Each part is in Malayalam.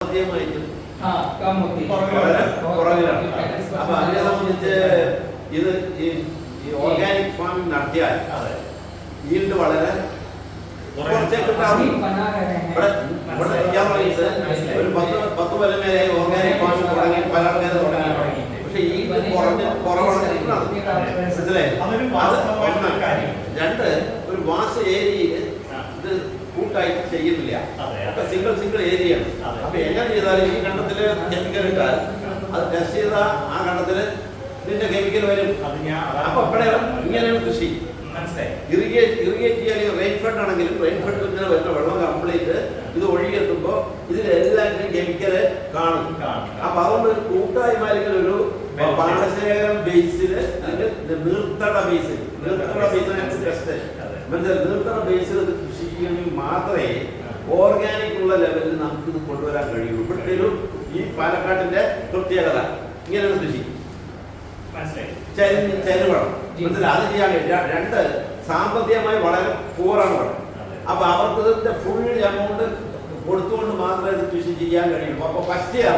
कम होती है। അപ്പൊ അതിനെ സംബന്ധിച്ച് ഇത് ഈ ഓർഗാനിക് ഫാമിംഗ് നടത്തിയാൽ ഈൽഡ് വളരെ ഒരു 10 കൊല്ലം വരെ ഓർഗാനിക് ഫാമിംഗ് തുടങ്ങി പല ആൾക്കാർ തുടങ്ങി. പക്ഷെ ഈൽഡ് മനസ്സിലായി. രണ്ട്, ഒരു വാസ്റ്റ് ഏരിയയിൽ ഇത് കൂട്ടായിട്ട് ചെയ്യുന്നില്ല. അപ്പൊ സിംഗിൾ ഏരിയയാണ്. അപ്പൊ എങ്ങനെ ചെയ്താലും ഈ കണ്ടത്തില് കെമിക്കൽ ഇട്ടാൽ അത് ടെസ്റ്റ് ചെയ്താൽ ആ കണ്ടത്തില് ഇതിന്റെ കെമിക്കൽ വരും. അപ്പൊ ഇവിടെ ഇങ്ങനെയാണ് കൃഷി. ഇറിഗേറ്റ് ചെയ്യാൻ റെയിൻ ഫെഡ് ആണെങ്കിലും റെയിൻ ഫെഡിൽ ഇങ്ങനെ വരുന്ന വെള്ളം കംപ്ലീറ്റ് ഇത് ഒഴുകിയെത്തുമ്പോ ഇതിലെല്ലാത്തിനും കെമിക്കല് കാണും. അപ്പൊ അതുകൊണ്ട് ഒരു കൂട്ടായ്മയിൽ ഒരു പാടശേഖരം ബേസില് നീർത്തട ബേസിൽ നീർത്തട ബേസിൽ കൃഷി ചെയ്യണമെങ്കിൽ മാത്രമേ ഓർഗാനിക് ഉള്ള ലെവലിൽ നമുക്ക് ഇത് കൊണ്ടുവരാൻ കഴിയുള്ളൂ. ഇവിടുത്തെ ഒരു ഈ പാലക്കാടിന്റെ പ്രത്യേകത ഇങ്ങനെയാണ് കൃഷി. ചരുവണം മനസ്സിലായി. അത് ചെയ്യാൻ കഴിയും. രണ്ട്, സാമ്പത്തികമായി വളരെ പൂറാണ് ഇവിടെ. അപ്പൊ അവർക്ക് ഇതിന്റെ ഫുൾ എമൗണ്ട് കൊടുത്തുകൊണ്ട് മാത്രമേ ഇത് കൃഷി ചെയ്യാൻ കഴിയുള്ളൂ. അപ്പൊ ഫസ്റ്റ് ഇയർ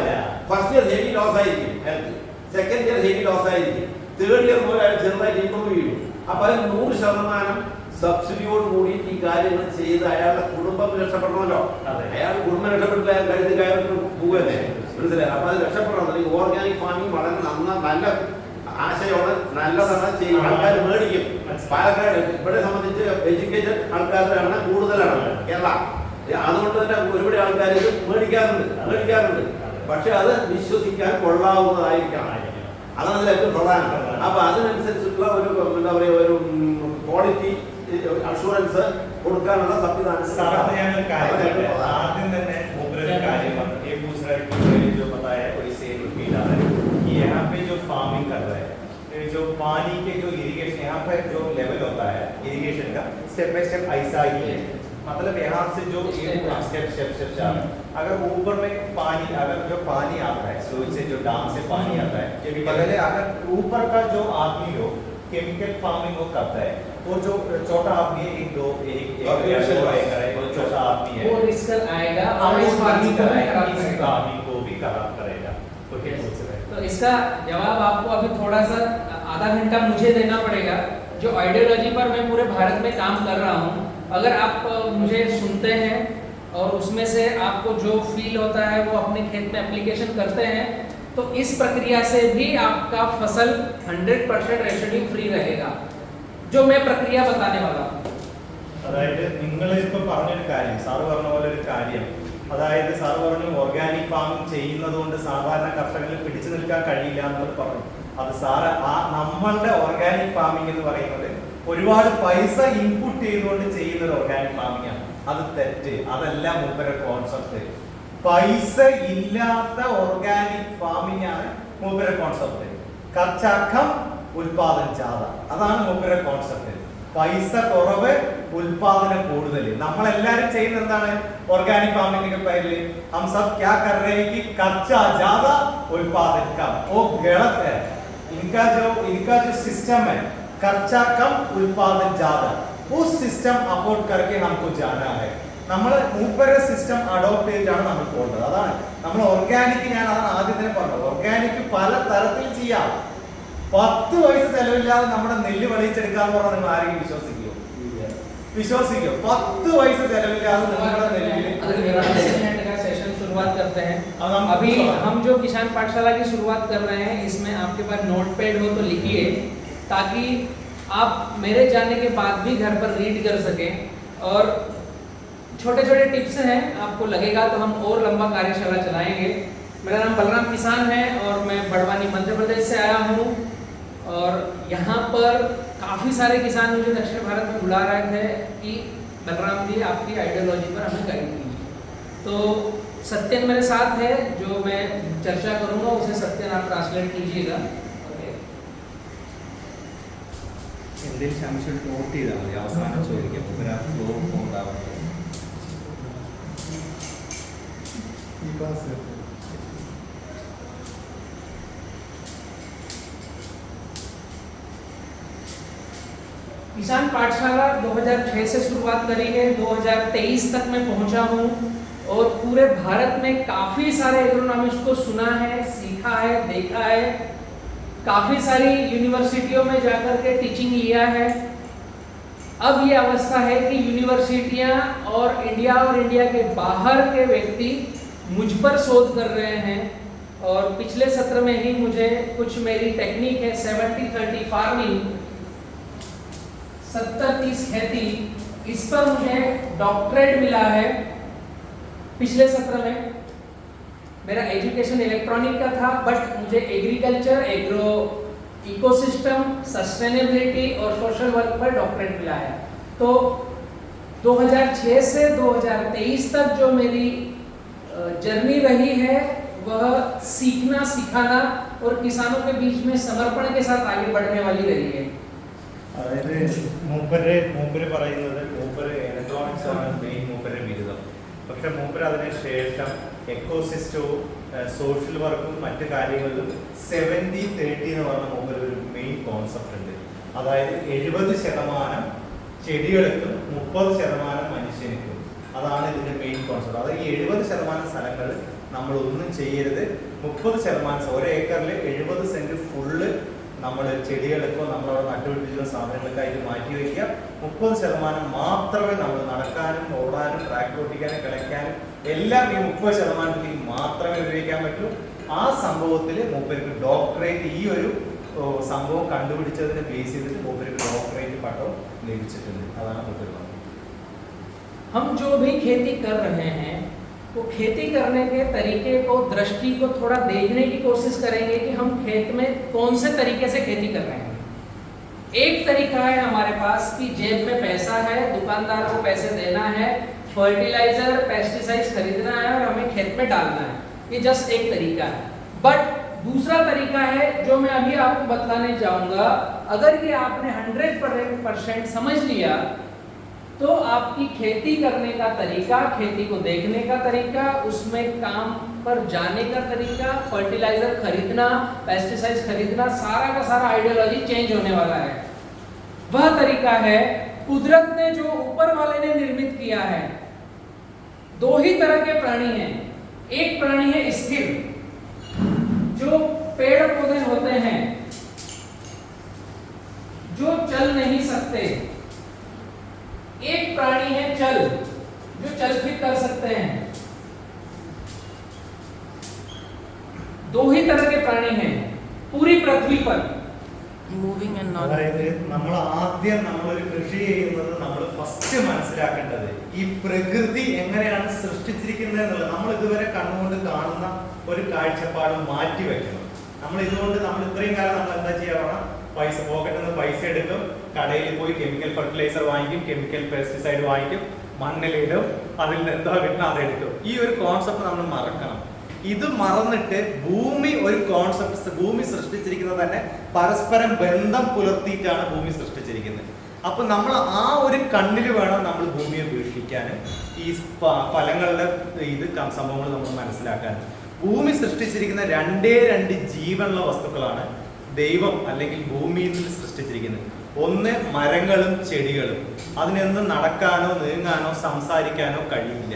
ഹെവി ലോസ് ആയിരിക്കും health, second year heavy loss ആയിരിക്കും, തേർഡ് ഇയർ മുതൽ അയാൾ ചെറുതായിട്ട് ഇമ്പ്രൂവ് ചെയ്യും. അപ്പൊ അതിന് 100% സബ്സിഡിയോട് കൂടി ഈ കാര്യങ്ങൾ ചെയ്ത് അയാളുടെ കുടുംബം രക്ഷപ്പെടണമല്ലോ. അയാൾ കുടുംബം രക്ഷപ്പെട്ടില്ല, അയാൾ കരുതി കയറി പോവുകയല്ലേ. മനസ്സിലായി. അപ്പൊ അത് രക്ഷപ്പെടണം. ഈ ഓർഗാനിക് ഫാമിംഗ് വളരെ നല്ല ആശയമാണ്, നല്ലതാണ്, ചെയ്യും. ആൾക്കാർ മേടിക്കും. പാലക്കാട് ഇവിടെ സംബന്ധിച്ച് എഡ്യൂക്കേറ്റഡ് ആൾക്കാരാണ് കൂടുതലാണ് കേരള. അതുകൊണ്ട് തന്നെ ഒരുപാട് ആൾക്കാർ ഇത് മേടിക്കാറുണ്ട്. പക്ഷെ അത് വിശ്വസിക്കാൻ കൊള്ളാവുന്നതായിരിക്കണം. അതാണ് അതിൽ ഏറ്റവും പ്രധാനം. അപ്പൊ അതിനനുസരിച്ചുള്ള ഒരു എന്താ പറയുക, ഒരു ക്വാളിറ്റി അഷുറൻസ് കൊടുക്കാനുള്ള സംവിധാനം. ആദ്യം തന്നെ यहाँ पे जो फार्मिंग कर रहा है, जो पानी के जो इरिगेशन यहाँ पर जो लेवल होता है इरिगेशन का, स्टेप बाय स्टेप ऐसा ही है. मतलब यहाँ से जो स्टेप जा रहा है. अगर ऊपर में पानी, अगर जो पानी आता है स्लोच से, जो डैम से पानी आता है, पहले अगर ऊपर का जो आदमी हो केमिकल फार्मिंग वो करता है, वो जो छोटा आदमी है, एक छोटा आदमी है, वो रिस्क आएगा और इस फार्मिंग को भी खराब करेगा. तो इसका जवाब आपको अभी थोड़ा सा आधा घंटा मुझे देना पड़ेगा. जो आइडियोलॉजी पर मैं पूरे भारत में काम कर रहा हूँ, अगर आप मुझे सुनते हैं और उसमें से आपको जो फील होता है वो अपने खेत में एप्लीकेशन करते हैं, तो इस प्रक्रिया से भी आपका फसल 100% रेसिड्यू फ्री रहेगा, जो मैं प्रक्रिया बताने वाला हूँ. അതായത് നിങ്ങൾ ഇപ്പോൾ പറഞ്ഞൊരു കാര്യം, സാറ് പറഞ്ഞ പോലെ ഒരു കാര്യം, അതായത് സാറ് പറഞ്ഞു ഓർഗാനിക് ഫാമിംഗ് ചെയ്യുന്നത് കൊണ്ട് സാധാരണ കർഷകരിൽ പിടിച്ചു നിൽക്കാൻ കഴിയില്ല എന്നത് പറഞ്ഞു. അത് സാറ് നമ്മളുടെ ഓർഗാനിക് ഫാമിംഗ് എന്ന് പറയുന്നത് ഒരുപാട് പൈസ ഇൻപുട്ട് ചെയ്തുകൊണ്ട് ചെയ്യുന്ന ഒരു ഓർഗാനിക് ഫാമിംഗ് ആണ്. അത് തെറ്റ്. അതല്ല മൂപ്പരുടെ കോൺസെപ്റ്റ്. പൈസ ഇല്ലാത്ത ഓർഗാനിക് ഫാമിംഗ് ആണ് മൂപ്പരുടെ കോൺസെപ്റ്റ്. കർച്ചാക്കം ഉൽപാദന ജാഥ, അതാണ് മൂപ്പരുടെ കോൺസെപ്റ്റ്. പൈസ കുറവ്, ഉൽപാദനം കൂടുതൽ. നമ്മളെല്ലാരും ചെയ്യുന്ന എന്താണ് ഓർഗാനിക് ഫാर्मिंग के पहले हम सब क्या कर रहे हैं कि कच्चा ज्यादा उत्पादन कम. वो गलत है. इनका जो सिस्टम है कच्चा कम उत्पादन ज्यादा, उस सिस्टम अफोर्ड करके हमको जाना है. നമ്മൾ മൂപ്പരുടെ സിസ്റ്റം അഡോപ്റ്റ് ചെയ്തിട്ടാണ് നമ്മൾ പോകുന്നത്. അതാണ് നമ്മൾ ഓർഗാനിക്, ഞാൻ അതാണ് ആദ്യം തന്നെ പറഞ്ഞത്, ഓർഗാനിക് പല തരത്തിൽ ചെയ്യാം. 10 പൈസ ചെലവില്ലാതെ നമ്മുടെ നെല്ല് വിളയിച്ചെടുക്കാന്ന് പറഞ്ഞാൽ നിങ്ങൾ ആരെങ്കിലും വിശ്വസിക്കുമോ? 10 പൈസ ചെലവില്ലാതെ നമ്മുടെ നെല്ല്. सेशन शुरुआत करते हैं. अभी हम जो किसान पाठशाला की शुरुआत कर रहे हैं, इसमें आपके पास नोटपैड हो तो लिखिए, ताकि आप मेरे जाने के बाद भी घर पर रीड कर सकें. और छोटे टिप्स हैं, आपको लगेगा तो हम और लंबा कार्यशाला चलाएंगे. मेरा नाम बलराम किसान है और मैं बड़वानी मध्य प्रदेश से आया हूँ. और यहाँ पर काफ़ी सारे किसान मुझे दक्षिण भारत में बुला रहे थे कि बलराम जी आपकी आइडियोलॉजी पर हमें गाइड कीजिए. तो सत्यन मेरे साथ है, जो मैं चर्चा करूँगा उसे सत्यन आप ट्रांसलेट कीजिएगा. എന്തെങ്കിലും സംശയം നോട്ട് ചെയ്താൽ മതി, അവസാനം ചോദിക്കാം. ഫ്ലോ ഉണ്ടാവുന്നത് किसान पाठशाला 2006 से शुरुआत करी है, 2023 तक मैं पहुंचा हूं. और पूरे भारत में काफ़ी सारे एग्रोनॉमिस्ट को सुना है, सीखा है, देखा है, काफ़ी सारी यूनिवर्सिटियों में जाकर के टीचिंग लिया है। अब ये अवस्था है कि यूनिवर्सिटियां और इंडिया के बाहर के व्यक्ति मुझ पर शोध कर रहे हैं। और पिछले सत्र में ही मुझे कुछ मेरी टेक्निक है 70-30 फार्मिंग, 70-30 खेती, इस पर मुझे डॉक्टरेट मिला है पिछले सत्र में। मेरा एजुकेशन इलेक्ट्रॉनिक का था, बट मुझे एग्रीकल्चर, एग्रो इकोसिस्टम, सस्टेनेबिलिटी और सोशल वर्क पर डॉक्टरेट मिला है। तो 2006 से 2023 तक जो मेरी जर्नी रही है वह सीखना, सिखाना और किसानों के बीच में समर्पण के साथ आगे बढ़ने वाली रही है। അതായത് മൂപ്പര് പറയുന്നത് മൂപ്പര് ഇലക്ട്രോണിക്സ് ആണ് മെയിൻ മൂപ്പരുടെ ബിരുദം. പക്ഷെ മൂപ്പര് അതിനുശേഷം എക്കോസിസ്റ്റവും സോഷ്യൽ വർക്കും മറ്റു കാര്യങ്ങളിലും 70-30 എന്ന് പറഞ്ഞ മൂപ്പര് ഒരു മെയിൻ കോൺസെപ്റ്റ് ഉണ്ട്. അതായത് 70% ചെടികൾക്കും 30% മനുഷ്യനിക്കും. അതാണ് ഇതിന്റെ മെയിൻ കോൺസെപ്റ്റ്. അതായത് 70% സ്ഥലങ്ങൾ നമ്മൾ ഒന്നും ചെയ്യരുത്, 30% ഒരു ഏക്കറിൽ 70 സെന്റ് ഫുള്ള് നമ്മൾ ചെടികൾക്കോ നമ്മളവിടെ നട്ടുപിടിപ്പിക്കുന്ന സാധനങ്ങൾക്കായിട്ട് മാറ്റി വയ്ക്കുക. 30% മാത്രമേ നമ്മൾ നടക്കാനും ഓടാനും ട്രാക്ടർ ഓടിക്കാനും കിളയ്ക്കാനും എല്ലാം ഈ 30% മാത്രമേ ഉപയോഗിക്കാൻ പറ്റൂ. ആ സംഭവത്തിൽ മൂപ്പർക്ക് ഡോക്ടറേറ്റ്, ഈ ഒരു സംഭവം കണ്ടുപിടിച്ചതിനെ ബേസ് ചെയ്തിട്ട് മൂപ്പർക്ക് ഡോക്ടറേറ്റ് പട്ടം ലഭിച്ചിട്ടുണ്ട്. അതാണ് മൂപ്പർ പറഞ്ഞത്. हम जो भी खेती कर रहे हैं वो खेती करने के तरीके को, दृष्टि को थोड़ा देखने की कोशिश करेंगे कि हम खेत में कौन से तरीके से खेती कर रहे हैं। एक तरीका है हमारे पास कि जेब में पैसा है, दुकानदार को पैसे देना है, फर्टिलाइजर, पेस्टिसाइड्स खरीदना है और हमें खेत में डालना है। ये जस्ट एक तरीका है। बट दूसरा तरीका है जो मैं अभी आपको बताने जाऊंगा। अगर ये आपने 100% समझ लिया तो आपकी खेती करने का तरीका, खेती को देखने का तरीका, उसमें काम पर जाने का तरीका, फर्टिलाइजर खरीदना, पेस्टिसाइड्स खरीदना, सारा का सारा आइडियोलॉजी चेंज होने वाला है। वह तरीका है कुदरत ने जो ऊपर वाले ने निर्मित किया है। दो ही तरह के प्राणी हैं। एक प्राणी है स्थिर, जो पेड़ पौधे होते हैं, जो चल नहीं सकते। एक प्राणी है चल, जो चल फिर कर सकते हैं। दो ही तरह के प्राणी हैं पूरी पृथ्वी पर। മൂവിങ് ആൻഡ് നോൺ അതായത് നമ്മൾ ആദ്യം നമ്മളൊരു കൃഷി ചെയ്യുന്നത് നമ്മൾ ഫസ്റ്റ് മനസ്സിലാക്കേണ്ടത് ഈ പ്രകൃതി എങ്ങനെയാണ് സൃഷ്ടിച്ചിരിക്കുന്നത് എന്നുള്ളത്. നമ്മൾ ഇതുവരെ കണ്ണുകൊണ്ട് കാണുന്ന ഒരു കാഴ്ചപ്പാട് മാറ്റി വെക്കണം. നമ്മൾ ഇതുകൊണ്ട് നമ്മൾ ഇത്രയും കാലം നമ്മൾ എന്താ ചെയ്യാറുള്ള പൈസ, പോക്കറ്റിൽ നിന്ന് പൈസ എടുക്കും, കടയിൽ പോയി കെമിക്കൽ ഫെർട്ടിലൈസർ വാങ്ങിക്കും, കെമിക്കൽ പെസ്റ്റിസൈഡ് വാങ്ങിക്കും, മണ്ണിലിടും, അതിൽ നിന്ന് എന്താ കിട്ടുന്ന അതെടുക്കും. ഈ ഒരു കോൺസെപ്റ്റ് നമ്മൾ മറക്കണം. ഇത് മറന്നിട്ട് ഭൂമി ഒരു കോൺസെപ്റ്റ്, ഭൂമി സൃഷ്ടിച്ചിരിക്കുന്നത് തന്നെ പരസ്പരം ബന്ധം പുലർത്തിയിട്ടാണ് ഭൂമി സൃഷ്ടിച്ചിരിക്കുന്നത്. അപ്പൊ നമ്മൾ ആ ഒരു കണ്ണിൽ വേണം നമ്മൾ ഭൂമിയെ വീക്ഷിക്കാനും ഈ ഫലങ്ങളുടെ ഇത് സംഭവങ്ങൾ നമ്മൾ മനസ്സിലാക്കാനും. ഭൂമി സൃഷ്ടിച്ചിരിക്കുന്ന രണ്ട് ജീവനുള്ള വസ്തുക്കളാണ് ദൈവം അല്ലെങ്കിൽ ഭൂമിയിൽ സൃഷ്ടിച്ചിരിക്കുന്നത്. ഒന്ന് മരങ്ങളും ചെടികളും. അതിനൊന്നും നടക്കാനോ നീങ്ങാനോ സംസാരിക്കാനോ കഴിയില്ല.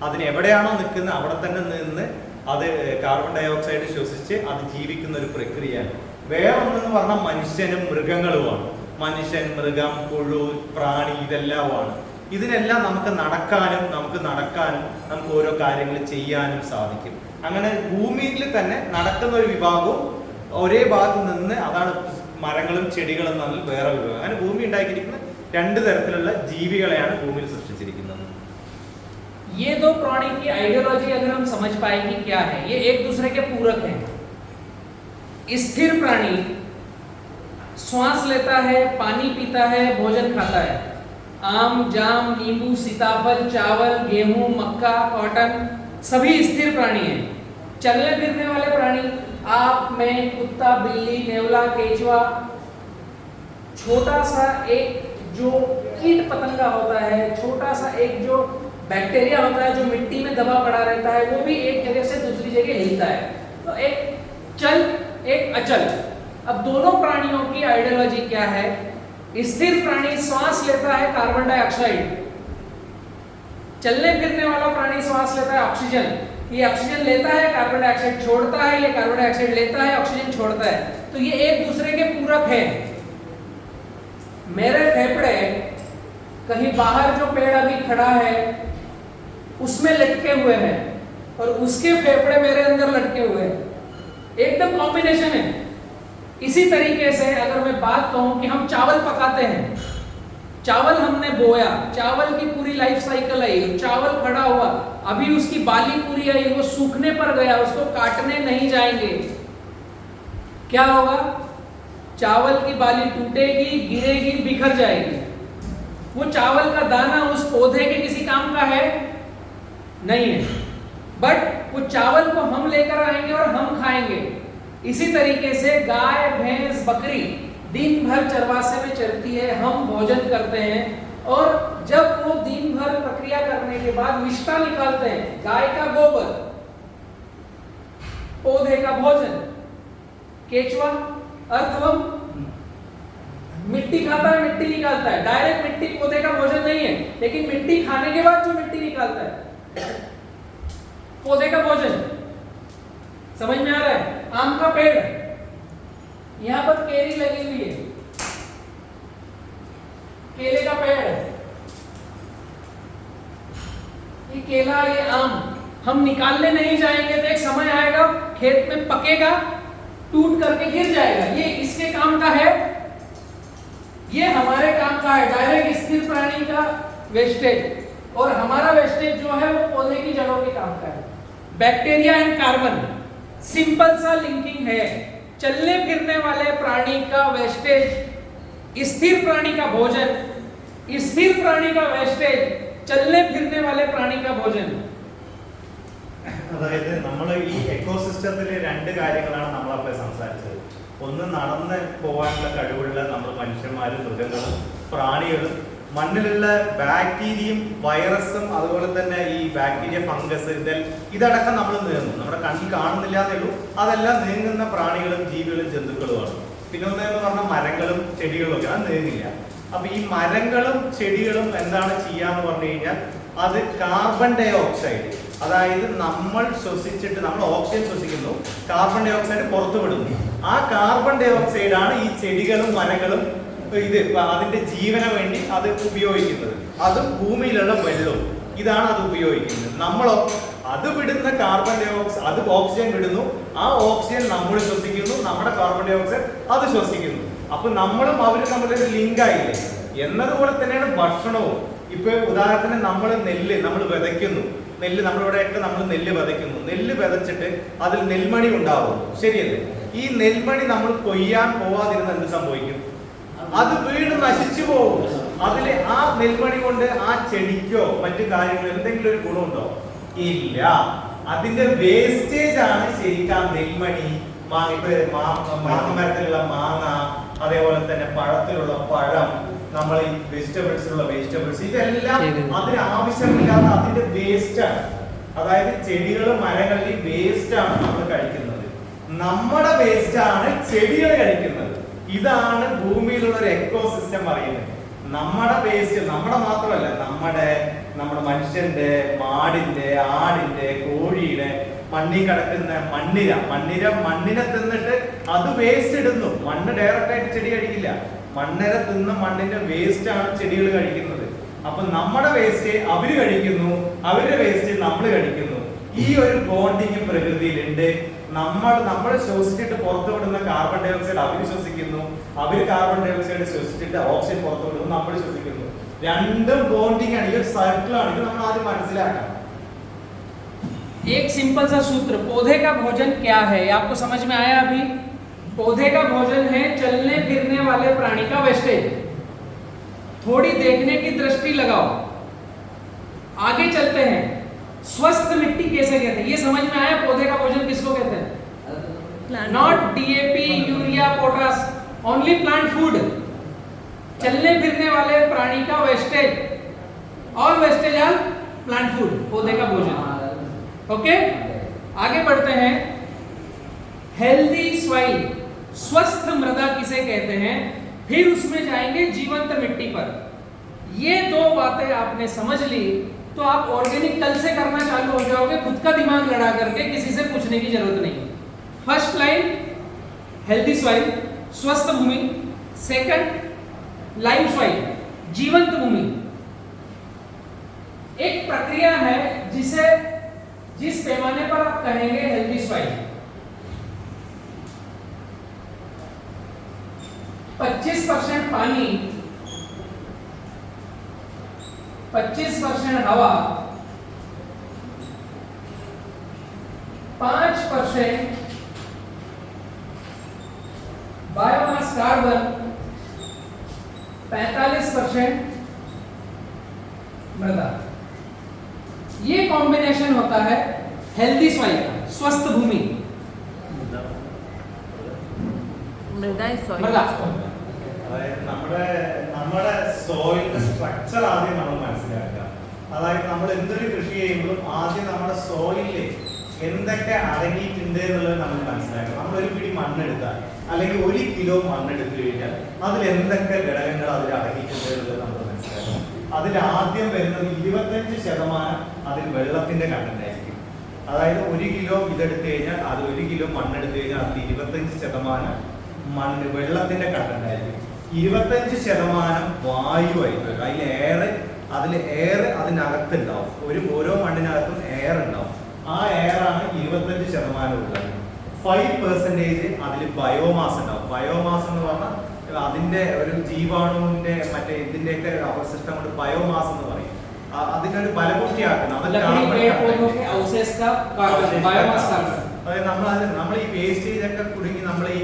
അതിന് എവിടെയാണോ നിൽക്കുന്നത് അവിടെ തന്നെ നിന്ന് അത് കാർബൺ ഡൈ ഓക്സൈഡ് ശ്വസിച്ച് അത് ജീവിക്കുന്ന ഒരു പ്രക്രിയയാണ്. വേറെ ഒന്നെന്ന് പറഞ്ഞാൽ മനുഷ്യനും മൃഗങ്ങളുമാണ്. മനുഷ്യൻ, മൃഗം, പുഴു, പ്രാണി ഇതെല്ലാമാണ്. ഇതിനെല്ലാം നമുക്ക് നടക്കാനും നമുക്ക് ഓരോ കാര്യങ്ങൾ ചെയ്യാനും സാധിക്കും. അങ്ങനെ ഭൂമിയിൽ തന്നെ നടക്കുന്ന ഒരു വിഭാഗവും ഒരേ ഭാഗത്ത് നിന്ന്, അതാണ് മരങ്ങളും ചെടികളും തമ്മിൽ വേറെ വിഭാഗം. അങ്ങനെ ഭൂമി ഉണ്ടാക്കിയിരിക്കുന്ന രണ്ട് തരത്തിലുള്ള ജീവികളെയാണ് ഭൂമിയിൽ സൃഷ്ടിച്ചിരിക്കുന്നത്. ये दो प्राणी की आइडियोलॉजी अगर हम समझ पाएंगे क्या है, ये एक दूसरे के पूरक हैं। स्थिर प्राणी श्वास लेता है, पानी पीता है, भोजन खाता है। आम, जाम, नींबू, सीताफल, चावल, गेहूं, मक्का, कॉटन सभी स्थिर प्राणी हैं। चलने फिरने वाले प्राणी आप, मैं, कुत्ता, बिल्ली, नेवला, केचुआ, छोटा सा एक जो कीट पतंगा होता है, छोटा सा एक जो बैक्टीरिया होता है जो मिट्टी में दबा पड़ा रहता है, वो भी एक जगह से दूसरी जगह हिलता है। तो एक चल, एक अचल। अब दोनों प्राणियों की आइडियोलॉजी क्या है? स्थिर प्राणी श्वास लेता है कार्बन डाइऑक्साइड, चलने फिरने वाला प्राणी श्वास लेता है ऑक्सीजन, ये ऑक्सीजन लेता है, कार्बन डाइऑक्साइड छोड़ता है, ये कार्बन डाइऑक्साइड लेता है, ऑक्सीजन छोड़ता है, तो ये एक दूसरे के पूरक है। मेरे फेफड़े कहीं बाहर जो पेड़ अभी खड़ा है उसमें लटके हुए हैं और उसके फेफड़े मेरे अंदर लटके हुए हैं, एकदम कॉम्बिनेशन है। इसी तरीके से अगर मैं बात कहूं कि हम चावल पकाते हैं, चावल हमने बोया, चावल की पूरी लाइफ साइकिल आई, चावल खड़ा हुआ, अभी उसकी बाली पूरी आई, वो सूखने पर गया, उसको काटने नहीं जाएंगे, क्या होगा? चावल की बाली टूटेगी, गिरेगी, बिखर जाएगी। वो चावल का दाना उस पौधे के किसी काम का है नहीं है, बट वो चावल को हम लेकर आएंगे और हम खाएंगे। इसी तरीके से गाय, भैंस, बकरी दिन भर चरवासे में चरती है, हम भोजन करते हैं और जब वो दिन भर प्रक्रिया करने के बाद विष्ठा निकालते हैं, गाय का गोबर, पौधे का भोजन, केचुआ, अर्थवर्म मिट्टी खाता है, मिट्टी निकालता है, डायरेक्ट मिट्टी पौधे का भोजन नहीं है, लेकिन मिट्टी खाने के बाद जो मिट्टी निकालता है पौधे का भोजन। समझ में आ रहा है? आम का पेड़, यहां पर केरी लगी हुई है, केले का पेड़, ये केला, ये आम हम निकालने नहीं जाएंगे तो एक समय आएगा खेत में पकेगा, टूट करके गिर जाएगा। ये इसके काम का है, ये हमारे काम का है, डायरेक्ट स्थिर प्राणी का वेस्टेज, और हमारा वेस्टेज जो है वो पौधे की जड़ों के काम का है। बैक्टीरिया एंड कार्बन, सिंपल सा लिंकिंग है। चलने फिरने वाले प्राणी का वेस्टेज, स्थिर प्राणी का भोजन, स्थिर प्राणी का वेस्टेज, चलने फिरने वाले प्राणी का भोजन। അതായത് നമ്മൾ ഈ എക്കോസിസ്റ്റത്തിൽ രണ്ട് കാര്യങ്ങളാണ് നമ്മൾ അപ്പോൾ സംസാരിച്ചത്. ഒന്ന് നടന്ന് പോകാനുള്ള കഴിവുള്ള നമ്മൾ മനുഷ്യന്മാരും മൃഗങ്ങളും പ്രാണികളും, മണ്ണിലുള്ള ബാക്ടീരിയയും വൈറസും അതുപോലെ തന്നെ ഈ ബാക്ടീരിയ, ഫംഗസ്, ഇതടക്കം നമ്മൾ നീങ്ങുന്നു. നമ്മുടെ കണ്ണിൽ കാണുന്നില്ല എന്നേ ഉള്ളൂ, അതെല്ലാം നീങ്ങുന്ന പ്രാണികളും ജീവികളും ജന്തുക്കളുമാണ്. പിന്നെ ഒന്നെന്ന് പറഞ്ഞാൽ മരങ്ങളും ചെടികളും ഒക്കെ, അത് നീങ്ങില്ല. അപ്പൊ ഈ മരങ്ങളും ചെടികളും എന്താണ് ചെയ്യാന്ന് പറഞ്ഞു കഴിഞ്ഞാൽ, അത് കാർബൺ ഡൈ ഓക്സൈഡ്, അതായത് നമ്മൾ ശ്വസിച്ചിട്ട് നമ്മൾ ഓക്സിജൻ ശ്വസിക്കുന്നു, കാർബൺ ഡൈ ഓക്സൈഡ് പുറത്തു വിടുന്നു. ആ കാർബൺ ഡൈ ഓക്സൈഡ് ആണ് ഈ ചെടികളും മരങ്ങളും അതിന്റെ ജീവന് വേണ്ടി അത് ഉപയോഗിക്കുന്നത്. അതും ഭൂമിയിലുള്ള വെള്ളവും ഇതാണ് അത് ഉപയോഗിക്കുന്നത്. നമ്മളോ അത് വിടുന്ന കാർബൺ ഡൈ ഓക്സൈഡ്, അത് ഓക്സിജൻ വിടുന്നു, ആ ഓക്സിജൻ നമ്മൾ ശ്വസിക്കുന്നു, നമ്മുടെ കാർബൺ ഡൈ ഓക്സൈഡ് അത് ശ്വസിക്കുന്നു. അപ്പൊ നമ്മളും അവരും തമ്മിലൊരു ലിങ്ക് ആയില്ലേ. എന്നതുപോലെ തന്നെയാണ് ഭക്ഷണവും. ഇപ്പൊ ഉദാഹരണത്തിന് നമ്മൾ നെല്ല് നമ്മൾ വിതയ്ക്കുന്നു, നെല്ല് നമ്മളിവിടെയൊക്കെ നമ്മൾ നെല്ല് വിതയ്ക്കുന്നു, നെല്ല് വിതച്ചിട്ട് അതിൽ നെൽമണി ഉണ്ടാവും, ശരിയല്ലേ? ഈ നെൽമണി നമ്മൾ കൊയ്യാൻ പോവാതിരുന്ന് എന്ത് സംഭവിക്കും? അത് വീട് നശിച്ചു പോകും. അതില് ആ നെൽമണി കൊണ്ട് ആ ചെടിക്കോ മറ്റു കാര്യങ്ങളോ എന്തെങ്കിലും ഒരു ഗുണമുണ്ടോ? ഇല്ല. അതിന്റെ വേസ്റ്റേജ് ആണ് ശരിക്കും നെൽമണി. മാങ്ങമരത്തിലുള്ള മാങ്ങ, അതേപോലെ തന്നെ പഴത്തിലുള്ള പഴം, നമ്മൾ ഈ വെജിറ്റബിൾസിലുള്ള വെജിറ്റബിൾസ്, ഇതെല്ലാം അതിന് ആവശ്യമില്ലാത്ത അതിന്റെ വേസ്റ്റ് ആണ്. അതായത് ചെടികളും മരങ്ങളിലും വേസ്റ്റ് ആണ് നമ്മൾ കഴിക്കുന്നത്. നമ്മുടെ വേസ്റ്റ് ആണ് ചെടികൾ കഴിക്കുന്നത്. ഇതാണ് ഭൂമിയിലുള്ള ഒരു എക്കോസിസ്റ്റം പറയുന്നത്. നമ്മുടെ വേസ്റ്റ്, നമ്മുടെ മാത്രമല്ല, നമ്മുടെ മനുഷ്യന്റെ, മാടിന്റെ, ആടിന്റെ, കോഴിയുടെ, മണ്ണിൽ കിടക്കുന്ന മണ്ണിനെ തിന്നിട്ട് അത് വേസ്റ്റ് ഇടുന്നു. മണ്ണ് ഡയറക്റ്റ് ആയിട്ട് ചെടി കഴിക്കില്ല, മണ്ണിനെ തിന്ന് മണ്ണിന്റെ വേസ്റ്റ് ആണ് ചെടികൾ കഴിക്കുന്നത്. അപ്പൊ നമ്മുടെ വേസ്റ്റ് അവര് കഴിക്കുന്നു, അവരുടെ വേസ്റ്റ് നമ്മൾ കഴിക്കുന്നു. ഈ ഒരു ബോണ്ടിങ് പ്രകൃതിയിലുണ്ട്. നമ്മൾ ശ്വസിച്ചിട്ട് പുറത്തു വിടുന്ന കാർബൺ ഡൈ ഓക്സൈഡ് അവർ ശ്വസിക്കുന്നു, അവർ കാർബൺ ഡൈ ഓക്സൈഡ് ശ്വസിച്ചിട്ട് ഓക്സിജൻ പുറത്തു വിടുന്നു, നമ്മൾ ശ്വസിക്കുന്നു. രണ്ടും ബോണ്ടിങ് ആണ്, ഈ ഒരു സർക്കിളാണ്. ഇത് നമ്മൾ ആദ്യം മനസ്സിലാക്കണം. एक सिंपल सा सूत्र, पौधे का भोजन क्या है, आपको समझ में आया? अभी पौधे का भोजन है चलने फिरने वाले प्राणी का वेस्टेज। थोड़ी देखने की दृष्टि लगाओ, आगे चलते हैं। स्वस्थ मिट्टी कैसे कहते हैं, ये समझ में आया? पौधे का भोजन किसको कहते हैं? Not DAP, urea, potash, only plant food. चलने फिरने वाले प्राणी का वेस्टेज, और वेस्टेज आर प्लांट फूड, पौधे का भोजन। ओके, आगे बढ़ते हैं। हेल्दी सॉइल, स्वस्थ मृदा किसे कहते हैं, फिर उसमें जाएंगे जीवंत मिट्टी पर। ये दो बातें आपने समझ ली तो आप ऑर्गेनिक कल से करना चालू हो जाओगे, खुद का दिमाग लड़ा करके, किसी से पूछने की जरूरत नहीं। फर्स्ट लाइन हेल्दी सॉइल, स्वस्थ भूमि। सेकंड लाइव सॉइल, जीवंत भूमि। एक प्रक्रिया है जिस पैमाने पर आप कहेंगे हेल्दी सॉइल, 25% पानी, 25% हवा, 5% बायोमास कार्बन, 45% मृदा। ये कॉम्बिनेशन होता है हेल्दी सॉइल, स्वस्थ भूमि। Mrida is soil. मृदा। അതായത് നമ്മുടെ സോയിലിന്റെ സ്ട്രക്ചർ ആദ്യം നമ്മൾ മനസ്സിലാക്കുക. അതായത് നമ്മൾ എന്തൊരു കൃഷി ചെയ്യുമ്പോഴും ആദ്യം നമ്മുടെ സോയിലിൽ എന്തൊക്കെ അടങ്ങിയിട്ടുണ്ട് എന്നുള്ളത് നമ്മൾ മനസ്സിലാക്കണം. നമ്മൾ ഒരു പിടി മണ്ണെടുത്താൽ അല്ലെങ്കിൽ 1 കിലോ മണ്ണെടുത്തു കഴിഞ്ഞാൽ അതിൽ എന്തൊക്കെ ഘടകങ്ങൾ അതിൽ അടങ്ങിയിട്ടുണ്ട് എന്നുള്ളത് നമ്മൾ മനസ്സിലാക്കണം. അതിൽ ആദ്യം വരുന്നത് 25% അതിൽ വെള്ളത്തിന്റെ കണ്ടന്റ് ആയിരിക്കും. അതായത് 1 കിലോ ഇതെടുത്തു കഴിഞ്ഞാൽ അത് 1 കിലോ മണ്ണെടുത്തു കഴിഞ്ഞാൽ അതിൽ 25% മണ്ണ് വെള്ളത്തിന്റെ കണ്ടന്റ് ആയിരിക്കും. 25% വായുവായിരിക്കും. അതിൽ എയർ അതിനകത്തുണ്ടാവും. ഓരോ മണ്ണിനകത്തും എയർ ഉണ്ടാവും. ആ എയർ ആണ് 25% ഉള്ളത്. 5% അതിൽ ബയോമാസ് ഉണ്ടാവും. ബയോമാസ് എന്ന് പറഞ്ഞാൽ അതിന്റെ ഒരു ജീവാണുവിന്റെ മറ്റേ ഇതിന്റെയൊക്കെ അവശിഷ്ടം കൊണ്ട് ബയോമാസ് എന്ന് പറയും. അതിനൊരു ഫലപുഷ്ടിയാക്കണം. അതായത് നമ്മൾ ഈ വേസ്റ്റേജൊക്കെ കുടുങ്ങി നമ്മൾ ഈ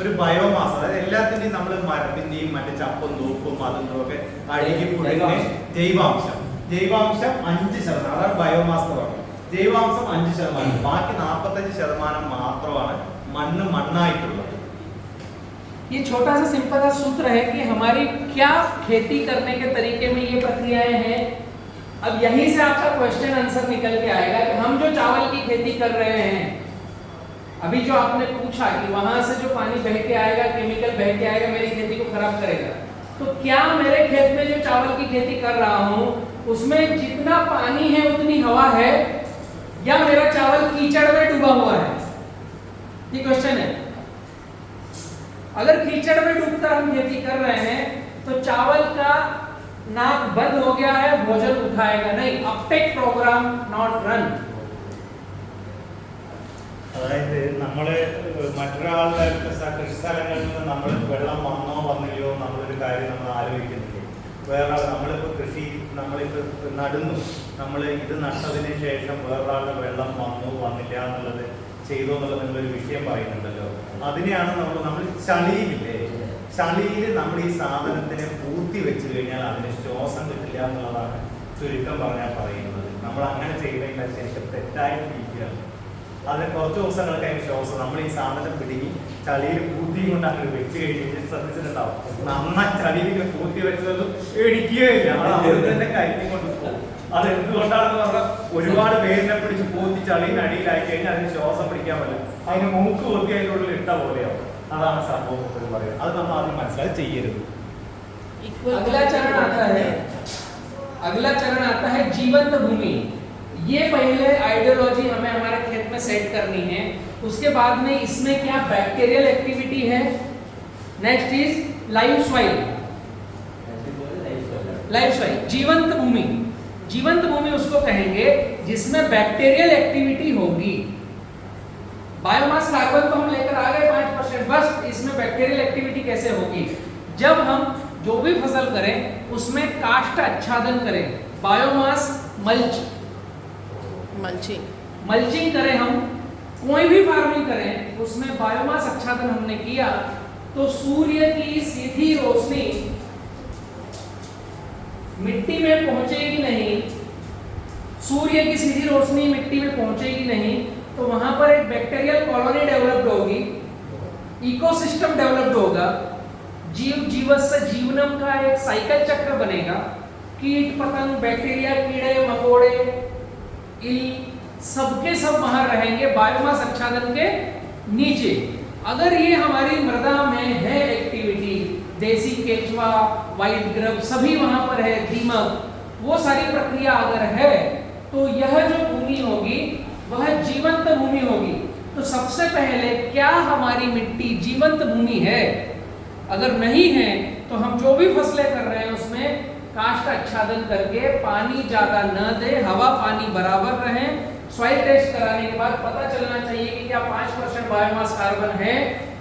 ഒരു ബയോമാസ്, അതായത് എല്ലാത്തിന്റെയും നമ്മൾ മരത്തിന്റെയും മറ്റേ ചപ്പും തൂപ്പും അതും ഒക്കെ അഴുകി കുടുങ്ങി ജൈവാംശം 5%, അതാണ് ബയോമാസ് എന്ന് പറയുന്നത്. ജൈവാംശം 5%, ബാക്കി 45% മാത്രമാണ് മണ്ണായിട്ടുള്ളത്. ये छोटा सा सिंपल सा सूत्र है कि हमारी क्या खेती करने के तरीके में ये प्रक्रियाएं हैं। अब यहीं से आपका क्वेश्चन आंसर निकल के आएगा कि हम जो चावल की खेती कर रहे हैं, अभी जो आपने पूछा कि वहां से जो पानी बह के आएगा, केमिकल बह के आएगा, मेरी खेती को खराब करेगा, तो क्या मेरे खेत में जो चावल की खेती कर रहा हूं उसमें जितना पानी है उतनी हवा है, या मेरा चावल कीचड़ में डूबा हुआ है? ये क्वेश्चन है। अगर कीचड़ में डूबकर हम खेती कर रहे हैं तो चावल का नाक बंद हो गया है, भोजन उठाएगा नहीं, अपटेक प्रोग्राम नॉट रन। അതായത് നമ്മള് മറ്റൊരാളുടെ കൃഷി സ്ഥലങ്ങളിൽ നിന്ന് നമ്മൾ വെള്ളം വന്നോ വന്നില്ലയോ നമ്മളൊരു കാര്യം നമ്മൾ ആലോചിക്കുന്നില്ലേ. വേറെ നമ്മളിപ്പോൾ നടുന്നു, നമ്മൾ ഇത് നട്ടതിന് ശേഷം വേറൊരാളുടെ വെള്ളം വന്നില്ല എന്നുള്ളത് ചെയ്തോ എന്നുള്ളത് നിങ്ങളൊരു വിഷയം പറയുന്നുണ്ടല്ലോ. അതിനെയാണ് നമ്മൾ ചളിയിലില്ലേ, ചളിയിൽ നമ്മൾ ഈ സാധനത്തിനെ പൂർത്തി വെച്ച് കഴിഞ്ഞാൽ അതിന് ശ്വാസം കിട്ടില്ല എന്നുള്ളതാണ് ചുരുക്കം പറഞ്ഞാൽ പറയുന്നത്. നമ്മൾ അങ്ങനെ ചെയ്തതിന് ശേഷം തെറ്റായ രീതിയാണ്. അതിന് കുറച്ച് ദിവസങ്ങൾ കഴിഞ്ഞ ശ്വാസം നമ്മൾ ഈ സാധനം പിടിങ്ങി ചളിയിൽ പൂത്തി കൊണ്ട് അങ്ങനെ വെച്ച് കഴിഞ്ഞാൽ ശ്രദ്ധിച്ചിട്ടുണ്ടാവും. നന്നായി ചളിയിൽ പൂത്തി വെച്ചതൊന്നും ഇടിക്കുകയില്ല, അത് തന്നെ കരുതി കൊണ്ട് പോകും. അത് എന്തുകൊണ്ടാണെന്ന് പറഞ്ഞാൽ ഒരുപാട് പേരിനെ പിടിച്ച് പൂത്തി ചളിയിനടിയിലായി കഴിഞ്ഞാൽ അതിന് ശ്വാസം പിടിക്കാൻ പറ്റില്ല. അതിന് മൂക്ക് പൂത്തി അതിനുള്ളിൽ ഇട്ട പോലെയാവും. അതാണ് സംഭവം പറയുന്നത്. അത് നമ്മൾ ആദ്യം മനസ്സിലാക്കി ചെയ്യരുത്. अगला चरण आता है जीवंत भूमि। ये पहले आइडियोलॉजी हमें हमारे खेत में सेट करनी है। उसके बाद में इसमें क्या बैक्टीरियल एक्टिविटी है। Next is live soil. जीवंत भूमि, जीवंत भूमि उसको कहेंगे जिसमें बैक्टीरियल एक्टिविटी होगी। बायोमास कार्बन तो हम लेकर आ गए 5%, बस इसमें बैक्टीरियल एक्टिविटी कैसे होगी। जब हम जो भी फसल करें उसमें काष्ठ आच्छादन करें, बायोमास मल्चिंग करें, हम कोई भी फार्मिंग करें उसमें बायोमास आच्छादन हमने किया तो सूर्य की सीधी रोशनी मिट्टी में पहुंचेगी नहीं, सूर्य की सीधी रोशनी मिट्टी में पहुंचेगी नहीं, तो वहां पर एक बैक्टीरियल कॉलोनी डेवलप्ड होगी, इकोसिस्टम डेवलप्ड होगा, जीवस्य जीवनम का एक साइकिल चक्र बनेगा। कीट पतंग, बैक्टीरिया, कीड़े मकोड़े, इल सबके सब वहां रहेंगे बायोमास आच्छादन के नीचे। अगर ये हमारी मृदा में है एक्टिविटी, देसी केचुआ, व्हाइट ग्रब सभी वहां पर है, दीमक, वो सारी प्रक्रिया अगर है तो यह जो भूमि होगी वह जीवंत भूमि होगी। तो सबसे पहले क्या हमारी मिट्टी जीवंत भूमि है? अगर नहीं है तो हम जो भी फसलें कर रहे हैं उसमें काष्ठ आच्छादन करके पानी ज्यादा न दे, हवा पानी बराबर रहे। सॉइल टेस्ट कराने के बाद पता चलना चाहिए कि क्या 5% बायोमास कार्बन है,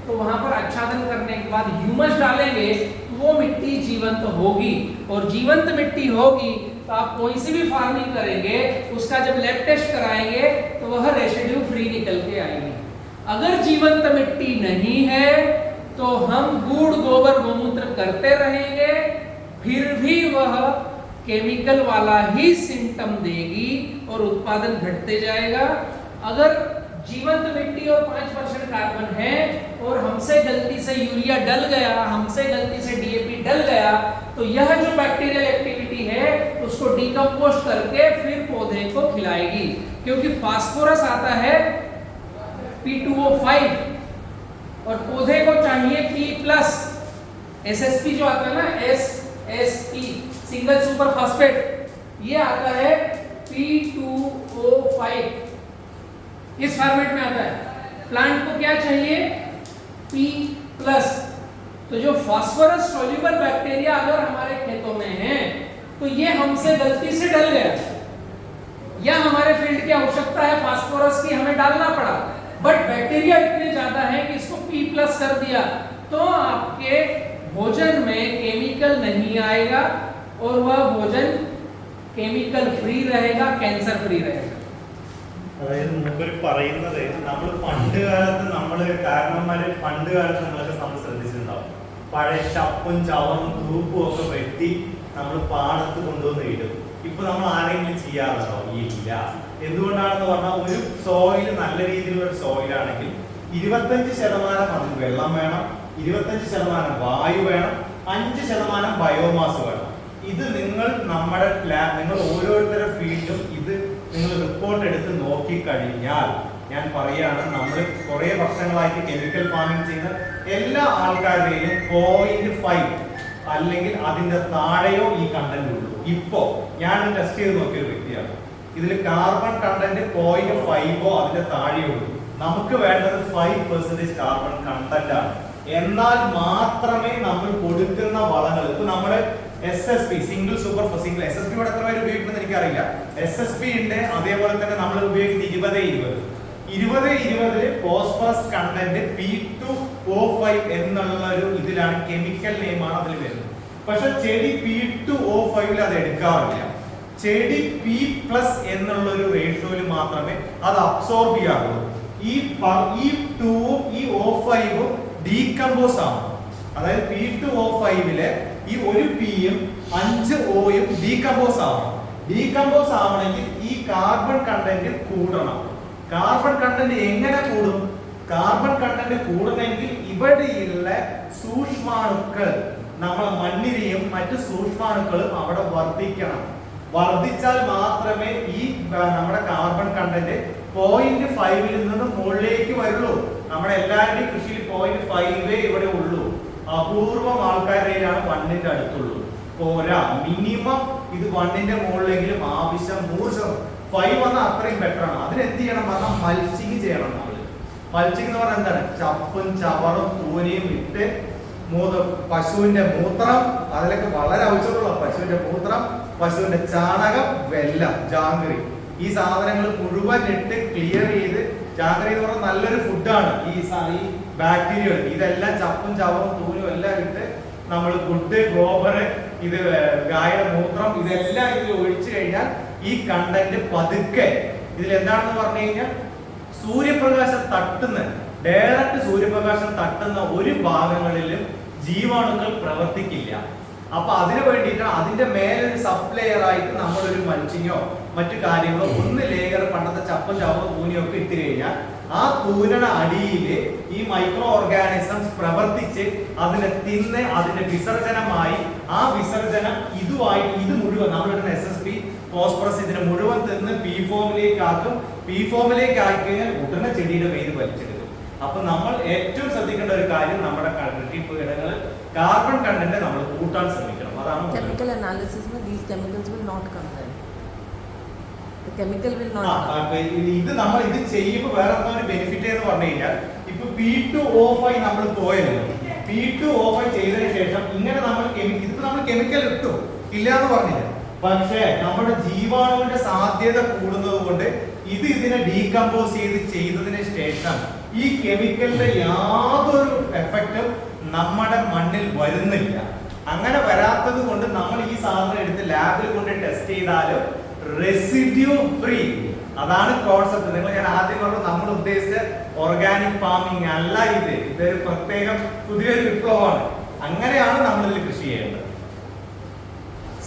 तो वहां पर आच्छादन करने के बाद ह्यूमस डालेंगे तो वो मिट्टी जीवंत होगी। और जीवंत मिट्टी होगी तो आप कोई सी भी फार्मिंग करेंगे उसका जब लैब टेस्ट कराएंगे तो वह रेसिड्यू फ्री निकल के आएंगे। अगर जीवंत मिट्टी नहीं है तो हम गुड़ गोबर गोमूत्र करते रहेंगे, फिर भी वह केमिकल वाला ही सिम्टम देगी और उत्पादन घटते जाएगा। अगर जीवंत मिट्टी और 5% कार्बन है और हमसे गलती से यूरिया डल गया, हमसे गलती से डीएपी डल गया, तो यह जो बैक्टीरियल एक्टिविटी है उसको डिकम्पोस्ट करके फिर पौधे को खिलाएगी। क्योंकि फास्फोरस आता है P2O5 और पौधे को चाहिए P+। SSP जो आता है ना, SSP सिंगल सुपर फास्फेट, ये आता है P2O5, इस फॉर्मेट में आता है। प्लांट को क्या चाहिए? P+। तो जो फास्फोरस सोल्यूबल बैक्टीरिया अगर हमारे खेतों में है तो ये हमसे गलती से डल गया या हमारे फील्ड की आवश्यकता है फास्फोरस की, हमें डालना पड़ा, बट बैक्टीरिया इतने ज्यादा है कि इसको P+ कर दिया, तो आपके भोजन में केमिकल नहीं आएगा और वह भोजन केमिकल फ्री रहेगा, कैंसर फ्री रहेगा। അതായത് മുമ്പ് പറയുന്നത് നമ്മൾ പണ്ട് കാലത്ത് കാരണന്മാര് പണ്ട് കാലത്ത് നമ്മളൊക്കെ നമ്മൾ ശ്രദ്ധിച്ചിട്ടുണ്ടാവും, പഴയ ചപ്പും ചവറും തൂപ്പും ഒക്കെ വെട്ടി നമ്മൾ പാടത്ത് കൊണ്ടുവന്ന് ഇടും. ഇപ്പൊ നമ്മൾ ആരെങ്കിലും ചെയ്യാറുണ്ടോ? ഇല്ല. എന്തുകൊണ്ടാണെന്ന് പറഞ്ഞാൽ ഒരു സോയിൽ നല്ല രീതിയിലുള്ള ഒരു സോയിലാണെങ്കിൽ 25% അതിൽ വെള്ളം വേണം, 25% വായു വേണം, 5% ബയോമാസ് വേണം. ഇത് നിങ്ങൾ ഓരോരുത്തരുടെ ഫീൽഡും ഇത് നിങ്ങൾ റിപ്പോർട്ട് എടുത്ത് നോക്കിക്കഴിഞ്ഞാൽ ഞാൻ പറയാണ്, നമ്മൾ കുറെ വർഷങ്ങളായിട്ട് കെമിക്കൽ ഫാമിംഗ് ചെയ്യുന്ന എല്ലാ ആൾക്കാരുടെയും 0.5 അല്ലെങ്കിൽ അതിന്റെ താഴെയോ ഈ കണ്ടന്റ് ഉള്ളൂ. ഇപ്പോ ഞാൻ ടെസ്റ്റ് ചെയ്ത് നോക്കിയ ഒരു വ്യക്തിയാണ്. ഇതിൽ കാർബൺ കണ്ടന്റ് 0.5 അതിന്റെ താഴെയോ ഉള്ളൂ. നമുക്ക് വേണ്ടത് 5% കാർബൺ കണ്ടന്റ് ആണ്. എന്നാൽ മാത്രമേ നമ്മൾ കൊടുക്കുന്ന വളങ്ങൾ, ഇപ്പൊ നമ്മുടെ SSP single super single SSP ഇവിടെ എത്ര പേര് ഉപയോഗിക്കുന്നത് എനിക്കറിയില്ല. SSP ഉണ്ട്, അതേപോലെ തന്നെ നമ്മൾ ഉപയോഗിക്കുന്നത് 20-20 ഫോസ്ഫറസ് കണ്ടന്റ് P2O5 എന്നുള്ള ഒരു ഇതിലാണ്, കെമിക്കൽ നെയിമാണ് അതിൽ വരുന്നത്. പക്ഷെ ചെടി P2O5 അത് എടുക്കാറില്ല. ചെടി P+ എന്നുള്ള ഒരു റേഷ്യോയിൽ മാത്രമേ അത് അബ്സോർബ് ചെയ്യാറുള്ളൂ. ഈ 2ഉം ഈ O5ഉം ഡീകമ്പോസ് ആണ്. അതായത് P2O5 ഈ ഒരു Pയും 5 Oയും ഡീകമ്പോസ് ആവണം. ഡീകമ്പോസ് ആവണമെങ്കിൽ ഈ കാർബൺ കണ്ടന്റ് കൂടണം. കാർബൺ കണ്ടന്റ് എങ്ങനെ കൂടും? കാർബൺ കണ്ടന്റ് കൂടണമെങ്കിൽ ഇവിടെയുള്ള സൂക്ഷ്മാണുക്കൾ, നമ്മളെ മണ്ണിലെയും മറ്റു സൂക്ഷ്മാണുക്കളും അവിടെ വർദ്ധിക്കണം. വർദ്ധിച്ചാൽ മാത്രമേ ഈ നമ്മുടെ കാർബൺ കണ്ടന്റ് 0.5 നിന്ന് മുകളിലേക്ക് വരുള്ളൂ. നമ്മുടെ എല്ലാവരുടെയും കൃഷിയിൽ 0.5 ഇവിടെ ഉള്ളൂ. അപൂർവം ആൾക്കാരുടെയിലാണ് 1ന്റെ അടുത്തുള്ളൂ. പോരാ, മിനിമം ഇത് 1ന്റെ മുകളിലെങ്കിലും ആവശ്യം 100%. 5 വന്നാൽ അത്രയും ബെറ്റർ ആണ്. അതിനെന്ത് ചെയ്യണം പറഞ്ഞാൽ മൾച്ചിങ് ചെയ്യണം. നമ്മൾ മൾച്ചിങ് എന്ന് പറഞ്ഞാൽ എന്താണ്? ചപ്പും ചവറും കൂനയും ഇട്ട് പശുവിന്റെ മൂത്രം, അതിലൊക്കെ വളരെ ആവശ്യമുള്ള പശുവിന്റെ മൂത്രം, പശുവിന്റെ ചാണകം, വെല്ലം, ജാങ്കറി, ഈ സാധനങ്ങൾ മുഴുവൻ ഇട്ട് ക്ലിയർ ചെയ്ത്, ജാങ്കറി എന്ന് പറഞ്ഞാൽ നല്ലൊരു ഫുഡാണ്. ഈ ബാക്ടീരിയകൾ ഇതെല്ലാം ചപ്പും ചവറും തൂനും എല്ലാം ഇട്ട് നമ്മൾ ഗുഡ് ഗോബർ, ഇത് ഗായയുടെ മൂത്രം, ഇതെല്ലാം ഇതിൽ ഒഴിച്ചു കഴിഞ്ഞാൽ ഈ കണ്ടന്റ് പതുക്കെ ഇതിൽ എന്താണെന്ന് പറഞ്ഞു കഴിഞ്ഞാൽ സൂര്യപ്രകാശം തട്ടുന്ന, ഡയറക്റ്റ് സൂര്യപ്രകാശം തട്ടുന്ന ഒരു ഭാഗങ്ങളിലും ജീവാണുക്കൾ പ്രവർത്തിക്കില്ല. അപ്പൊ അതിനു വേണ്ടിയിട്ട് അതിന്റെ മേലൊരു സപ്ലെയർ ആയിട്ട് നമ്മളൊരു മൾച്ചിങ്ങോ മറ്റു കാര്യങ്ങളോ ഒന്ന് ലെയർ പണ്ടത്തെ ചപ്പും ചവറും തൂനിയോ ഒക്കെ ഇട്ട് കഴിഞ്ഞാൽ ആ തൂനയുടെ അടിയിൽ ഈ മൈക്രോ ഓർഗാനിസംസ് പ്രവർത്തിച്ച് അതിനെ തിന്ന് അതിന്റെ വിസർജനമായി, ആ വിസർജനം ഇത് മുഴുവൻ നമ്മളിടുന്ന SSP ഫോസ്ഫറസ് ഇതിനെ മുഴുവൻ തിന്ന് P ഫോമിലേക്ക് ആക്കി കഴിഞ്ഞാൽ ഉടനെ ചെടിയുടെ വേര് വലിച്ചെടുക്കും. അപ്പൊ നമ്മൾ ഏറ്റവും ശ്രദ്ധിക്കേണ്ട ഒരു കാര്യം, നമ്മുടെ കൃഷി ഇടങ്ങൾ കാർബൺ കണ്ടന്റ് നമ്മൾ കൂട്ടാൻ ശ്രമിക്കണം. അതാണ് കൂടുതൽ. Chemical analysis में these chemicals will not come there. The chemical will not come. ഇത് നമ്മൾ ഇത് ചെയ്യുമ്പോൾ വേറെ എന്താ ഒരു ബെനിഫിറ്റ് എന്ന് പറഞ്ഞു കഴിഞ്ഞാൽ ഇപ്പൊ P2O5 നമ്മൾ പോയല്ലോ. P2O5 ചെയ്തതിനു ശേഷം ഇങ്ങനെ നമ്മൾ ഇതിപ്പോ നമ്മൾ കെമിക്കൽ ഇട്ടു ഇല്ല എന്ന് പറഞ്ഞില്ല. പക്ഷേ നമ്മുടെ ജീവാണുവിന്റെ സാധ്യത കൂടുന്നത് കൊണ്ട് ഇതിനെ ഡീകമ്പോസ് ചെയ്തതിന് ശേഷം ഈ കെമിക്കലിന്റെ യാതൊരു എഫക്റ്റും നമ്മുടെ മണ്ണിൽ വരുന്നില്ല. അങ്ങനെ വരാത്തത് കൊണ്ട് നമ്മൾ ഈ സാധനം എടുത്ത് ലാബിൽ കൊണ്ട് ടെസ്റ്റ് ചെയ്താലും റെസിഡ്യൂ ഫ്രീ. അതാണ് കോൺസെപ്റ്റ്. നിങ്ങൾ ഞാൻ ആദ്യം പറഞ്ഞു നമ്മൾ ഉദ്ദേശിച്ച ഓർഗാനിക് ഫാമിംഗ് അല്ല ഇത്. ഇതൊരു പ്രത്യേകം പുതിയൊരു വിപ്ലവമാണ്. അങ്ങനെയാണ് നമ്മൾ ഇതിൽ കൃഷി ചെയ്യേണ്ടത്.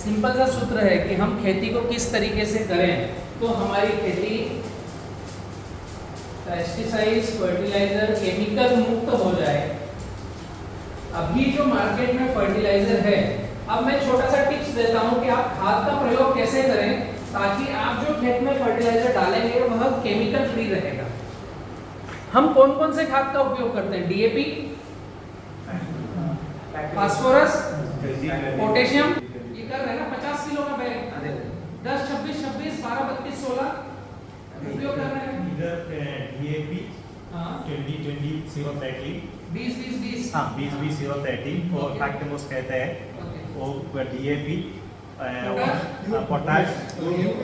सिंपल सा सूत्र है कि हम खेती को किस तरीके से करें तो हमारी खेती पेस्टिसाइड्स, फर्टिलाइजर, केमिकल मुक्त हो जाए। अभी जो मार्केट में फर्टिलाइजर है, अब मैं छोटा सा टिप्स देता हूं कि आप खाद का प्रयोग कैसे करें ताकि आप जो खेत में फर्टिलाइजर डालेंगे वह केमिकल फ्री रहेगा। हम कौन कौन से खाद का उपयोग करते हैं? DAP, phosphorus, potassium. ये कर रहे हैं ना 50 किलो का बैग, 10, 26, 26, 12, 32, 16 उपयोग कर रहे हैं। इधर DAP हाँ 20-20-0-30 20, 20, 20। हाँ 20-20-0-30 और Okay. फैक्टमोस कहते हैं ओके। वो DAP potash, potash,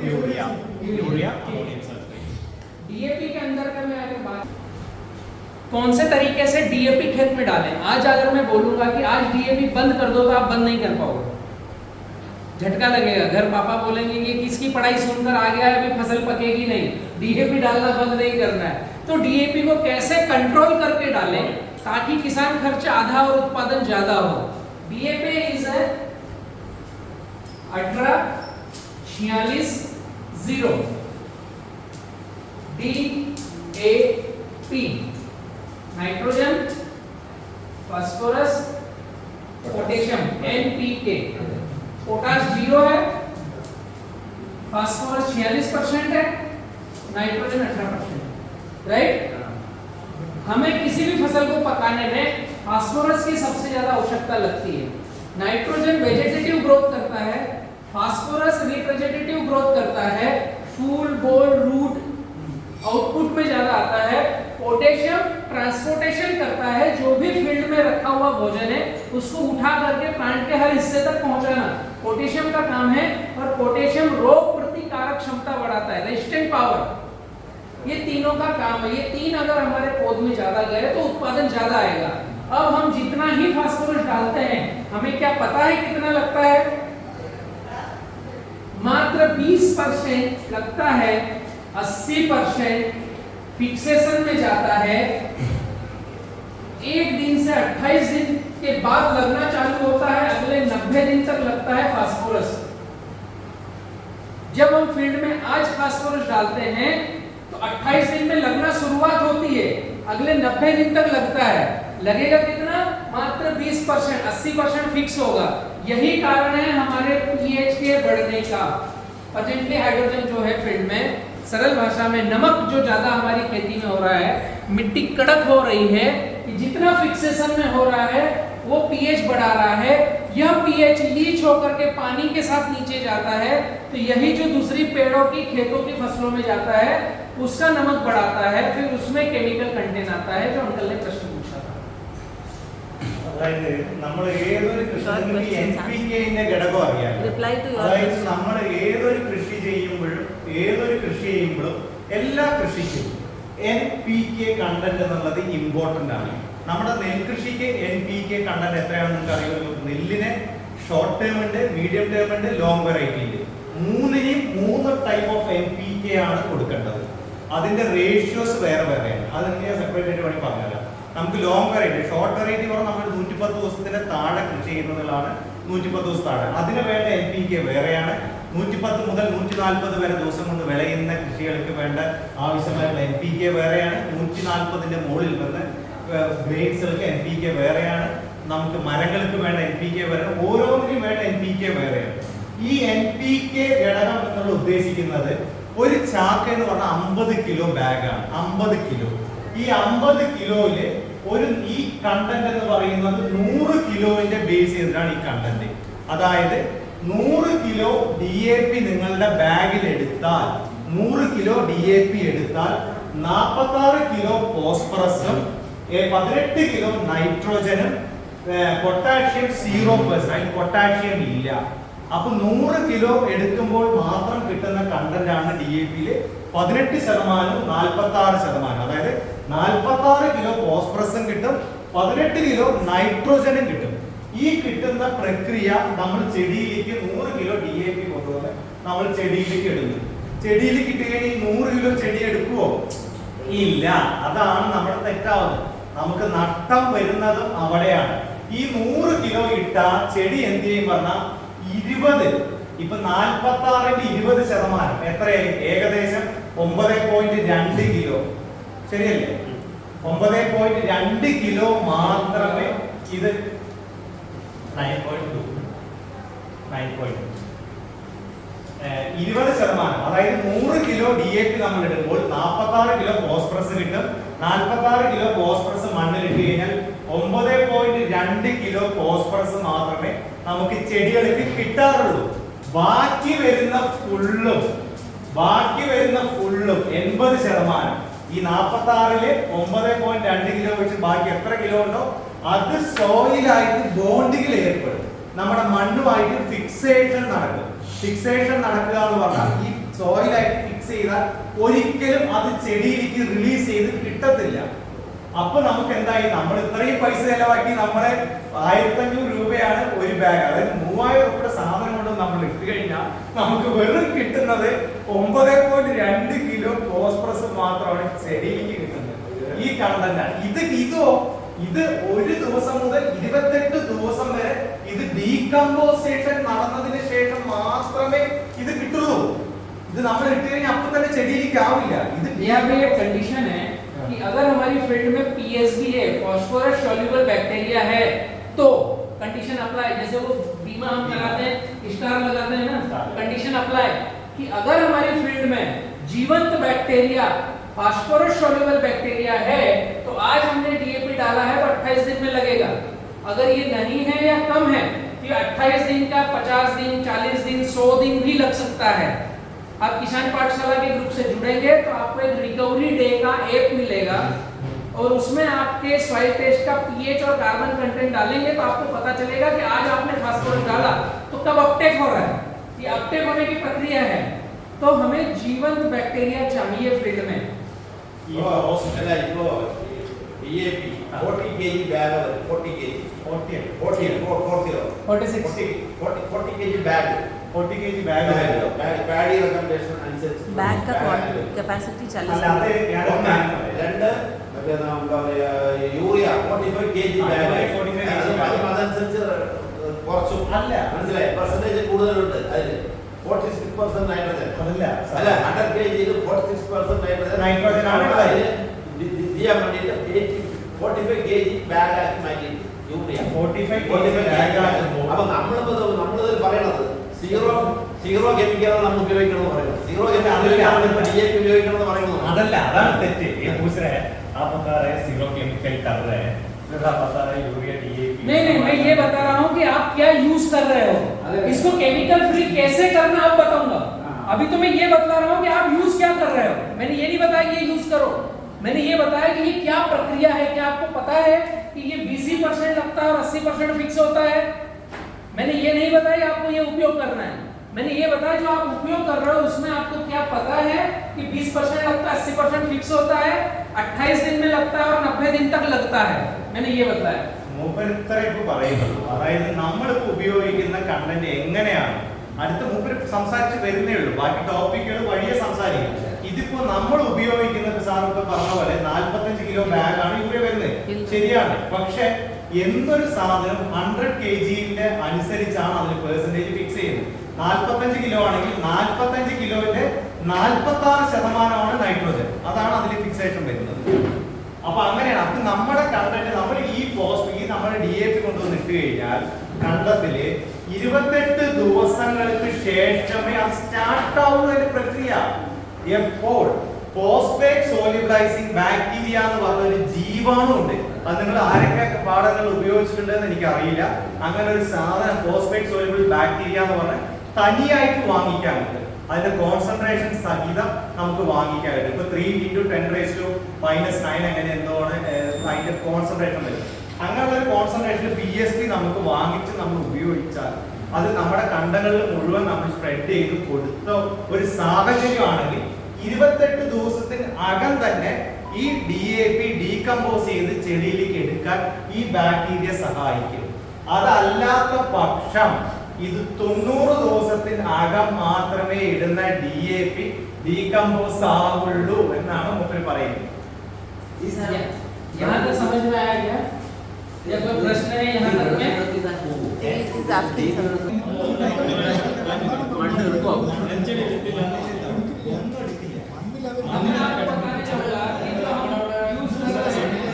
urea ammonium sulphate. DAP के अंदर का मैं अगर बात कौन से तरीके से डीएपी खेत में डालें, आज अगर मैं बोलूंगा कि आज डीएपी बंद कर दो तो आप बंद नहीं कर पाओगे, झटका लगेगा। घर पापा बोलेंगे कि किसकी पढ़ाई सुनकर आ गया है, अभी फसल पकेगी नहीं, डीएपी डालना बंद नहीं करना है। तो डीएपी को कैसे कंट्रोल करके डालें ताकि किसान खर्च आधा और उत्पादन ज्यादा हो। DAP is 18-46-0 DAP, nitrogen, phosphorus, potassium, NPK। Potash 0 है, फास्फोरस 46% है, नाइट्रोजन 18%, राइट। हमें किसी भी फसल को पकाने में फास्फोरस की सबसे ज्यादा आवश्यकता लगती है। नाइट्रोजन वेजिटेटिव ग्रोथ करता है, फास्फोरस रिप्रेजेंटेटिव ग्रोथ करता है, फूल, बोल, रूट आउटपुट में ज्यादा आता है। पोटेशियम ट्रांसपोर्टेशन करता है, जो भी फील्ड में रखा हुआ भोजन है उसको उठा करके प्लांट के हर हिस्से तक पहुंचाना पोटेशियम का काम है। और पोटेशियम रोग प्रतिकारक क्षमता बढ़ाता है, रेजिस्टेंट पावर। ये तीनों का काम है। ये तीन अगर हमारे पौध में ज्यादा गए तो उत्पादन ज्यादा आएगा। अब हम जितना ही फास्फोरस डालते हैं, हमें क्या पता है कितना लगता है? मात्र 20% लगता है, 80% फिक्सेशन में जाता है। 1 दिन से 28 दिन के बाद लगना चालू होता है, अगले 90 दिन तक लगता है फास्फोरस। जब हम फील्ड में आज फास्फोरस डालते हैं तो 28 दिन में लगना शुरुआत होती है, अगले 90 दिन तक लगता है। लगेगा कितना? मात्र 20%, 80% फिक्स होगा। यही कारण है हमारे पीएच के बढ़ने का। प्रेजेंटली हाइड्रोजन जो है फील्ड में, सरल भाषा में नमक जो ज्यादा हमारी खेती में हो रहा है, मिट्टी कड़क हो रही है, कि जितना फिक्सेशन में हो रहा है वो पीएच बढ़ा रहा है। यह पीएच लीच होकर के पानी के साथ नीचे जाता है, तो यही जो दूसरी पेड़ों की खेतों की फसलों में जाता है उसका नमक बढ़ाता है, फिर उसमें केमिकल कंटेंट आता है, जो अंकल ने प्रश्न पूछा था। അതായത് നമ്മൾ ഏതൊരു കൃഷിക്ക് NPK-ന്റെ ഘടകം അറിയാം. Reply to your അതായത് question. നമ്മൾ ഏതൊരു കൃഷി ചെയ്യുമ്പോഴും എല്ലാ കൃഷിക്കും NPK കണ്ടന്റ് എന്നുള്ളത് ഇമ്പോർട്ടന്റ് ആണ്. നമ്മുടെ നെൽകൃഷിക്ക് NPK കണ്ടന്റ് എത്രയാണെന്ന് നിങ്ങൾക്ക് അറിയുമല്ലോ. നെല്ലിന് ഷോർട്ട് ടേം ഉണ്ട്, മീഡിയം ടേം ഉണ്ട്, ലോങ് വെറൈറ്റി ഉണ്ട്. മൂന്നിനും 3 ടൈപ്പ് ഓഫ് NPK ആണ് കൊടുക്കേണ്ടത്. അതിന്റെ റേഷ്യോസ് വേറെ വേറെയാണ്. അത് ഞാൻ സെപ്പറേറ്റ് ആയിട്ട് വേണമെങ്കിൽ പറഞ്ഞുതരാം. നമുക്ക് ലോങ് വെറൈറ്റി, ഷോർട്ട് വെറൈറ്റി പറഞ്ഞാൽ നമ്മൾ 110 ദിവസത്തിന്റെ താഴെ കൃഷി ചെയ്യുന്നതിലാണ് 110 ദിവസം താഴെ. അതിന് വേണ്ട NPK വേറെയാണ്. 110 മുതൽ 140 വരെ ദിവസം കൊണ്ട് വിളയുന്ന കൃഷികൾക്ക് വേണ്ട ആവശ്യമായിട്ടുള്ള NPK വേറെയാണ്. 140ന്റെ മുകളിൽ നിന്ന് ഗ്രേഡ്സുകൾക്ക് NPK വേറെയാണ്. നമുക്ക് മരങ്ങൾക്ക് വേണ്ട NPK വേറെ, ഓരോന്നിനും വേണ്ട NPK വേറെയാണ്. ഈ NPK ഘടകം എന്നുള്ള ഉദ്ദേശിക്കുന്നത് ഒരു ചാക്ക് എന്ന് പറഞ്ഞാൽ 50 കിലോ ബാഗാണ്. 50 കിലോ. ഈ 50 കിലോയില് ഈ കണ്ടന്റ് എന്ന് പറയുന്നത് 100 കിലോന്റെ ബേസ് ചെയ്തിട്ടാണ് ഈ കണ്ടന്റ്. അതായത് 100 കിലോ DAP നിങ്ങളുടെ ബാഗിൽ എടുത്താൽ 100 കിലോ DAP എടുത്താൽ 46 കിലോ ഫോസ്ഫറസും 18 കിലോ നൈട്രോജനും പൊട്ടാഷ്യം 0%. അതിൽ പൊട്ടാഷ്യം ഇല്ല. അപ്പൊ 100 കിലോ എടുക്കുമ്പോൾ മാത്രം കിട്ടുന്ന കണ്ടന്റ് ആണ് DAP-യില് 18%, 46%. അതായത് 46 കിലോ ഫോസ്ഫറസും കിട്ടും, 18 കിലോ നൈട്രോജനും കിട്ടും. ഈ കിട്ടുന്ന പ്രക്രിയ നമ്മൾ ചെടിയിലേക്ക് 100 കിലോ DAP കൊണ്ടുവന്ന് നമ്മൾ ചെടിയിലേക്ക് ഇടുന്നു. ചെടിയിലേക്ക് ഇട്ടുകഴിഞ്ഞാൽ 100 കിലോ ചെടി എടുക്കുവോ? ഇല്ല. അതാണ് നമ്മുടെ തെറ്റാവുന്നത്. നമുക്ക് നഷ്ടം വരുന്നതും അവിടെയാണ്. ഈ 100 കിലോ ഇട്ട ചെടി എന്ത് ചെയ്യും പറഞ്ഞാൽ 20, ഇപ്പൊ 46ന്റെ 20% എത്രയായി? ഏകദേശം 9.2 കിലോ. ശരിയല്ലേ? 9.2 കിലോ മാത്രമേ ഇത് 9.2 20%. അതായത് 100 കിലോ DAP നമ്മൾ ഇടുമ്പോൾ 46 കിലോ ഫോസ്ഫറസ് കിട്ടും. 46 കിലോ ഫോസ്ഫറസ് മണ്ണിൽ ഇട്ട് കഴിഞ്ഞാൽ 9.2 കിലോ ഫോസ്ഫറസ് മാത്രമേ നമുക്ക് ചെടികൾക്ക് കിട്ടാറുള്ളൂ. ബാക്കി വരുന്ന ഫുള്ളും 80%, ഈ 46-ല് 9.2 കിലോ വെച്ച് ബാക്കി എത്ര കിലോ ഉണ്ടോ അത് സോയിലായിട്ട് ബോണ്ടിങ്ങിൽ ഏർപ്പെടും. നമ്മുടെ മണ്ണുമായിട്ട് ഫിക്സേഷൻ നടക്കും. ഫിക്സേഷൻ നടക്കുക എന്ന് പറഞ്ഞാൽ ഈ സോയിലായിട്ട് ഫിക്സ് ചെയ്താൽ ഒരിക്കലും അത് ചെടിയിലേക്ക് റിലീസ് ചെയ്ത് കിട്ടത്തില്ല. അപ്പൊ നമുക്ക് എന്തായി? നമ്മൾ ഇത്രയും പൈസ ചെലവാക്കി നമ്മളെ 1500 രൂപയാണ് ഒരു ബാഗ്, അതായത് 3000 രൂപയുടെ സാധനം കൊണ്ട് നമ്മൾ ഇട്ട് കഴിഞ്ഞാൽ നമുക്ക് വെറും കിട്ടുന്നത് 9.2 കിലോ ഫോസ്ഫറസ് മാത്രമാണ് ചെടിയിലേക്ക് കിട്ടുന്നത്. ഈ കണ്ടന്റാണ് ഇത് ഒരു ദിവസം മുതൽ 28 ദിവസം വരെ ഇത് ഡീകമ്പോസേഷൻ നടന്നതിന് ശേഷം മാത്രമേ ഇത് കിട്ടുള്ളൂ. ഇത് നമ്മൾ ഇട്ട് കഴിഞ്ഞാൽ അപ്പൊ തന്നെ ചെടിയിലേക്ക് ആവില്ല. ഇത് यहाँ पे एक कंडीशन है कि अगर हमारी फील्ड में PSB है, फॉस्फोरस सॉल्युबल बैक्टीरिया है, तो कंडीशन अप्लाई. जैसे वो बीमा हम कराते हैं, स्टार लगाते हैं ना, कंडीशन अप्लाई कि अगर हमारी फील्ड में जीवंत बैक्टीरिया फॉस्फोरस सॉल्युबल बैक्टीरिया है तो आज हमने DAP डाला है तो 28 दिन में लगेगा. अगर ये नहीं है या कम है तो ये 28 दिन का 50 दिन 40 दिन 100 दिन भी लग सकता है. आप किसान पाठशाला के ग्रुप से जुड़ेंगे तो आपको एक रिकवरी डे का ऐप मिलेगा और उसमें आपके सॉइल टेस्ट का pH और कार्बन कंटेंट डालेंगे तो आपको पता चलेगा कि आज आपने फास्फोरस डाला तो कब अपटेक हो रहा है. ये अपटेक होने की प्रक्रिया है. तो हमें जीवंत बैक्टीरिया चाहिए फील्ड में. ഇപ്പോ DAP 40 kg bag 40 kg 40 kg bag 40 kg bag paddy recommendation അനുസരിച്ച് बैग का कैपेसिटी 40 അല്ല അത് ഞാൻ രണ്ട് യൂറിയ 45 kg ബാഗ് 45 അതനുസരിച്ച് കുറച്ചു അല്ല. മനസ്സിലായി? പെർസെന്റേജ് കൂടുതലുണ്ട് അതിൽ 46% നൈട്രജൻ അതല്ല അല്ല 100 kg 46% നൈട്രജൻ ആണ് ഉള്ളത്. ചെയ്യാൻ വേണ്ടിയിട്ട് 45 kg ബാഗ് ആക്കി മാറ്റി യൂറിയ 45 kg ബാഗ് ആക്കുമ്പോൾ അപ്പൊ നമ്മളിത് പറയണത് സീറോ കെമിക്കൽ നമ്മൾ ഉപയോഗിക്കണം എന്ന് പറയുന്നത്. സീറോ കെമിക്കൽ DAP ഉപയോഗിക്കണം എന്ന് പറയുന്നത് അതല്ല, അതാണ് തെറ്റ്. ये पूछ रहे हैं आप बता रहे हैं जीरो केमिकल कर रहे हैं, फिर आप बता रहे हैं यूरिया DAP. नहीं, मैं ये बता रहा हूँ कि आप क्या यूज कर रहे हो. इसको केमिकल फ्री कैसे करना आप बताऊंगा. अभी तो मैं ये बता रहा हूँ कि आप यूज क्या कर रहे हो. मैंने ये नहीं बताया ये यूज करो. मैंने ये बताया कि ये क्या प्रक्रिया है. क्या आपको पता है कि ये 20% लगता है और 80% फिक्स होता है. मैंने ये नहीं बताया आपको ये उपयोग करना है. मैंने ये बताया जो आप उपयोग कर रहे हो उसमें आपको क्या पता है कि 20% लगता है, 80% फिक्स होता है, 28 दिन में लगता है और 90 दिन तक लगता है. मैंने ये बताया. മൂപ്പർ ഇത്ര ഇപ്പൊ പറയുന്നുള്ളൂ. അതായത് നമ്മളിപ്പോ ഉപയോഗിക്കുന്ന കണ്ടന്റ് എങ്ങനെയാണ് അടുത്ത മൂപ്പർ സംസാരിച്ച് വരുന്നേ ഉള്ളൂ. ബാക്കി ടോപ്പിക്കുകൾ വഴിയെ സംസാരിക്കും. ഇതിപ്പോ നമ്മൾ ഉപയോഗിക്കുന്നത് സാർ ഇപ്പൊ പറഞ്ഞ പോലെ 45 കിലോ ബാഗ് ആണ് യൂറിയ വരുന്നത്. ശരിയാണ്. പക്ഷെ എന്നൊരു സാധനം 100 kg അനുസരിച്ചാണ് അതിന് പെർസെന്റേജ് ഫിക്സ് ചെയ്യുന്നത്. 45 കിലോ ആണെങ്കിൽ 45 കിലോന്റെ 46% നൈട്രോജൻ. അതാണ് അതിൽ ഫിക്സേഷൻ വരുന്നത്. അപ്പൊ അങ്ങനെയാണ്. അപ്പൊ നമ്മുടെ കണ്ടന്റ് നമ്മൾ ഈ നമ്മുടെ DAP കൊണ്ടുവന്ന് ഇട്ട് കഴിഞ്ഞാൽ കണ്ടത്തില് 28 ദിവസങ്ങൾക്ക് ശേഷമേ അത് സ്റ്റാർട്ട് ആവുന്ന പ്രക്രിയ. എപ്പോൾ ഫോസ്ഫേറ്റ് സോലിബിലൈസിംഗ് ബാക്ടീരിയ എന്ന് പറഞ്ഞ ഒരു ജീവാണു ഉണ്ട്. അത് നിങ്ങൾ ആരൊക്കെ പാഠങ്ങൾ ഉപയോഗിച്ചിട്ടുണ്ടെന്ന് എനിക്കറിയില്ല. അങ്ങനെ ഒരു സാധനം ഫോസ്ഫേറ്റ് സോലുബിൾ ബാക്ടീരിയ എന്ന് പറഞ്ഞാൽ തനിയായിട്ട് വാങ്ങിക്കാൻ പറ്റും. അതിന്റെ കോൺസെൻട്രേഷൻ സഹിതം നമുക്ക് വാങ്ങിക്കാൻ പറ്റും. ഇപ്പൊ 3 × 10⁻⁹ അങ്ങനെ എന്തോ അതിന്റെ കോൺസെൻട്രേഷൻ വരും. അങ്ങനെയുള്ള ഒരു കോൺസെൻട്രേഷൻ BST നമുക്ക് വാങ്ങിച്ച് നമ്മൾ ഉപയോഗിച്ചാൽ അത് നമ്മുടെ കണ്ടങ്ങളിൽ മുഴുവൻ നമ്മൾ സ്പ്രെഡ് ചെയ്ത് കൊടുത്ത ഒരു സാഹചര്യമാണെങ്കിൽ 28 ദിവസത്തിന് അകം തന്നെ ഈ DAP ഡീകമ്പോസ് ചെയ്ത് ചെടിയിലേക്ക് എടുക്കാൻ ഈ ബാക്ടീരിയ സഹായിക്കും. അതല്ലാത്ത പക്ഷം ഇത് 90 ദിവസത്തിനകം മാത്രമേ ഇടുന്ന DAP ഡീകമ്പോസ് ആവുള്ളൂ എന്നാണ് മൂപ്പര് പറയുന്നത്. यहाँ तक समझ में आया क्या? या कोई प्रश्न है यहाँ तक में? It is asking something. हमें आपको बताने चलूंगा कि जो हम यूज कर रहे हैं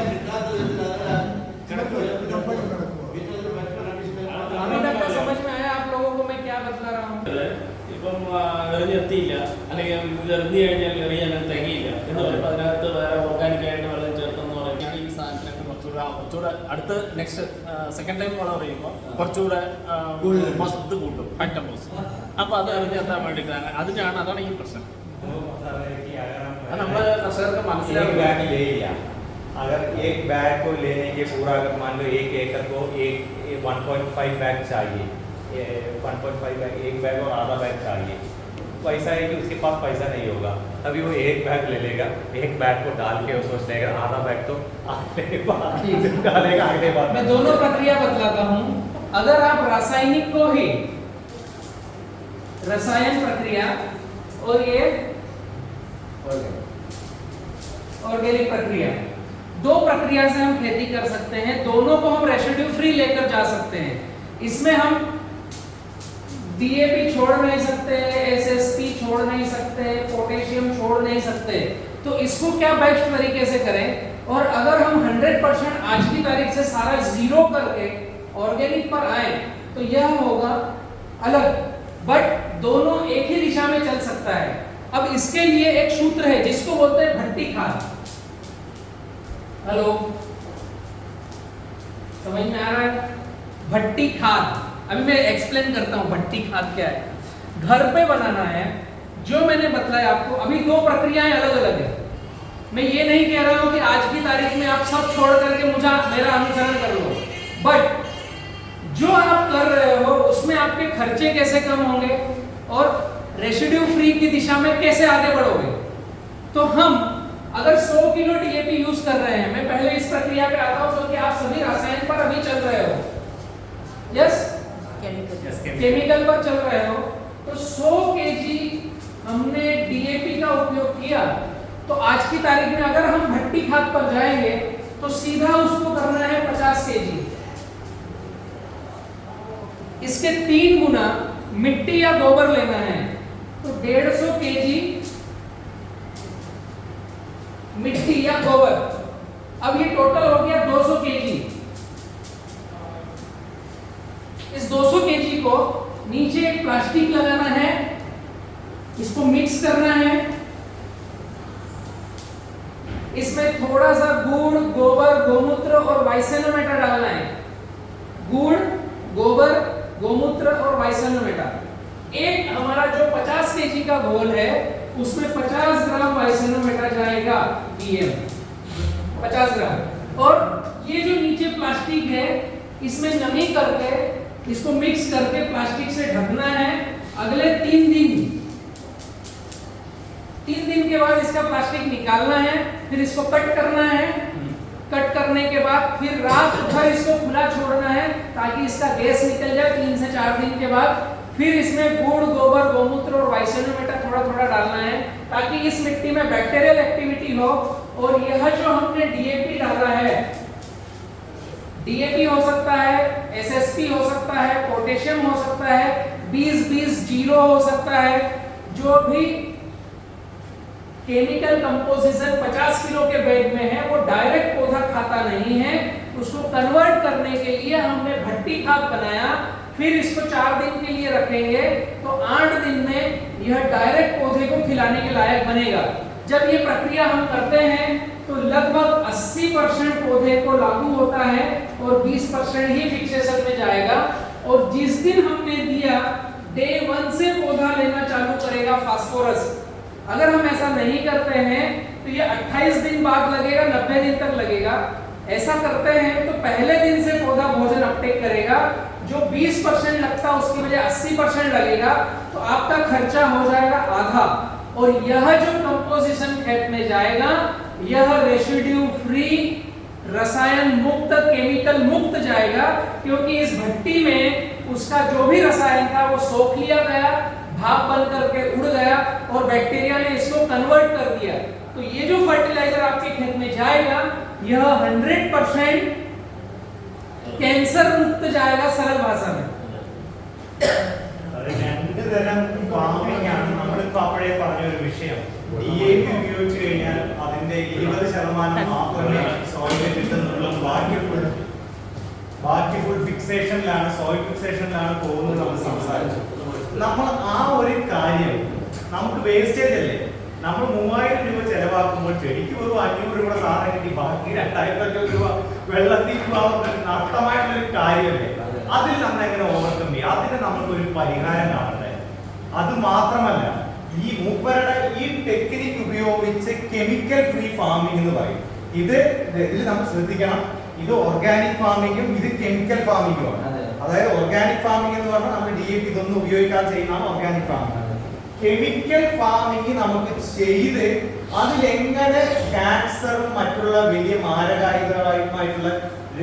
अभी तक का समझ में आया आप लोगों को मैं क्या बतला रहा हूँ? ഇപ്പം എറിഞ്ഞെത്തിയില്ല അല്ലെങ്കിൽ ഇത് എറിഞ്ഞു കഴിഞ്ഞാൽ എറിയാൻ തികയില്ല എന്ന് പറയുമ്പോൾ അതിനകത്ത് വേറെ ഓർഗാനിക്കായിട്ട് വെള്ളം ചേർത്തെന്ന് പറഞ്ഞാൽ ഈ സാധനത്തിനൊക്കെ കുറച്ചുകൂടെ അടുത്ത് നെക്സ്റ്റ് സെക്കൻഡ് ടൈം വളം പറയുമ്പോൾ കുറച്ചുകൂടെ മസ്ത് കൂട്ടും കണ്ടമ്പോസ്. അപ്പോൾ അത് എറിഞ്ഞെത്താൻ വേണ്ടിയിട്ടാണ് അതാണ് ഈ പ്രശ്നം. അത് നമ്മൾ കർഷകർക്ക് മനസ്സിലാക്കുക. अगर एक बैग को लेने के पूरा अगर मान लो 1 एकड़ को 1.5 बैग चाहिए, 1.5 बैग, 1 बैग और आधा बैग चाहिए. वैसा है कि उसके पास पैसा नहीं होगा, तभी वो 1 बैग ले लेगा. 1 बैग को डाल के वो सोच लेगा आधा बैग तो अगले बार डालेगा, अगले बार. मैं दोनों प्रक्रिया बतलाता हूँ. अगर आप रासायनिक को ही रसायन प्रक्रिया और ये ऑर्गेनिक प्रक्रिया, 2 प्रक्रिया से हम खेती कर सकते हैं. दोनों को हम रेसिड्यू फ्री लेकर जा सकते हैं. इसमें हम DAP छोड़ नहीं सकते, SSP छोड़ नहीं सकते, पोटेशियम छोड़ नहीं सकते. तो इसको क्या बेस्ट तरीके से करें? और अगर हम 100% आज की तारीख से सारा जीरो करके ऑर्गेनिक पर आए तो यह होगा अलग, बट दोनों एक ही दिशा में चल सकता है. अब इसके लिए एक सूत्र है जिसको बोलते हैं भट्टी खाद. हेलो, समझ में आ रहा है? भट्टी खाद. अभी मैं एक्सप्लेन करता हूँ भट्टी खाद क्या है. घर पे बनाना है जो मैंने बताया आपको. अभी 2 प्रक्रियाएं अलग अलग है. मैं ये नहीं कह रहा हूँ कि आज की तारीख में आप सब छोड़ करके मेरा अनुसरण कर लो, बट जो आप कर रहे हो उसमें आपके खर्चे कैसे कम होंगे और रेसिड्यू फ्री की दिशा में कैसे आगे बढ़ोगे. तो हम अगर 100 किलो DAP यूज कर रहे हैं, मैं पहले इस प्रक्रिया पे आता हूं क्योंकि आप सभी रसायन पर अभी चल रहे हो. यस, केमिकल पर चल रहे हो. तो 100 kg हमने DAP का उपयोग किया, तो आज की तारीख में अगर हम भट्टी खाद पर जाएंगे तो सीधा उसको करना है 50 kg. इसके 3 गुना मिट्टी या गोबर लेना है, तो 150 kg मिट्टी या गोबर. अब ये टोटल हो गया 200 kg. इस 200 kg को नीचे एक प्लास्टिक लगाना है, इसको मिक्स करना है. इसमें थोड़ा सा गुड़, गोबर, गोमूत्र और वाइसेनोमेटा डालना है. गुड़, गोबर, गोमूत्र और वाइसेनोमेटा. एक हमारा जो 50 kg का घोल है उसमें 50 ग्राम वाइसेनोमेटा जाएगा PM, 50 ग्राम. और ये जो नीचे प्लास्टिक है इसमें नमी करके इसको मिक्स करके प्लास्टिक से ढकना है. अगले 3 दिन के बाद इसका प्लास्टिक निकालना है, फिर इसको कट करना है. कट करने के बाद फिर रात भर इसको खुला छोड़ना है ताकि इसका गैस निकल जाए. 3 से 4 दिन के बाद फिर इसमें गुड़, गोबर, गोमूत्र और वाइसेनोमेटा थोड़ा थोड़ा डालना है ताकि इस मिट्टी में बैक्टीरियल एक्टिविटी हो. और यह जो हमने DAP डाला है, DAP हो सकता है, SSP हो सकता है, पोटेशियम हो सकता है, 20-20-0 हो सकता है. जो भी केमिकल कंपोजिशन 50 किलो के बैग में है वो डायरेक्ट पौधा खाता नहीं है. उसको कन्वर्ट करने के लिए हमने भट्टी खाद बनाया. फिर इसको 4 दिन के लिए रखेंगे तो 8 दिन में यह डायरेक्ट पौधे को खिलाने के लायक बनेगा. जब ये प्रक्रिया हम करते हैं तो लगभग 80% पौधे को लागू होता है और 20% ही फिक्सेशन में जाएगा। और जिस दिन हमने दिया डे 1 से पौधा लेना चालू करेगा फास्फोरस। अगर हम ऐसा नहीं करते हैं तो ये 28 दिन बाद लगेगा, 90 दिन तक लगेगा। ऐसा करते हैं तो पहले दिन से पौधा भोजन अपटेक करेगा, जो 20% लगता है उसकी वजह 80% लगेगा, तो आपका खर्चा हो जाएगा आधा। और यह जो कंपोजिशन खेत में जाएगा यह रेसिड्यू फ्री, रसायन मुक्त, केमिकल मुक्त जाएगा, क्योंकि इस भट्टी में उसका जो भी रसायन था वो सोख लिया गया, भाप बन करके उड़ गया और बैक्टीरिया ने इसको कन्वर्ट कर दिया। तो ये जो फर्टिलाइजर आपके खेत में जाएगा यह 100% कैंसर मुक्त जाएगा, सरल भाषा में। രണ്ട് തരം ഫാമിംഗ് ആണ് നമ്മളിപ്പോ അപ്പോഴേ പറഞ്ഞൊരു വിഷയം. DAP ഉപയോഗിച്ച് കഴിഞ്ഞാൽ അതിന്റെ 20% മാത്രമേ സോയിലിൽ കിട്ടുന്നുള്ളൂ. ബാക്കി ഫുൾ ഫിക്സേഷനിലാണ്, സോയിൽ ഫിക്സേഷനിലാണ് പോകുന്നത്. നമ്മൾ സംസാരിച്ചു. നമ്മൾ ആ ഒരു കാര്യം നമുക്ക് വേസ്റ്റേജ് അല്ലേ, നമ്മൾ 3000 രൂപ ചെലവാക്കുമ്പോൾ ചെടിക്ക് ഒരു 500 രൂപ സാധനം കിട്ടി, ബാക്കി 2500 രൂപ വെള്ളത്തിൽ നഷ്ടമായിട്ടുള്ളൊരു കാര്യമല്ലേ. അതിൽ നമ്മൾ എങ്ങനെ ഓവർകം ചെയ്യും? അതിന് നമുക്കൊരു പരിഹാരം കാണണ്ടേ. അത് മാത്രമല്ല, ഈ മൂപ്പരുടെ ഈ ടെക്നിക്ക് ഉപയോഗിച്ച് കെമിക്കൽ ഫ്രീ ഫാമിംഗ് എന്ന് പറയും. ഇതിൽ നമ്മൾ ശ്രദ്ധിക്കണം, ഇത് ഓർഗാനിക് ഫാമിങ്ങും ഇത് കെമിക്കൽ ഫാമിങ്ങുമാണ്. അതായത് ഓർഗാനിക് ഫാമിംഗ് എന്ന് പറഞ്ഞാൽ നമ്മൾ DAP ഇതൊന്നും ഉപയോഗിക്കാതെ ചെയ്യുന്നതാണ് ഓർഗാനിക് ഫാമിംഗ്. കെമിക്കൽ ഫാമിംഗ് നമുക്ക് ചെയ്ത് അതിലെങ്ങനെ ക്യാൻസറും മറ്റുള്ള വലിയ മാരകായുധമായിട്ടുള്ള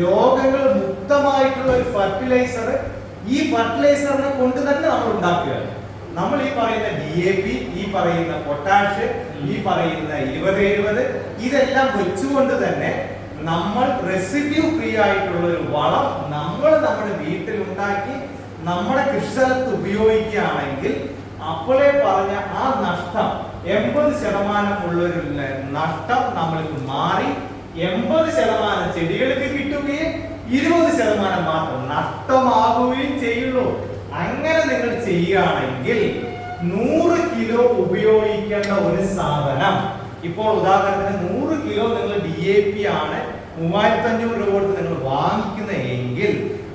രോഗങ്ങൾ മുക്തമായിട്ടുള്ള ഒരു ഫെർട്ടിലൈസർ, ഈ ഫെർട്ടിലൈസറിനെ കൊണ്ട് തന്നെ നമ്മൾ ഉണ്ടാക്കുകയാണ്. നമ്മൾ ഈ പറയുന്ന DAP, ഈ പറയുന്ന പൊട്ടാഷ്, ഈ പറയുന്ന 20-70 ഇതെല്ലാം വെച്ചുകൊണ്ട് തന്നെ നമ്മൾ റെസിഡ്യൂ ഫ്രീ ആയിട്ടുള്ള ഒരു വളം നമ്മൾ നമ്മുടെ വീട്ടിൽ ഉണ്ടാക്കി നമ്മുടെ കൃഷിസ്ഥലത്ത് ഉപയോഗിക്കുകയാണെങ്കിൽ അപ്പോഴേ പറഞ്ഞ ആ നഷ്ടം 80% ഉള്ളൊരു നഷ്ടം നമ്മൾക്ക് മാറി 80% ചെടികൾക്ക് കിട്ടുകയും 20% മാത്രം നഷ്ടമാകുകയും ചെയ്യുള്ളൂ. അങ്ങനെ നിങ്ങൾ ചെയ്യുകയാണെങ്കിൽ 100 കിലോ ഉപയോഗിക്കേണ്ട ഒരു സാധനം, ഇപ്പോൾ ഉദാഹരണത്തിന് 100 കിലോ നിങ്ങൾ DAP ആണ് 3500 രൂപ കൊടുത്ത് നിങ്ങൾ വാങ്ങിക്കുന്നതെങ്കിൽ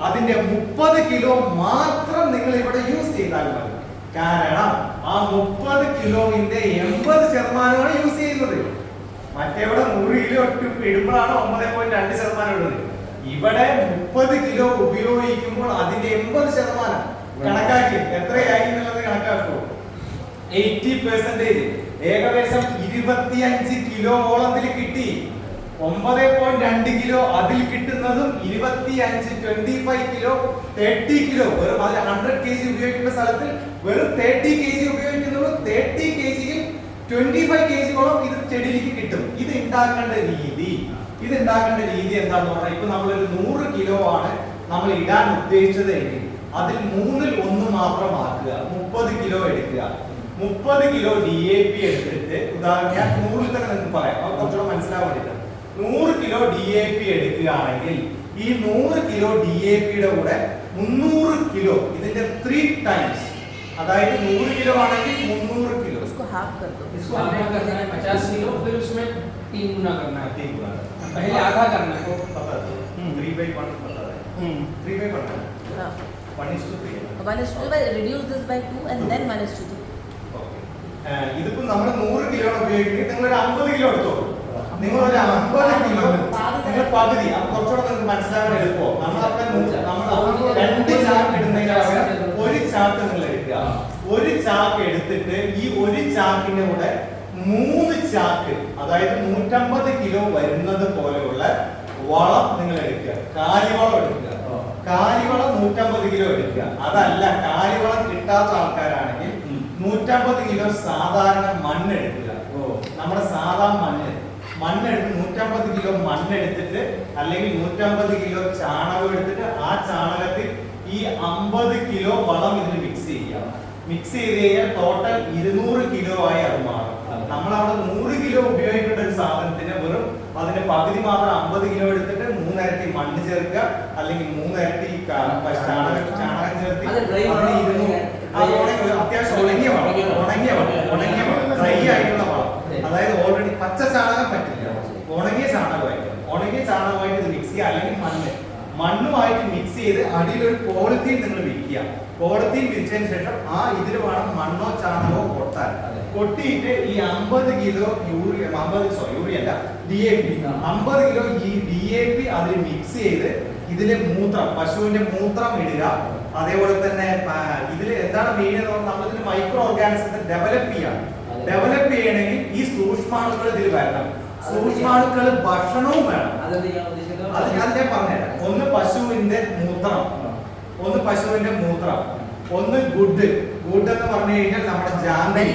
അതിന്റെ 30 കിലോ മാത്രം നിങ്ങൾ ഇവിടെ യൂസ് ചെയ്താൽ മതി. കാരണം ആ 30 കിലോന്റെ 80% യൂസ് ചെയ്യുന്നത്. മറ്റേവിടെ 100 കിലോ ഇടുമ്പോഴാണ് 9.2% ഇടുന്നത്. ഇവിടെ 30 കിലോ ഉപയോഗിക്കുമ്പോൾ അതിന്റെ 80% കണക്കാക്കി എത്രയായി എന്നുള്ളത് കണക്കാക്കൂ. 80% ഏകദേശം 25 കിലോയോളം അതിൽ കിട്ടി. 9.2 കിലോ അതിൽ കിട്ടുന്നതും 25 25 കിലോ 30 കിലോ വെറും 100 kg ഉപയോഗിക്കുന്ന സ്ഥലത്തിൽ വെറും 30 kg ഉപയോഗിക്കുന്നത് 30 kgയിൽ 25 kgയോളം ഇത് ചെടിയിലേക്ക് കിട്ടും. ഇത് ഉണ്ടാക്കേണ്ട രീതി എന്താണെന്ന് പറഞ്ഞാൽ ഇപ്പൊ നമ്മളൊരു 100 കിലോ ആണ് നമ്മൾ ഇടാൻ ഉദ്ദേശിച്ചത് എങ്കിൽ അതിൽ 1/3 മാത്രം ആക്കുക. 30 കിലോ എടുക്കുക. 30 കിലോ DAP എടുത്തിട്ട്, ഉദാഹരണം ഞാൻ 100 തന്നെ നിങ്ങൾക്ക് പറയാം, അത് കുറച്ചുകൂടെ മനസ്സിലാവാൻ വേണ്ടിയിട്ടാണ്. 100 കിലോ DAP എടുക്കുകയാണെങ്കിൽ ഈ 100 കിലോ DAPയുടെ കൂടെ 300 കിലോ ഇതിന്റെ 3 ടൈംസ്, അതായത് 100 കിലോ ആണെങ്കിൽ 300 കിലോ इसको हाफ कर दो. इसको आधा करना है 50 किलो, फिर उसमें 3 गुना करना है। 3 गुना पहले आधा करना है। 3/1 पता है. 3/1 है. हाँ. 1:3. 1:2 reduce this by 2 and then 1:3. ഇതിപ്പോ നമ്മൾ 100 കിലോ ഉപയോഗിക്കുന്നത് നിങ്ങൾ ഒരു 50 കിലോ എടുത്തോളൂ. നിങ്ങൾ ഒരു 50 കിലോ നിങ്ങൾ പകുതി, അപ്പൊ കുറച്ചുകൂടെ നിങ്ങൾക്ക് മനസ്സിലാവാൻ എളുപ്പമോ. നമ്മൾ 2 ചാക്ക് ഇടുന്നതിന് പകരം 1 ചാക്ക് നിങ്ങൾ എടുക്കുക. 1 ചാക്ക് എടുത്തിട്ട് ഈ 1 ചാക്കിന്റെ കൂടെ 3 ചാക്ക്, അതായത് 150 കിലോ വരുന്നത് പോലെയുള്ള വളം നിങ്ങൾ എടുക്കുക. കാലിവളം എടുക്കുക. കാലിവളം 150 കിലോ എടുക്കുക. അതല്ല, കാലിവളം കിട്ടാത്ത ആൾക്കാരാണെങ്കിൽ 150 കിലോ സാധാരണ മണ്ണെടുക്കുക. നമ്മുടെ സാധാ മണ്ണെടുത്ത് 150 കിലോ മണ്ണെടുത്തിട്ട് അല്ലെങ്കിൽ 150 കിലോ ചാണകം എടുത്തിട്ട് ആ ചാണകത്തിൽ ഈ 50 കിലോ വളം ഇതിന് മിക്സ് ചെയ്യുക. മിക്സ് ചെയ്ത് കഴിഞ്ഞാൽ ടോട്ടൽ 200 കിലോ ആയി അത് മാറും. നമ്മളവിടെ 100 കിലോ ഉപയോഗിക്കേണ്ട ഒരു സാധനത്തിന് വെറും അതിന്റെ പകുതി മാത്രം 50 കിലോ എടുത്തിട്ട് 3 ഇരട്ടി മണ്ണ് ചേർക്കുക, അല്ലെങ്കിൽ 3 ഇരട്ടി ചാണകം ചേർത്ത് അത്യാവശ്യം ഉണങ്ങിയ വളം ഡ്രൈ ആയിട്ടുള്ള വളം, അതായത് ഓൾറെഡി പച്ച ചാണകം പറ്റില്ല, ഉണങ്ങിയ ചാണകമായിരിക്കും. ഉണങ്ങിയ ചാണകമായിട്ട് ഇത് മിക്സ് ചെയ്യുക, അല്ലെങ്കിൽ മണ്ണുമായിട്ട് മിക്സ് ചെയ്ത് അടിയിൽ ഒരു പോളിത്തീൻ നിങ്ങൾ വിരിക്കുക. പോളിത്തീൻ വിരിച്ചതിന് ശേഷം ആ ഇതിൽ വേണം മണ്ണോ ചാണകമോ കൊട്ടാൻ. കൊട്ടിയിട്ട് ഈ 50 കിലോ യൂറിയ അല്ല DAP 50 കിലോ ഈ DAP അതിൽ മിക്സ് ചെയ്ത് ഇതിലെ മൂത്രം, പശുവിന്റെ മൂത്രം ഇടുക. അതേപോലെ തന്നെ ഇതിൽ എന്താണ് മെയിൻ എന്ന് പറഞ്ഞാൽ നമ്മളിതിൽ മൈക്രോ ഓർഗാനിസത്തെ ഡെവലപ്പ് ചെയ്യണമെങ്കിൽ ഈ സൂക്ഷ്മാണുക്കൾ ഇതിൽ വരണം. സൂക്ഷ്മാണുക്കൾ ഭക്ഷണവും വേണം. അത് ഞാൻ പറഞ്ഞുതരാം. ഒന്ന് പശുവിന്റെ മൂത്രം, ഒന്ന് ഗുഡ് എന്ന് പറഞ്ഞു കഴിഞ്ഞാൽ നമ്മുടെ ജാങ്കിരി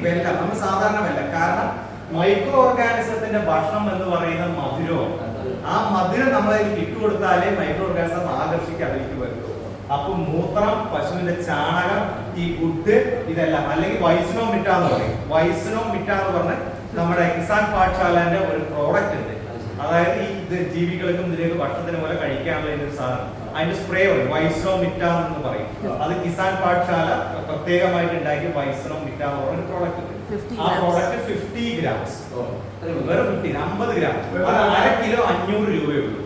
വെല്ലം, നമ്മൾ സാധാരണ വെല്ലം. കാരണം മൈക്രോ ഓർഗാനിസത്തിന്റെ ഭക്ഷണം എന്ന് പറയുന്നത് മധുരവും. ആ മധുരം നമ്മളതിൽ ഇട്ടുകൊടുത്താലേ മൈക്രോ ഓർഗാനിസം ആകർഷിക്കാൻ അതിലേക്ക് വരുള്ളൂ. അപ്പൊ മൂത്രം, പശുവിന്റെ ചാണകം, ഈ ഗുഡ് ഇതെല്ലാം, അല്ലെങ്കിൽ വൈസ്നോ മിറ്റ എന്ന് പറയും. വൈസ്നോ മിറ്റ എന്ന് പറഞ്ഞ് നമ്മുടെ കിസാൻ പാഠശാലന്റെ ഒരു പ്രോഡക്റ്റ് ഉണ്ട്. അതായത് ഈ ജീവികൾക്കും ഇതിലേക്ക് ഭക്ഷണത്തിന് പോലെ കഴിക്കാനുള്ള ഒരു സാധനം, അതിന്റെ സ്പ്രേ ഉണ്ട്, വൈസ്നോ മിറ്റ എന്ന് പറയും. അത് കിസാൻ പാഠശാല പ്രത്യേകമായിട്ട് ഉണ്ടാക്കിയ വൈസ്നോ മിറ്റ എന്ന് പറഞ്ഞ പ്രോഡക്റ്റ് ഉണ്ട്. ആ പ്രോഡക്റ്റ് 50 ഗ്രാംസ്, വെറും 50 ഗ്രാം, അത് 1/2 കിലോ 500 രൂപയേ ഉള്ളൂ.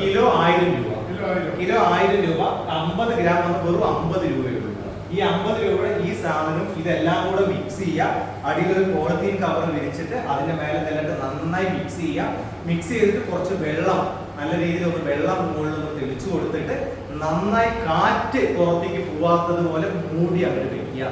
കിലോ 1000 രൂപ, 50 ഗ്രാം വന്ന് വെറും 50 രൂപയേ ഉള്ളൂ. ഈ 50 രൂപയുടെ ഈ സാധനം ഇതെല്ലാം കൂടെ മിക്സ് ചെയ്യുക. അടിയിലൊരു പോളിത്തീൻ കവർ വിരിച്ചിട്ട് അതിന്റെ മേലെ നിന്നിട്ട് നന്നായി മിക്സ് ചെയ്യുക. മിക്സ് ചെയ്തിട്ട് കുറച്ച് വെള്ളം, നല്ല രീതിയിൽ ഒന്ന് വെള്ളം മുകളിൽ നിന്ന് തെളിച്ചു കൊടുത്തിട്ട് നന്നായി കാറ്റ് പുറത്തേക്ക് പോവാത്തത് പോലെ മൂടി അങ്ങോട്ട് വെക്കുക.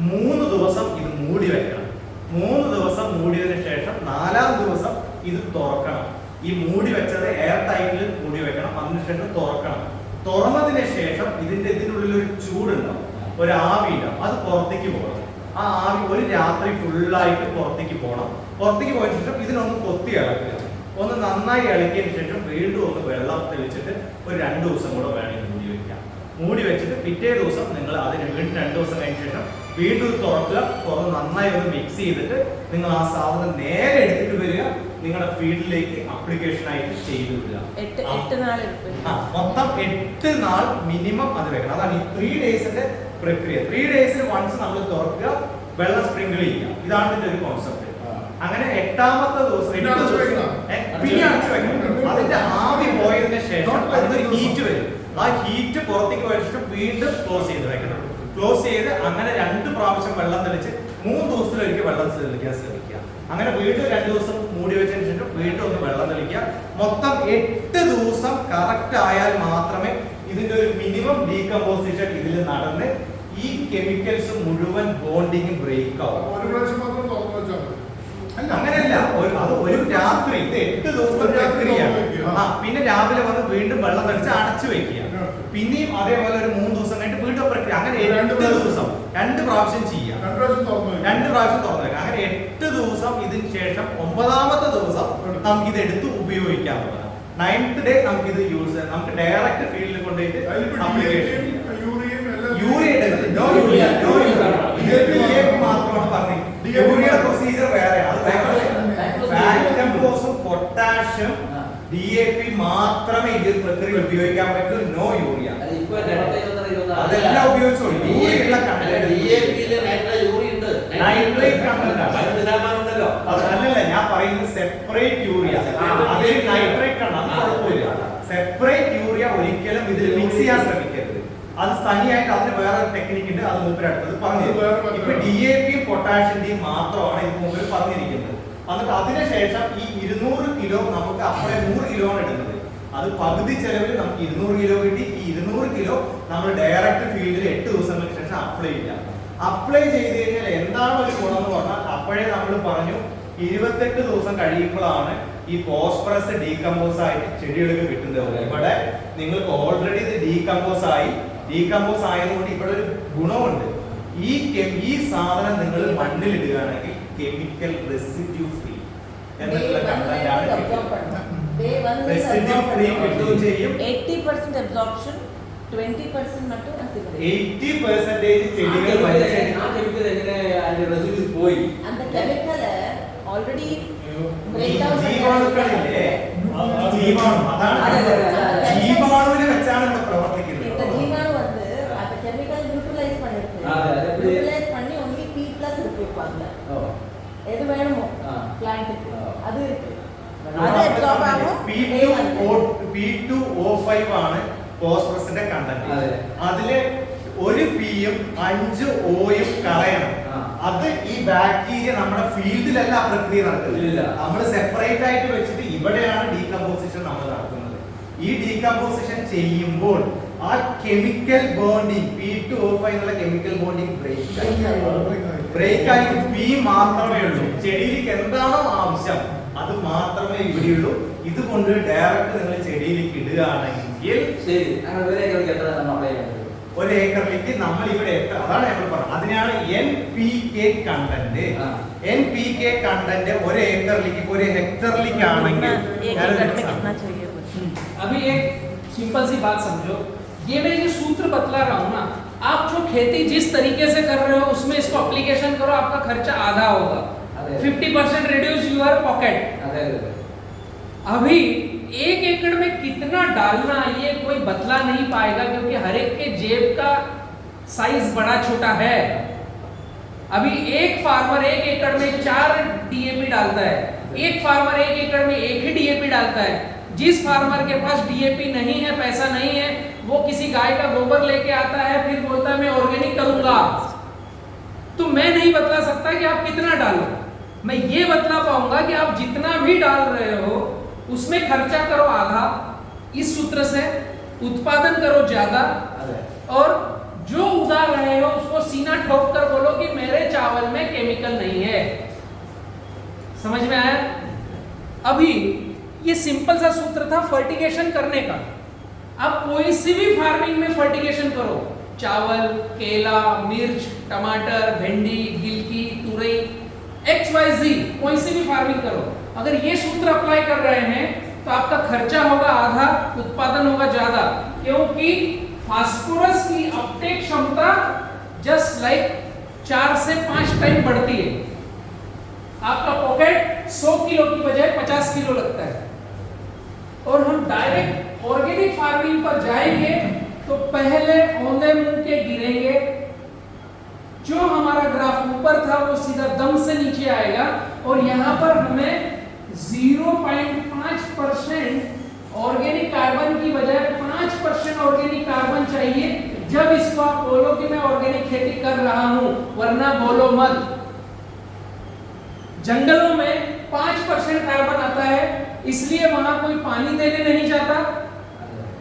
3 ദിവസം ഇത് മൂടി വെക്കണം. 3 ദിവസം മൂടിയതിനു ശേഷം 4ാം ദിവസം ഇത് തുറക്കണം. ഈ മൂടി വെച്ചത് എയർ ടൈറ്റിൽ മൂടി വെക്കണം. അതിനുശേഷം തുറക്കണം. തുറന്നതിന് ശേഷം ഇതിനുള്ളിൽ ഒരു ചൂടുണ്ടാവും, ഒരു ആവി ഉണ്ടാവും. അത് പുറത്തേക്ക് പോകണം. ആ ആവി ഒരു രാത്രി ഫുള്ളായിട്ട് പുറത്തേക്ക് പോകണം. പുറത്തേക്ക് പോയതിനു ശേഷം ഇതിനൊന്ന് കൊത്തി ഇളക്കുക. ഒന്ന് നന്നായി ഇളക്കിയതിനു ശേഷം വീണ്ടും ഒന്ന് വെള്ളം തെളിച്ചിട്ട് ഒരു 2 ദിവസം കൂടെ വേണമെങ്കിൽ മൂടി വെക്കാം. മൂടി വെച്ചിട്ട് പിറ്റേ ദിവസം നിങ്ങൾ അതിന് വീണ്ടും 2 ദിവസം കഴിഞ്ഞ ശേഷം വീണ്ടും തുറക്കുക. തുറന്ന് നന്നായി ഒന്ന് മിക്സ് ചെയ്തിട്ട് നിങ്ങൾ ആ സാധനം നേരെ എടുത്തിട്ട് വരിക, നിങ്ങളുടെ ഫീൽഡിലേക്ക് അപ്ലിക്കേഷൻ ആയിട്ട് ചെയ്തു വിടുക. മൊത്തം 8 നാൾ മിനിമം അത് വെക്കണം. അതാണ് ഈ 3 ഡേയ്സിന്റെ പ്രക്രിയ. 3 ഡേയ്സിൽ വൺസ് നമ്മൾ തുറക്കുക, വെള്ളം സ്പ്രിങ്കിൾ ചെയ്യുക. ഇതാണ് ഇതിന്റെ ഒരു കോൺസെപ്റ്റ്. അങ്ങനെ 8ാമത്തെ ദിവസം പിന്നെ അടച്ചു വെക്കണം. അതിന്റെ ആവി പോയതിനു ശേഷം അതിന് ഹീറ്റ് വരും. ആ ഹീറ്റ് പുറത്തേക്ക് വെച്ചിട്ട് വീണ്ടും ക്ലോസ് ചെയ്ത് വെക്കണം. ക്ലോസ് ചെയ്ത് അങ്ങനെ 2 പ്രാവശ്യം വെള്ളം തെളിച്ച് 3 ദിവസത്തിലൊരിക്കൽ വെള്ളം തെളിക്കാൻ ശ്രമിക്കുക. അങ്ങനെ വീണ്ടും 2 ദിവസം മൂടി വെച്ചതിന് ശേഷം വീണ്ടും ഒന്ന് വെള്ളം തെളിക്കുക. മൊത്തം 8 ദിവസം കറക്റ്റ് ആയാൽ മാത്രമേ ഇതിന്റെ ഒരു മിനിമം ഡീകമ്പോസിഷൻ ഇതിൽ നടന്ന് ഈ കെമിക്കൽസ് മുഴുവൻ ബോണ്ടിങ് ബ്രേക്ക് ആവും. അങ്ങനെയല്ല, അത് ഒരു രാത്രി, ഇത് 8 ദിവസത്തെ പ്രക്രിയയാണ്. പിന്നെ രാവിലെ വന്ന് വീണ്ടും വെള്ളം തെളിച്ച് അടച്ചു വെക്കുക. പിന്നെയും അതേപോലെ ഒരു 3 ദിവസം കഴിഞ്ഞിട്ട് വീണ്ടും പ്രക്രിയ. അങ്ങനെ 8 ദിവസം 2 പ്രാവശ്യം ചെയ്യാം. 2 പ്രാവശ്യം തുറന്നു വെക്കാം. അങ്ങനെ 8 ദിവസം ഇതിന് ശേഷം 9ാമത്തെ ദിവസം നമുക്ക് ഇത് എടുത്ത് ഉപയോഗിക്കാവുന്നതാണ്. 9th ഡേ നമുക്ക് ഇത് യൂസ്, നമുക്ക് ഡയറക്റ്റ് ഫീൽഡിൽ കൊണ്ടുപോയിട്ട് അപ്ലിക്കേഷൻ മാത്രമാണ് പറഞ്ഞത്. യൂറിയയുടെ പ്രൊസീജിയർ വേറെ. പൊട്ടാഷ്യം DAP മാത്രമേ ഇതിൽ പ്രക്രിയ ഉപയോഗിക്കാൻ പറ്റൂ. No urea. അതെല്ലാം ഉപയോഗിച്ചോളൂ. യൂറിയുള്ള അതല്ലല്ല ഞാൻ പറയുന്നത് സെപ്പറേറ്റ് യൂറിയ. അതിൽ നൈട്രേറ്റ് ആണ്, അത് കുഴപ്പമില്ല. സെപ്പറേറ്റ് യൂറിയ ഒരിക്കലും ഇതിൽ മിക്സ് ചെയ്യാൻ ശ്രമിക്കരുത്. അത് തനിയായിട്ട് അതിന് വേറെ ടെക്നിക്ക് ഉണ്ട്. അത് മൂപ്പര് അടുത്തത് പറഞ്ഞു. ഇപ്പൊ DAP പൊട്ടാഷ്യന്റെയും മാത്രമാണ് ഇത് മൂപ്പര് പറഞ്ഞിരിക്കുന്നത്. എന്നിട്ട് അതിനുശേഷം ഈ 200 കിലോ നമുക്ക് അപ്പോഴേ 100 കിലോ ആണ് ഇടുന്നത്. അത് പകുതി ചെലവിൽ നമുക്ക് 200 കിലോ കിട്ടി. ഈ 200 കിലോ നമ്മൾ ഡയറക്റ്റ് ഫീൽഡിൽ 8 ദിവസങ്ങൾക്ക് ശേഷം അപ്ലൈ ചെയ്യാം. അപ്ലൈ ചെയ്ത് കഴിഞ്ഞാൽ എന്താണ് ഒരു ഗുണം എന്ന് പറഞ്ഞാൽ, അപ്പോഴേ നമ്മൾ പറഞ്ഞു 28 ദിവസം കഴിയുമ്പോഴാണ് ഈ ഫോസ്ഫറസ് ഡീകമ്പോസ് ആയിട്ട് ചെടികൾക്ക് കിട്ടുന്നത്. ഇവിടെ നിങ്ങൾക്ക് ഓൾറെഡി ഇത് ഡീകമ്പോസ് ആയതുകൊണ്ട് ഇവിടെ ഒരു ഗുണമുണ്ട്. ഈ സാധനം നിങ്ങൾ മണ്ണിൽ ഇടുകയാണെങ്കിൽ കെമിക്കൽ റെസിഡ്യൂ ഫ്രീ എന്നുള്ള കണ്ടന്റ് ആണ്. റെസിഡ്യൂ ഫ്രീ കിട്ടുകയും ചെയ്യും. 80% അബ്സോർപ്ഷൻ, 20% മറ്റും 80% ചെടികൾ പോയി. ഓൾറെഡി ജീവാണുക്കളില്ലേ, ജീവാണു, അതാണ് ജീവാണുവിനെ വെച്ചാണ് ഇവിടെ പ്രവർത്തിക്കുന്നത്. ജീവാണു வந்து அந்த கெமிக்கல் நியூட்ரலைஸ் பண்ணிருக்கு. நியூட்ரலைஸ் பண்ணி only P+ இருக்கு. எது வேணுமோ பிளான்ட்க்கு அது இருக்கு. absorb ആവും. P2O5 ആണ് ഫോസ്ഫറസിന്റെ കണ്ടന്റ്. അതെ. അതില് ഒരു പിയും 5 ഓയും കളയണം. അത് ഈ ബാക്ടീരിയ നമ്മുടെ ഫീൽഡിലല്ല ആ പ്രക്രിയ നടക്കുന്നത്. ഇല്ല. നമ്മൾ സെപ്പറേറ്റ് ആയിട്ട് വെച്ചിട്ട് ഇവിടെയാണ് ഡീകമ്പോസിഷൻ നമ്മൾ നടത്തുന്നത്. ഈ ഡീകമ്പോസിഷൻ ചെയ്യുമ്പോൾ ആ കെമിക്കൽ ബോണ്ടിങ് P2O5 എന്നുള്ള കെമിക്കൽ ബോണ്ടിങ് ബ്രേക്ക് ആയിട്ട് പി മാത്രമേ ഉള്ളൂ. ചെടിയിലേക്ക് എന്താണോ ആവശ്യം അത് മാത്രമേ ഇവിടെയുള്ളൂ. ഇത് കൊണ്ട് ഡയറക്റ്റ് നിങ്ങൾ ചെടിയിലേക്ക് ഇടുകയാണെങ്കിൽ ശരി, അങ്ങനെ ഒരു ഏക്കറിലേക്ക് എത്ര നമ്മൾ അപ്ലൈ ചെയ്യുന്നത്? ഒരു ഏക്കറിലേക്ക് നമ്മൾ ഇവിടെ എത്ര, അതാണ് നമ്മൾ പറഞ്ഞത്, അതിനാണ് NPK കണ്ടന്റ്. ആ. NPK കണ്ടന്റ് ഒരു ഏക്കറിലേക്ക് ഒരു ഹെക്ടറിലേക്ക് ആണെങ്കിൽ एक एकड़ में कितना चाहिए कुछ? अभी एक सिंपल सी बात समझो, ये मैं जो सूत्र बतला रहा हूँ ना, आप जो खेती जिस तरीके से कर रहे हो उसमें इसको एप्लीकेशन करो, आपका खर्चा आधा होगा, 50% रिड्यूस यूर पॉकेट। അതെ അതെ. अभी 1 एकड़ में कितना डालना ये कोई बतला नहीं पाएगा, क्योंकि हर एक के जेब का साइज बड़ा छोटा है। अभी एक फार्मर 1 एकड़ में 4 DAP डालता है, एक फार्मर 1 एकड़ में 1 ही DAP डालता है। जिस फार्मर के पास DAP नहीं है, पैसा नहीं है, वो किसी गाय का गोबर लेके आता है, फिर बोलता है मैं ऑर्गेनिक करूंगा। तो मैं नहीं बतला सकता कि आप कितना डालो, मैं ये बतला पाऊंगा कि आप जितना भी डाल रहे हो उसमें खर्चा करो आधा, इस सूत्र से उत्पादन करो ज्यादा, അതെ. और जो उगा रहे हो उसको सीना ठोक कर बोलो कि मेरे चावल में केमिकल नहीं है। समझ में आया? अभी ये सिंपल सा सूत्र था फर्टिगेशन करने का। अब कोई सी भी फार्मिंग में फर्टिगेशन करो, चावल, केला, मिर्च, टमाटर, भिंडी, गिलकी, तुरई, XYZ, कोई सी भी फार्मिंग करो, अगर ये सूत्र अप्लाई कर रहे हैं तो आपका खर्चा होगा आधा, उत्पादन होगा ज्यादा, क्योंकि फास्फोरस की अपटेक क्षमता जस्ट लाइक 4 से 5 टाइम बढ़ती है। आपका पॉकेट 100 किलो की बजाय 50 किलो लगता है। और हम डायरेक्ट ऑर्गेनिक फार्मिंग पर जाएंगे तो पहले औंधे मुंह के गिरेंगे, जो हमारा ग्राफ ऊपर था वो सीधा दम से नीचे आएगा, और यहाँ पर हमें 0.5% ऑर्गेनिक कार्बन की बजाय 5% ऑर्गेनिक कार्बन चाहिए, जब इसको आप बोलो कि मैं ऑर्गेनिक खेती कर रहा हूं, वरना बोलो मत। जंगलों में 5% कार्बन आता है, इसलिए वहां कोई पानी देने नहीं जाता,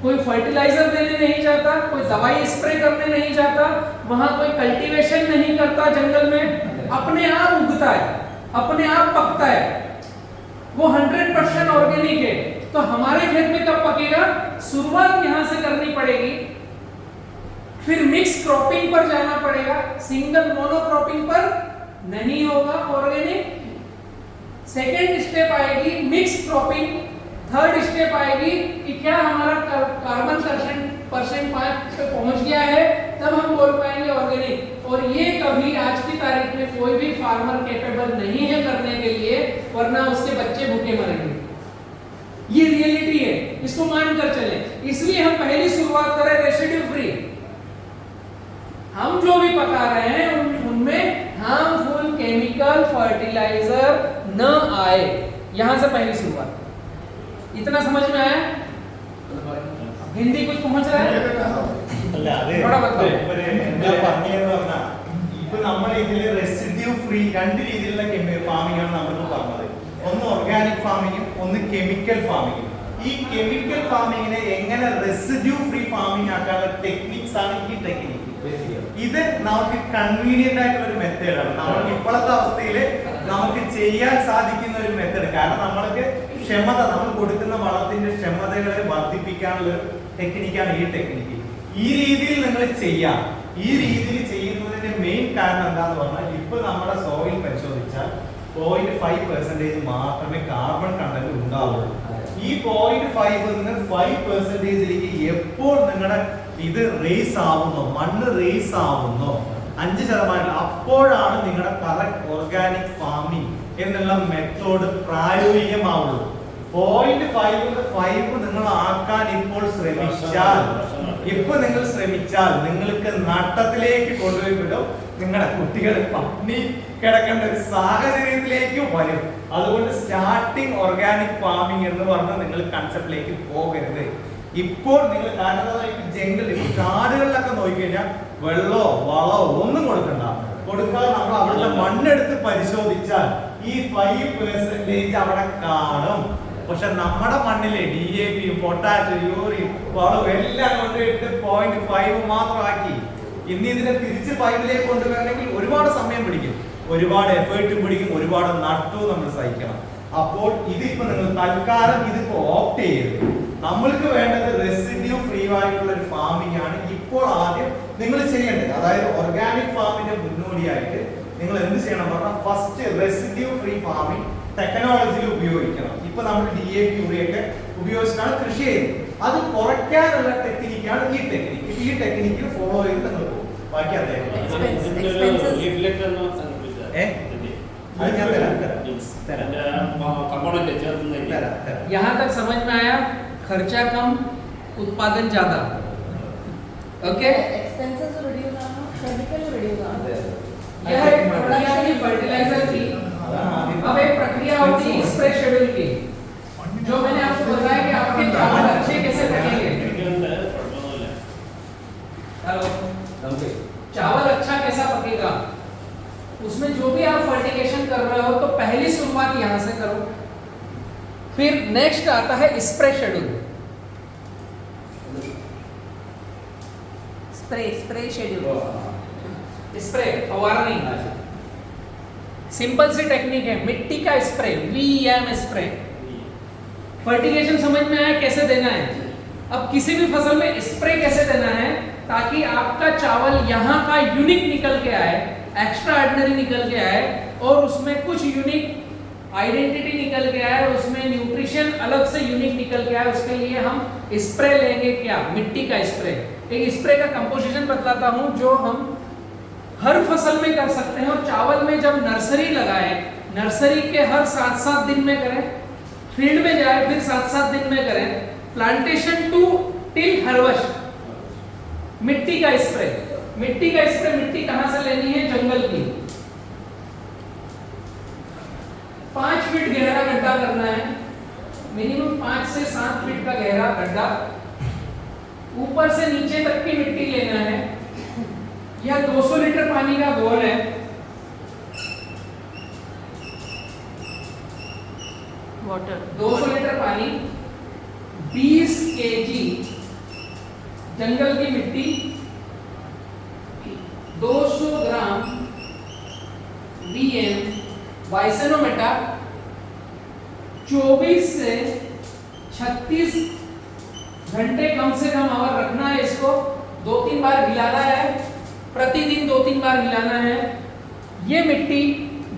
कोई फर्टिलाइजर देने नहीं जाता, कोई दवाई स्प्रे करने नहीं जाता, वहां कोई कल्टीवेशन नहीं करता, जंगल में अपने आप उगता है, अपने आप पकता है, वो 100% ऑर्गेनिक है। तो हमारे खेत में कब पकेगा? शुरुआत यहां से करनी पड़ेगी, फिर मिक्स क्रॉपिंग पर जाना पड़ेगा, सिंगल मोनोक्रॉपिंग पर नहीं होगा ऑर्गेनिक। सेकेंड स्टेप आएगी मिक्स क्रॉपिंग, थर्ड स्टेप आएगी कि क्या हमारा कार्बन परसेंट 5 पे पहुंच गया है, तब हम बोल पाएंगे ऑर्गेनिक। और ये कभी आज की तारीख में कोई भी फार्मर कैपेबल नहीं है करने के लिए, वरना उसके बच्चे भूखे मरेंगे। ये रियलिटी है, इसको मान कर चले। इसलिए हम पहली शुरुआत करें रेसिड्यू फ्री। हम जो भी पका रहे हैं उनमें हार्मफुल केमिकल फर्टिलाइजर न आए, यहां से पहली शुरुआत। इतना समझ में आया? हिंदी कुछ पहुंच रहा है? അല്ല അത് ഇവിടെ വെക്കാം. എന്താ പറഞ്ഞതെന്ന് പറഞ്ഞാൽ ഇപ്പൊ നമ്മൾ ഇതില് റെസിഡ്യൂ ഫ്രീ 2 രീതിയിലുള്ള ഫാമിംഗ് ആണ് നമ്മൾ പറഞ്ഞത്. ഒന്ന് ഓർഗാനിക് ഫാമിങ്ങും ഒന്ന് കെമിക്കൽ ഫാമിങ്ങും. ഈ കെമിക്കൽ ഫാമിങ്ങിനെ എങ്ങനെ റെസിഡ്യൂ ഫ്രീ ഫാമിംഗ് ആക്കാനുള്ള ടെക്നിക്സ് ആണ് ഈ ടെക്നിക്ക്. ഇത് നമുക്ക് കൺവീനിയന്റ് ആയിട്ടുള്ള ഒരു മെത്തേഡാണ്. നമുക്ക് ഇപ്പോഴത്തെ അവസ്ഥയിൽ നമുക്ക് ചെയ്യാൻ സാധിക്കുന്ന ഒരു മെത്തേഡ്. കാരണം നമ്മൾക്ക് ക്ഷമത, നമ്മൾ കൊടുക്കുന്ന വളത്തിന്റെ ക്ഷമതകളെ വർദ്ധിപ്പിക്കാനുള്ള ഒരു ടെക്നിക്കാണ് ഈ ടെക്നിക്ക്. ഈ രീതിയിൽ നിങ്ങൾ ചെയ്യാം. ഈ രീതിയിൽ ചെയ്യുന്നതിന്റെ മെയിൻ കാരണം എന്താന്ന് പറഞ്ഞാൽ ഇപ്പൊ നമ്മുടെ സോയിൽ പരിശോധിച്ചാൽ 0.5% മാത്രമേ കാർബൺ കണ്ടന്റ് ഉണ്ടാവുള്ളൂ. ഈ 0.5 നിന്ന് 5%ലേക്ക് എപ്പോൾ നിങ്ങളുടെ ഇത് റേസ് ആവുന്നോ, മണ്ണ് റേസ് ആവുന്നോ 5%, അപ്പോഴാണ് നിങ്ങളുടെ കറക്റ്റ് ഓർഗാനിക് ഫാമിംഗ് എന്നുള്ള മെത്തേഡ് പ്രായോഗികമാവുള്ളൂ. 0.5 നിങ്ങൾ ആക്കാൻ ഇപ്പോൾ ശ്രമിച്ചാൽ നിങ്ങൾക്ക് നട്ടത്തിലേക്ക് കൊണ്ടുപോയി വിടും. നിങ്ങളുടെ കുട്ടികൾ പട്ടിണി കിടക്കേണ്ട ഒരു സാഹചര്യത്തിലേക്ക് വരും. അതുകൊണ്ട് സ്റ്റാർട്ടിങ് ഓർഗാനിക് ഫാമിംഗ് എന്ന് പറഞ്ഞ നിങ്ങൾ കൺസെപ്റ്റിലേക്ക് പോകരുത്. ഇപ്പോൾ നിങ്ങൾ കാണുന്നത് ജംഗിൾ കാടുകളിലൊക്കെ നോക്കിക്കഴിഞ്ഞാൽ വെള്ളമോ വളമോ ഒന്നും കൊടുക്കാതെ നമ്മൾ അവിടുത്തെ മണ്ണെടുത്ത് പരിശോധിച്ചാൽ ഈ 5% അവിടെ കാണും. പക്ഷെ നമ്മുടെ മണ്ണിലെ DAP, പൊട്ടാഷ്, യൂറിൻ, വളവും എല്ലാം കൊണ്ടുപോയിട്ട് 0.5 മാത്രമാക്കി. ഇനി ഇതിനെ തിരിച്ച് 5ലേക്ക് കൊണ്ടുവരണമെങ്കിൽ ഒരുപാട് സമയം പിടിക്കും, ഒരുപാട് എഫേർട്ടും പിടിക്കും, ഒരുപാട് നഷ്ടവും നമ്മൾ സഹിക്കണം. അപ്പോൾ ഇതിപ്പോ നിങ്ങൾ തൽക്കാലം ഇതിപ്പോ ഓപ്റ്റ് ചെയ്യരുത്. നമ്മൾക്ക് വേണ്ടത് റെസിഡ്യൂ ഫ്രീ ആയിട്ടുള്ള ഒരു ഫാമിംഗ് ആണ് ഇപ്പോൾ ആദ്യം നിങ്ങൾ ചെയ്യേണ്ടത്. അതായത് ഓർഗാനിക് ഫാമിന്റെ മുന്നോടിയായിട്ട് നിങ്ങൾ എന്ത് ചെയ്യണം പറഞ്ഞാൽ ഫസ്റ്റ് റെസിഡ്യൂ ഫ്രീ ഫാമിംഗ് ടെക്നോളജിയിൽ ഉപയോഗിക്കണം. ഇപ്പൊ നമ്മൾ DAP, യൂറിയൊക്കെ ഉപയോഗിച്ചിട്ടാണ് കൃഷി ചെയ്യുന്നത്. അത് കുറയ്ക്കാനുള്ള ടെക്നിക്കാണ് ഈ ടെക്നിക്ക്. ഈ ടെക്നിക്ക് ഫോളോ ചെയ്ത് നിങ്ങൾ പോകും. ബാക്കി അദ്ദേഹം यहाँ तक समझ में आया? खर्चा कम, उत्पादन ज्यादा. ओके, एक्सपेंसेस रिड्यूस आना, केमिकल रिड्यूस आना. यह एक प्रक्रिया थी फर्टिलाइजर की. अब एक प्रक्रिया होती है स्प्रे शेड्यूल की, जो मैंने आपको बताया कि आपके चावल अच्छे कैसे पकेंगे. हेलो, चावल अच्छा कैसा पकेगा, उसमें जो भी आप फर्टिगेशन कर रहे हो तो पहली शुरुआत यहाँ से करो. फिर नेक्स्ट आता है spray schedule. Spray schedule. Spray फवारनी सिंपल सी टेक्निक है, मिट्टी का स्प्रे, VEM स्प्रे. फर्टिगेशन समझ में आया कैसे देना है. अब किसी भी फसल में स्प्रे कैसे देना है ताकि आपका चावल यहाँ का यूनिक निकल के आए, एक्स्ट्रा ऑर्डिनरी निकल के आए, और उसमें कुछ यूनिक आइडेंटिटी निकल के आए, उसमें न्यूट्रिशन अलग से यूनिक निकल के आए. उसके लिए हम स्प्रे लेंगे. क्या? मिट्टी का स्प्रे. एक स्प्रे का कंपोजिशन बतलाता हूँ जो हम हर फसल में कर सकते हैं. और चावल में जब नर्सरी लगाएं, नर्सरी के हर 7-7 दिन में करें, फील्ड में जाए फिर 7-7 दिन में करें. प्लांटेशन टू टिल हार्वेस्ट मिट्टी का स्प्रे. मिट्टी का स्प्रे मिट्टी कहां से लेनी है? जंगल की. 5 फीट गहरा गड्ढा करना है, मिनिमम 5 से 7 फीट का गहरा गड्ढा. ऊपर से नीचे तक की मिट्टी लेना है. यह 200 लीटर पानी का घोल है. वाटर 200 लीटर पानी, 20 kg जंगल की मिट्टी, 200 ग्राम VM वाइसेनोमेटा, 24 से 36 घंटे कम से कम आवर रखना है. इसको 2-3 बार हिलाना है, प्रतिदिन 2-3 बार हिलाना है. ये मिट्टी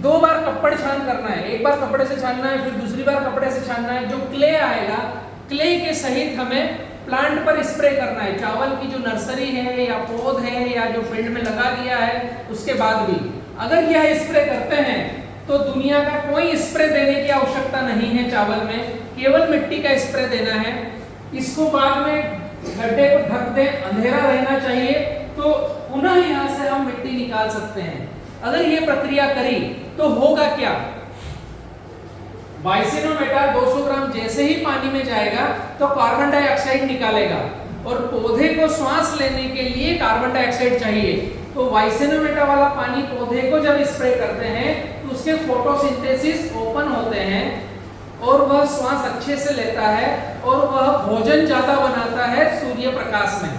2 बार कपड़े छान करना है. एक बार कपड़े से छानना है, फिर दूसरी बार कपड़े से छानना है. जो क्ले आएगा, क्ले के सहित हमें प्लांट पर स्प्रे करना है. चावल की जो नर्सरी है या पौध है या जो फील्ड में लगा दिया है उसके बाद भी अगर यह स्प्रे करते हैं तो दुनिया का कोई स्प्रे देने की आवश्यकता नहीं है. चावल में केवल मिट्टी का स्प्रे देना है. इसको बाद में गड्ढे को ढक दें, अंधेरा रहना चाहिए, तो पुनः यहाँ से हम मिट्टी निकाल सकते हैं. अगर ये प्रक्रिया करी तो होगा क्या? वाइसेनोमेटा 200 ग्राम जैसे ही पानी में जाएगा तो कार्बन डाइऑक्साइड निकालेगा, और पौधे को श्वास लेने के लिए कार्बन डाइऑक्साइड चाहिए. तो वाइसेनोमेटा वाला पानी पौधे को जब स्प्रे करते हैं तो उसके फोटोसिंथेसिस ओपन होते हैं और वह श्वास अच्छे से लेता है और वह भोजन ज्यादा बनाता है सूर्य प्रकाश में.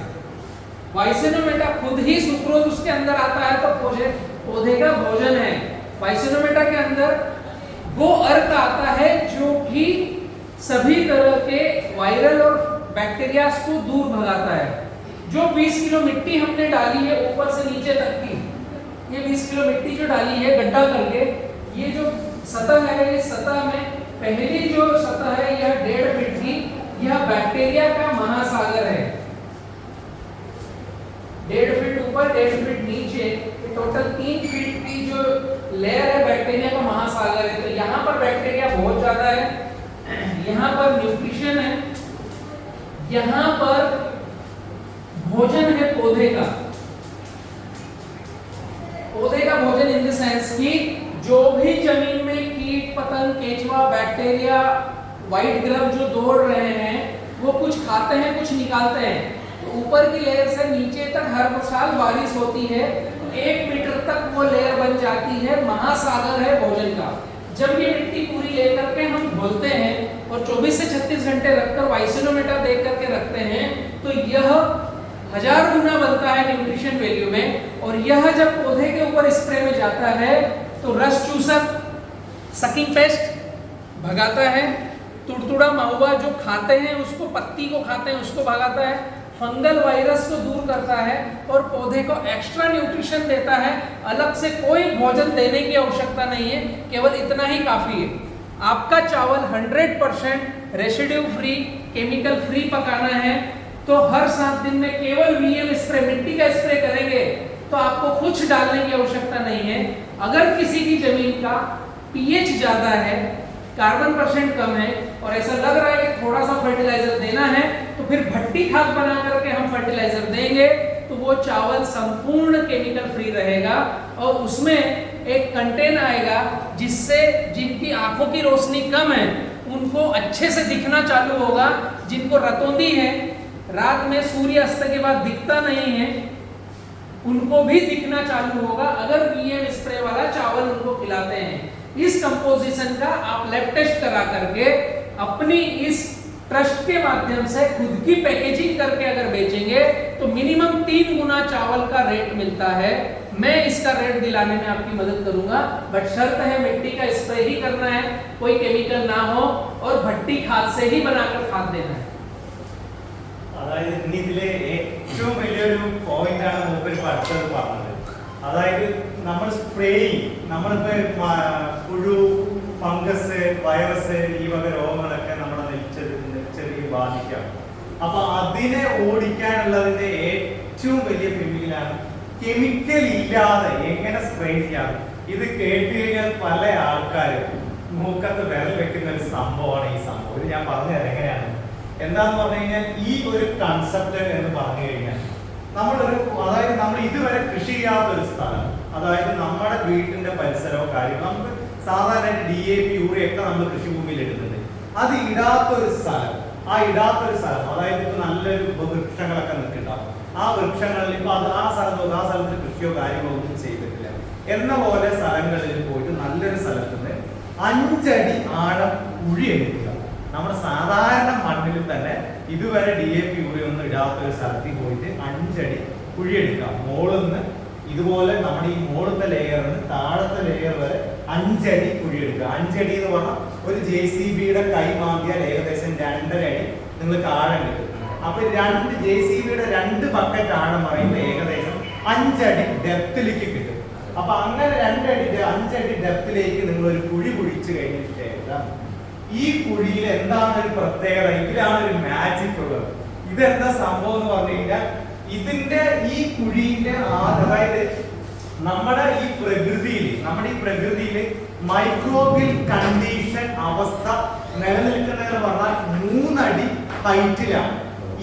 वाइसेनोमेटा खुद ही सुक्रोज उसके अंदर आता है तो पौधे का भोजन है. वाइसेनोमेटा के अंदर वो अर्क आता है जो कि सभी तरह के वायरल और बैक्टीरिया को दूर भगाता है. जो 20 किलो मिट्टी हमने डाली है ऊपर से नीचे तक की, ये 20 किलो मिट्टी जो डाली है गड्ढा करके, ये जो सतह है, ये सतह में पहली जो सतह है यह 1.5 फीट की, यह बैक्टीरिया का महासागर है. 1.5 फीट ऊपर 1.5 फीट नीचे, टोटल 3 फीट की जो लेयर है बैक्टीरिया का महासागर है. तो यहाँ पर बैक्टीरिया बहुत ज्यादा है, यहाँ पर न्यूट्रिशन है, यहाँ पर भोजन है पौधे का. भोजन इन द सेंस कि जो भी जमीन में कीट पतंग केचुआ बैक्टीरिया व्हाइट ग्रब जो दौड़ रहे हैं वो कुछ खाते हैं कुछ निकालते हैं। तो ऊपर की लेयर से नीचे तक हर साल बारिश होती है, 1 मीटर तक वो लेयर बन जाती है, महासागर है भोजन का। जब ये मिट्टी पूरी लेकर के हम धोते हैं और 24 से 36 घंटे रखकर वाइसिनोमीटर देख करके रखते हैं तो यह 1000 गुना बनता है न्यूट्रिशन वैल्यू में। और यह जब पौधे के ऊपर स्प्रे में जाता है तो रस चूसक सकिंग पेस्ट भगाता है, तुड़तुड़ा महुआ जो खाते हैं उसको, पत्ती को खाते हैं उसको भगाता है, फंगल वायरस को दूर करता है और पौधे को एक्स्ट्रा न्यूट्रिशन देता है। अलग से कोई भोजन देने की आवश्यकता नहीं है, केवल इतना ही काफी है। आपका चावल 100% रेसिड्यू फ्री, केमिकल फ्री पकाना है तो हर 7 दिन में केवल वीएम स्प्रे, मिट्टी का स्प्रे करेंगे तो आपको कुछ डालने की आवश्यकता नहीं है। अगर किसी की जमीन का पीएच ज्यादा है, कार्बन % कम है और ऐसा लग रहा है कि थोड़ा सा फर्टिलाइजर देना है तो फिर भट्टी खाद बना करके हम फर्टिलाइजर देंगे तो वो चावल संपूर्ण केमिकल फ्री रहेगा और उसमें एक कंटेन आएगा जिससे जिनकी आंखों की रोशनी कम है उनको अच्छे से दिखना चालू होगा। जिनको रतौंधी है, रात में सूर्य अस्त के बाद दिखता नहीं है, उनको भी दिखना चालू होगा अगर वीएम स्प्रे वाला चावल उनको खिलाते हैं। इस कंपोजिशन का आप लैब टेस्ट करा करके अपनी इस ट्रस्ट के माध्यम से खुद की पैकेजिंग करके अगर बेचेंगे तो मिनिमम 3 गुना चावल का रेट मिलता है। मैं इसका रेट दिलाने में आपकी मदद करूंगा, बट शर्त है मिट्टी का स्प्रे ही करना है, कोई केमिकल ना हो और भट्टी खाद से ही बनाकर खाद देना है। അതായത് ഇനി ഇതിലെ ഏറ്റവും വലിയൊരു പോയിന്റാണ് മൂപ്പര് അടുത്തത് പറഞ്ഞത്. അതായത് നമ്മൾ സ്പ്രേയിങ്, നമ്മളിപ്പോ പുഴു, ഫംഗസ്, വൈറസ് ഈ വക രോഗങ്ങളൊക്കെ നമ്മുടെ നെൽച്ചെടിയെ ബാധിക്കാം. അപ്പൊ അതിനെ ഓടിക്കാനുള്ളതിന്റെ ഏറ്റവും വലിയ പിന്നിലാണ് കെമിക്കൽ ഇല്ലാതെ എങ്ങനെ സ്പ്രേ ചെയ്യാം. ഇത് കേട്ട് കഴിഞ്ഞാൽ പല ആൾക്കാരും മൂക്കത്ത് വിരൽ വെക്കുന്ന ഒരു സംഭവമാണ് ഈ സംഭവം. ഇത് ഞാൻ പറഞ്ഞുതരാം എങ്ങനെയാണ്. എന്താന്ന് പറഞ്ഞു കഴിഞ്ഞാൽ ഈ ഒരു കൺസെപ്റ്റ് എന്ന് പറഞ്ഞു കഴിഞ്ഞാൽ അതായത് നമ്മൾ ഇതുവരെ കൃഷി ചെയ്യാത്തൊരു സ്ഥലം, അതായത് നമ്മുടെ വീട്ടിന്റെ പരിസരമോ കാര്യമോ നമുക്ക് സാധാരണ DAP യൂറിയ ഒക്കെ നമ്മൾ കൃഷിഭൂമിയിൽ ഇടുന്നുണ്ട്. അത് ഇടാത്തൊരു സ്ഥലം, അതായത് ഇപ്പൊ നല്ലൊരു വൃക്ഷങ്ങളൊക്കെ നിൽക്കുന്നുണ്ടാവും. ആ വൃക്ഷങ്ങളിൽ ഇപ്പൊ ആ സ്ഥലത്ത് കൃഷിയോ കാര്യമോ ഒന്നും ചെയ്തിട്ടില്ല എന്ന പോലെ സ്ഥലങ്ങളിൽ പോയിട്ട് നല്ലൊരു സ്ഥലത്ത് നിന്ന് 5 അടി ആഴം കുഴിയെടുക്കുക. നമ്മുടെ സാധാരണ മണ്ണിൽ തന്നെ ഇതുവരെ DAP യൂറിയ ഒന്നും ഇടാത്തൊരു സ്ഥലത്തിൽ പോയിട്ട് 5 അടി കുഴിയെടുക്കാം. മോളിന്ന് ഇതുപോലെ നമ്മുടെ ഈ മോളത്തെ ലെയറിന് താഴത്തെ ലെയർ വരെ 5 അടി കുഴിയെടുക്കുക. 5 അടി എന്ന് പറഞ്ഞാൽ ഒരു JCBയുടെ കൈ മാന്തിയാൽ ഏകദേശം 2.5 അടി നിങ്ങൾക്ക് ആഴം കിട്ടും. അപ്പൊ JCBയുടെ 2 ബക്കറ്റ് ആഴം പറയുമ്പോൾ ഏകദേശം 5 അടി ഡെപ്തിലേക്ക് കിട്ടും. അപ്പൊ അങ്ങനെ 5 അടി ഡെപ്തിലേക്ക് നിങ്ങൾ ഒരു കുഴി കുഴിച്ചു കഴിഞ്ഞിട്ട് ശേഷം ഈ കുഴിയിൽ എന്താണ് ഒരു പ്രത്യേകത, ഇതിലാണ് ഒരു മാജിക് ഉള്ളത്. ഇതെന്താ സംഭവം എന്ന് പറഞ്ഞു കഴിഞ്ഞാൽ ഇതിന്റെ ഈ കുഴിയിലെ അതായത് നമ്മുടെ ഈ പ്രകൃതിയിൽ മൈക്രോബിയൽ കണ്ടീഷൻ അവസ്ഥ നിലനിൽക്കുന്നതെന്ന് പറഞ്ഞാൽ 3 അടി ഹൈറ്റിലാണ്.